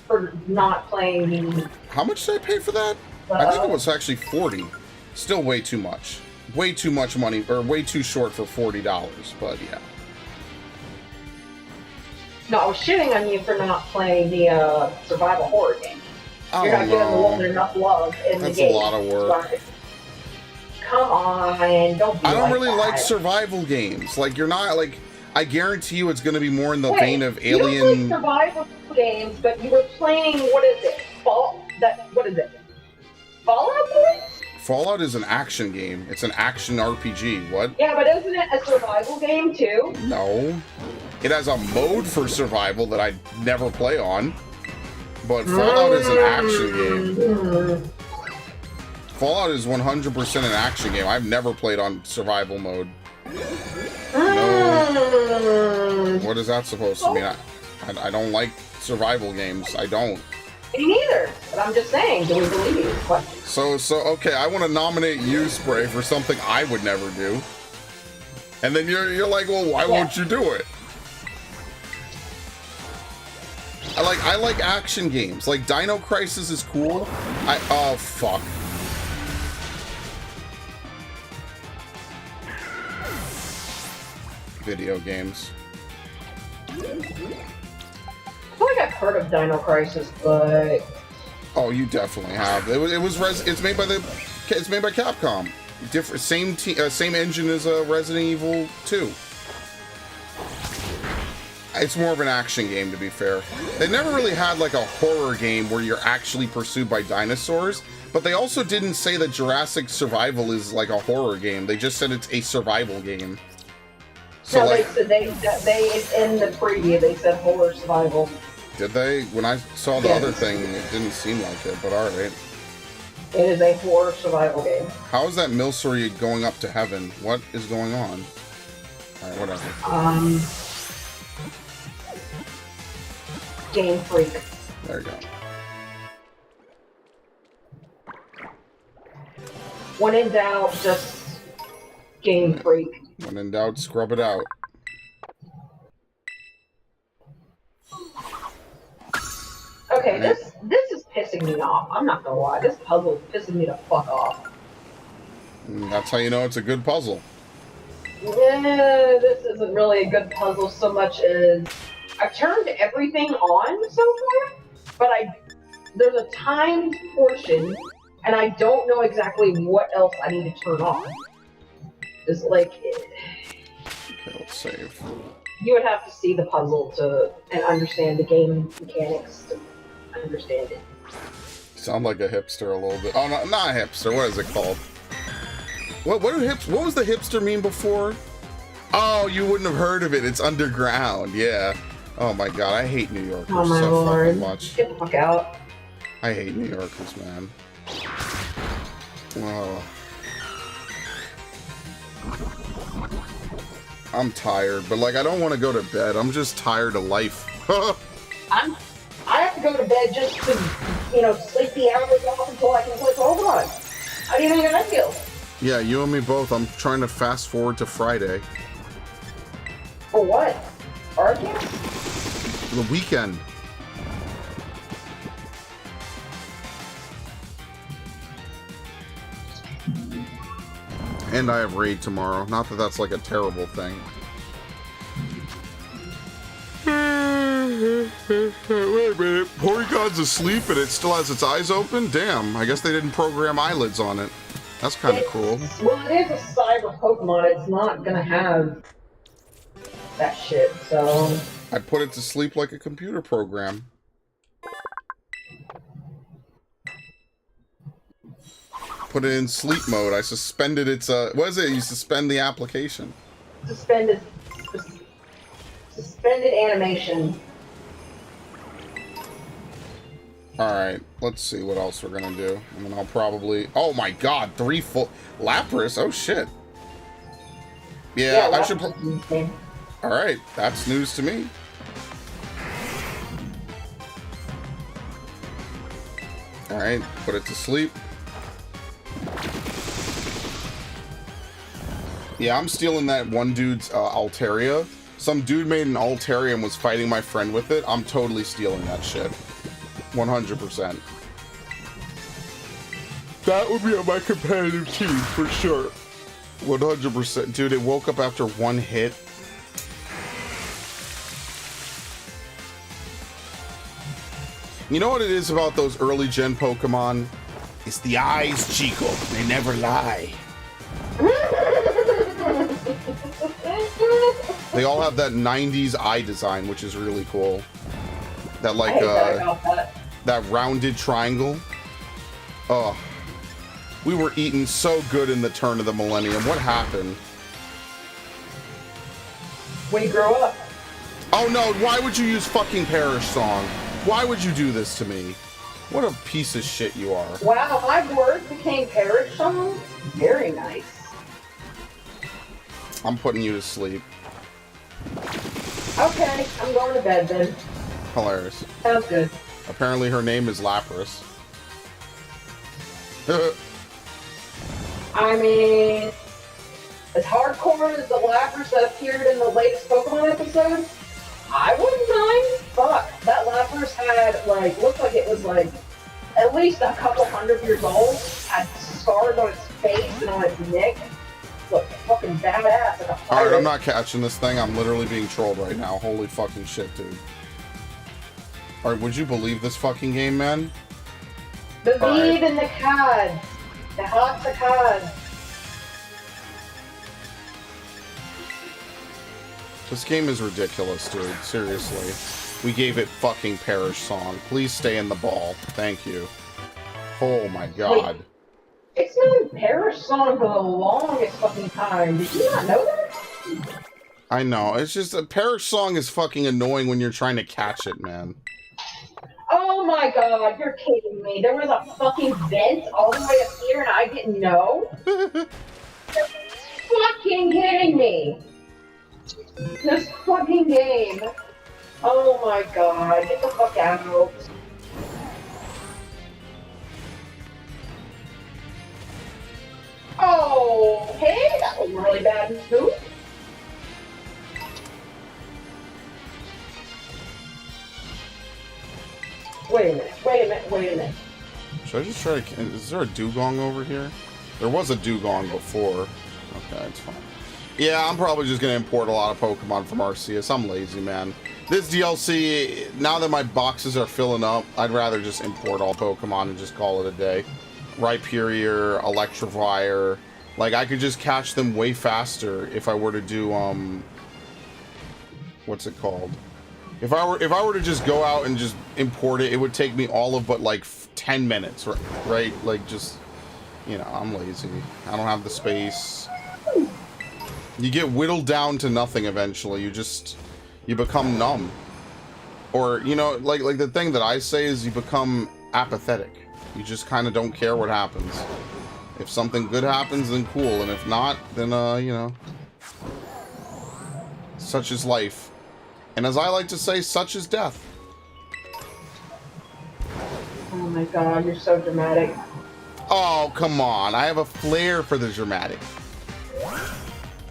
for not playing. How much did I pay for that? I think it was actually $40. Still way too much. Way too much money, or way too short for $40. But yeah. No, I was shitting on you for not playing the survival horror game. You're not giving the woman enough love in the game. That's a lot of work. Come on, don't be I don't like really that. like survival games. Like, you're not, like, I guarantee you it's going to be more in the vein of You Alien... don't like survival games, but you were playing, what is it? What is it? Fallout Boy? Fallout is an action game. It's an action RPG. What? Yeah, but isn't it a survival game, too? No. It has a mode for survival that I never play on. But Fallout is an action game. Fallout is 100% an action game. I've never played on survival mode. No. What is that supposed to mean? I don't like survival games. I don't. Me neither. But I'm just saying, do we believe you? What? So okay, I want to nominate you, Spray, for something I would never do. And then you're like, well, why won't you do it? I like action games. Like Dino Crisis is cool. Oh fuck. Video games. I feel like I've heard of Dino Crisis, but oh, you definitely have. It's made by Capcom. Different, same engine as Resident Evil 2. It's more of an action game, to be fair. They never really had like a horror game where you're actually pursued by dinosaurs, but they also didn't say that Jurassic Survival is like a horror game. They just said it's a survival game. So, no, like, they in the preview they said horror survival. did they? When I saw the other thing, it didn't seem like it, but alright. It is a horror survival game. How is that Milsory going up to heaven? What is going on? Alright, whatever. Game Freak. There you go. When in doubt, just Game Freak. When in doubt, scrub it out. Okay, this is pissing me off. I'm not gonna lie. This puzzle is pissing me the fuck off. That's how you know it's a good puzzle. Yeah, this isn't really a good puzzle so much as I've turned everything on so far, but there's a timed portion, and I don't know exactly what else I need to turn on. It's like Okay, let's save. you would have to see the puzzle and understand the game mechanics to understand it. Sound like a hipster a little bit. Oh, no, not a hipster. What is it called? What was the hipster meme before? Oh, you wouldn't have heard of it. It's underground. Yeah. Oh my god, I hate New Yorkers Oh my so lord. fucking much. Get the fuck out. I hate New Yorkers, man. Oh. I'm tired, but like I don't want to go to bed. I'm just tired of life. I have to go to bed just to, sleep the hours off until I can play Overwatch. How do you think I feel? Yeah, you and me both. I'm trying to fast forward to Friday. For what? Argue? The weekend. And I have raid tomorrow. Not that that's like a terrible thing. Wait a minute. Porygon's asleep and it still has its eyes open? Damn, I guess they didn't program eyelids on it. That's kind of cool. Well, it is a cyber Pokemon. It's not gonna have that shit, so... I put it to sleep like a computer program. Put it in sleep mode. I suspended its, what is it? You suspend the application. Suspended animation. Alright, let's see what else we're gonna do. And then I'll probably... Oh my god, 3 full... Lapras? Oh shit. Yeah, I should... Alright, that's news to me. Alright, put it to sleep. Yeah, I'm stealing that one dude's Altaria. Some dude made an Altaria and was fighting my friend with it. I'm totally stealing that shit. 100%. That would be on my competitive team for sure. 100%. Dude, it woke up after 1 hit. You know what it is about those early gen Pokemon? It's the eyes, Chico. They never lie. They all have that 90s eye design, which is really cool. That like that rounded triangle. Oh, we were eating so good in the turn of the millennium. What happened? When you grow up. Oh no, why would you use fucking Perish Song? Why would you do this to me? What a piece of shit you are. Wow, my word became Perish Song? Very nice. I'm putting you to sleep. Okay, I'm going to bed then. Hilarious. Sounds good. Apparently her name is Lapras. I mean, as hardcore as the Lapras that appeared in the latest Pokemon episode, I wouldn't mind. Fuck, that Lapras had, like, looked like it was, like, at least a couple 100 years old, had scars on its face and on its neck. Look, fucking badass. Like a pirate. Alright, I'm not catching this thing. I'm literally being trolled right now. Holy fucking shit, dude. Alright, would you believe this fucking game, man? Believe in the cards. The hearts of cards. This game is ridiculous, dude. Seriously. We gave it fucking Perish Song. Please stay in the ball. Thank you. Oh my god. Wait, it's known Perish Song for the longest fucking time. Did you not know that? I know. It's just a Perish Song is fucking annoying when you're trying to catch it, man. Oh my god, you're kidding me. There was a fucking vent all the way up here and I didn't know? You're fucking kidding me. This fucking game. Oh my god, get the fuck out. Oh, hey, that was a really bad move. Wait a minute. Should I just try to... Is there a Dugong over here? There was a Dugong before. Okay, it's fine. Yeah, I'm probably just going to import a lot of Pokemon from Arceus. I'm lazy, man. This DLC, now that my boxes are filling up, I'd rather just import all Pokemon and just call it a day. Rhyperior, Electivire. Like, I could just catch them way faster if I were to do, what's it called? If I were to just go out and just import it, it would take me all of but, like, 10 minutes, right? Like, just, you know, I'm lazy. I don't have the space. You get whittled down to nothing eventually. You become numb. Or, you know, like the thing that I say is you become apathetic. You just kind of don't care what happens. If something good happens, then cool. And if not, then, you know. Such is life. And as I like to say, such is death. Oh my god, you're so dramatic. Oh, come on. I have a flair for the dramatic.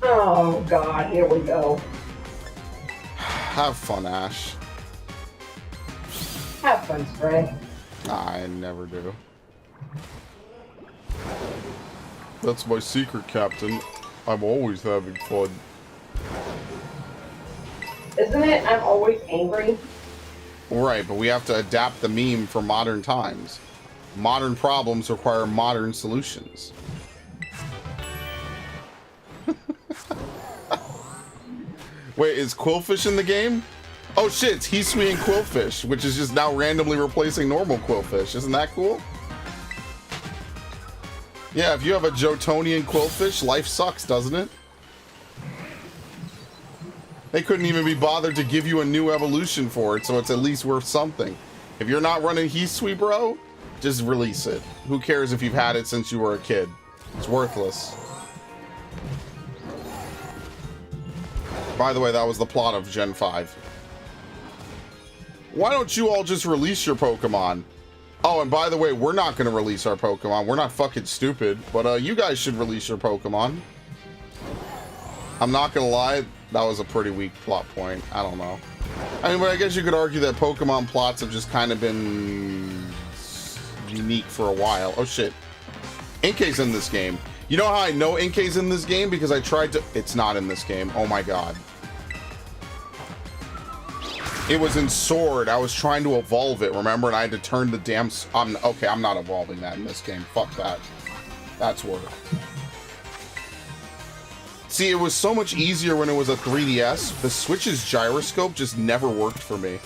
Oh god, here we go. Have fun, Ash. Have fun, Spray. I never do. That's my secret, Captain. I'm always having fun. Isn't it? I'm always angry. Right, but we have to adapt the meme for modern times. Modern problems require modern solutions. Wait, is Quillfish in the game? Oh shit, it's Hisui and Quillfish, which is just now randomly replacing normal Quillfish. Isn't that cool? Yeah, if you have a Jotonian Quillfish, life sucks, doesn't it? They couldn't even be bothered to give you a new evolution for it, so it's at least worth something. If you're not running Hisui, bro, just release it. Who cares if you've had it since you were a kid? It's worthless. By the way, that was the plot of Gen 5. Why don't you all just release your Pokemon? Oh, and by the way, we're not going to release our Pokemon. We're not fucking stupid, but you guys should release your Pokemon. I'm not going to lie, that was a pretty weak plot point. I don't know. I mean, but I guess you could argue that Pokemon plots have just kind of been unique for a while. Oh shit. Inkay's in this game. You know how I know Inkay's in this game? Because I tried to... It's not in this game. Oh my god. It was in Sword. I was trying to evolve it, remember? And I had to turn the damn... Okay, I'm not evolving that in this game. Fuck that. That's work. See, it was so much easier when it was a 3DS. The Switch's gyroscope just never worked for me.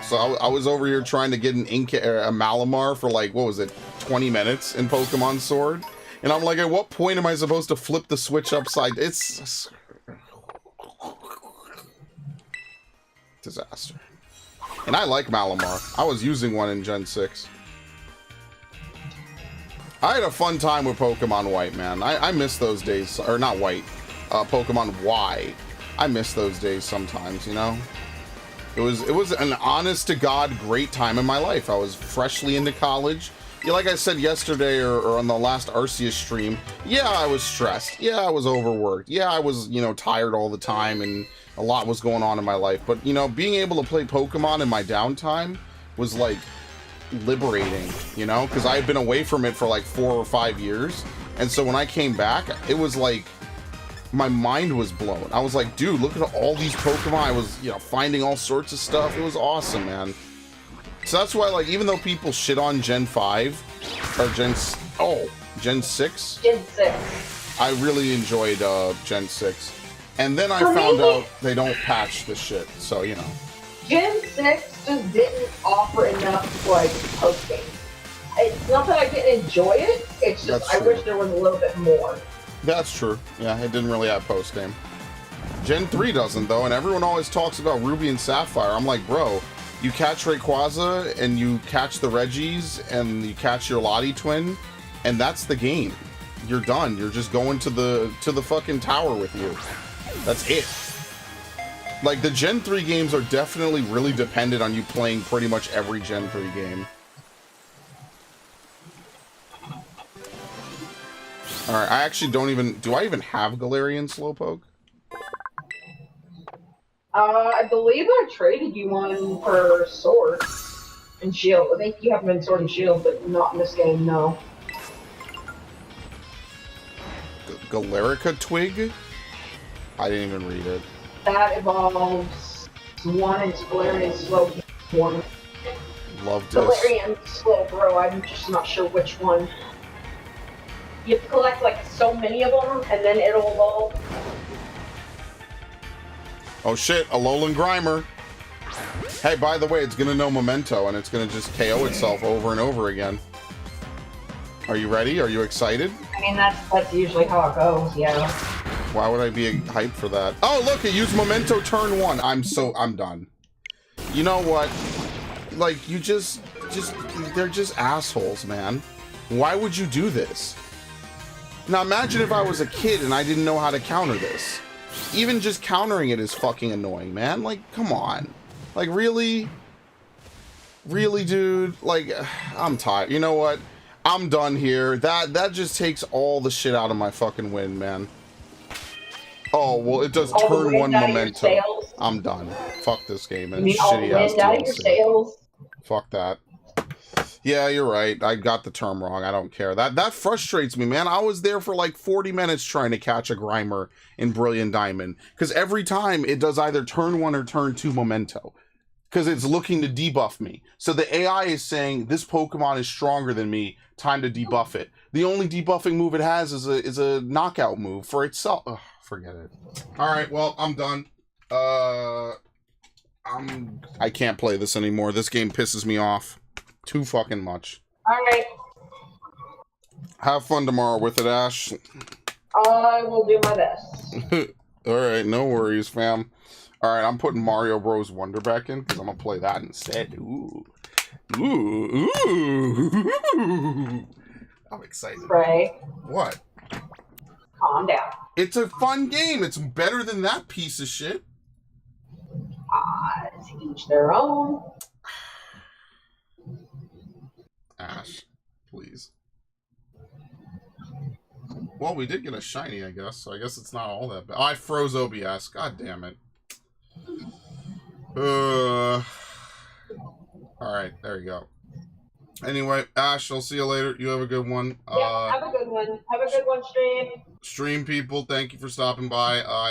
So I was over here trying to get a Malamar for like, what was it, 20 minutes in Pokemon Sword? And I'm like, at what point am I supposed to flip the Switch upside? It's... disaster. And I like Malamar. I was using one in Gen 6. I had a fun time with Pokemon White, man. I miss those days. Or not White. Pokemon Y. I miss those days sometimes, you know? It was an honest-to-God great time in my life. I was freshly into college. Yeah, like I said yesterday or on the last Arceus stream, yeah, I was stressed. Yeah, I was overworked. Yeah, I was, you know, tired all the time and a lot was going on in my life. But, you know, being able to play Pokemon in my downtime was, like, liberating, you know? Because I had been away from it for, like, 4 or 5 years. And so when I came back, it was, like, my mind was blown. I was like, dude, look at all these Pokemon. I was, you know, finding all sorts of stuff. It was awesome, man. So that's why, like, even though people shit on Gen 5, or Gen 6. Gen 6. I really enjoyed Gen 6. And then I found out they don't patch the shit, so, you know. Gen 6 just didn't offer enough, like, post-game. It's not that I didn't enjoy it, it's just I wish there was a little bit more. That's true. Yeah, it didn't really have post-game. Gen 3 doesn't, though, and everyone always talks about Ruby and Sapphire. I'm like, bro, you catch Rayquaza, and you catch the Regis, and you catch your Lottie twin, and that's the game. You're done. You're just going to the fucking tower with you. That's it. Like, the Gen 3 games are definitely really dependent on you playing pretty much every Gen 3 game. Alright, I actually don't even... Do I even have Galarian Slowpoke? I believe I traded you one for Sword and Shield. I think you have them in Sword and Shield, but not in this game, no. Galarica Twig? I didn't even read it. That evolves one into Galarian Slowpoke one. Love this. Galarian Slowbro, I'm just not sure which one. You have to collect like so many of them, and then it'll evolve. Oh shit, Alolan Grimer. Hey, by the way, it's gonna know Memento, and it's gonna just KO itself over and over again. Are you ready? Are you excited? I mean, that's usually how it goes, yeah. Why would I be hyped for that? Oh, look, it used Memento turn 1. I'm done. You know what? Like, you they're just assholes, man. Why would you do this? Now imagine if I was a kid and I didn't know how to counter this. Even just countering it is fucking annoying, man. Like, come on. Like, really? Really, dude? Like, I'm tired. You know what? I'm done here. That just takes all the shit out of my fucking win, man. Oh, well, it does turn 1 Memento. I'm done. Fuck this game and shitty ass DLC. Fuck that. Yeah, you're right. I got the term wrong. I don't care. That frustrates me, man. I was there for like 40 minutes trying to catch a Grimer in Brilliant Diamond. Because every time it does either turn 1 or turn 2 memento. Because it's looking to debuff me. So the AI is saying, this Pokemon is stronger than me. Time to debuff it. The only debuffing move it has is a knockout move for itself. Ugh, forget it. Alright, well, I'm done. I can't play this anymore. This game pisses me off too fucking much. Alright. Have fun tomorrow with it, Ash. I will do my best. Alright, no worries, fam. Alright, I'm putting Mario Bros. Wonder back in because I'm gonna play that instead. Ooh. Ooh. Ooh. I'm excited. Ray, What? calm down. It's a fun game. It's better than that piece of shit. To each their own. Ash, please. Well, we did get a shiny, I guess, so I guess it's not all that bad. Oh, I froze OBS. God damn it. Alright, there you go. Anyway, Ash, I'll see you later. You have a good one. Yeah, have a good one. Have a good one, stream. Stream people, thank you for stopping by.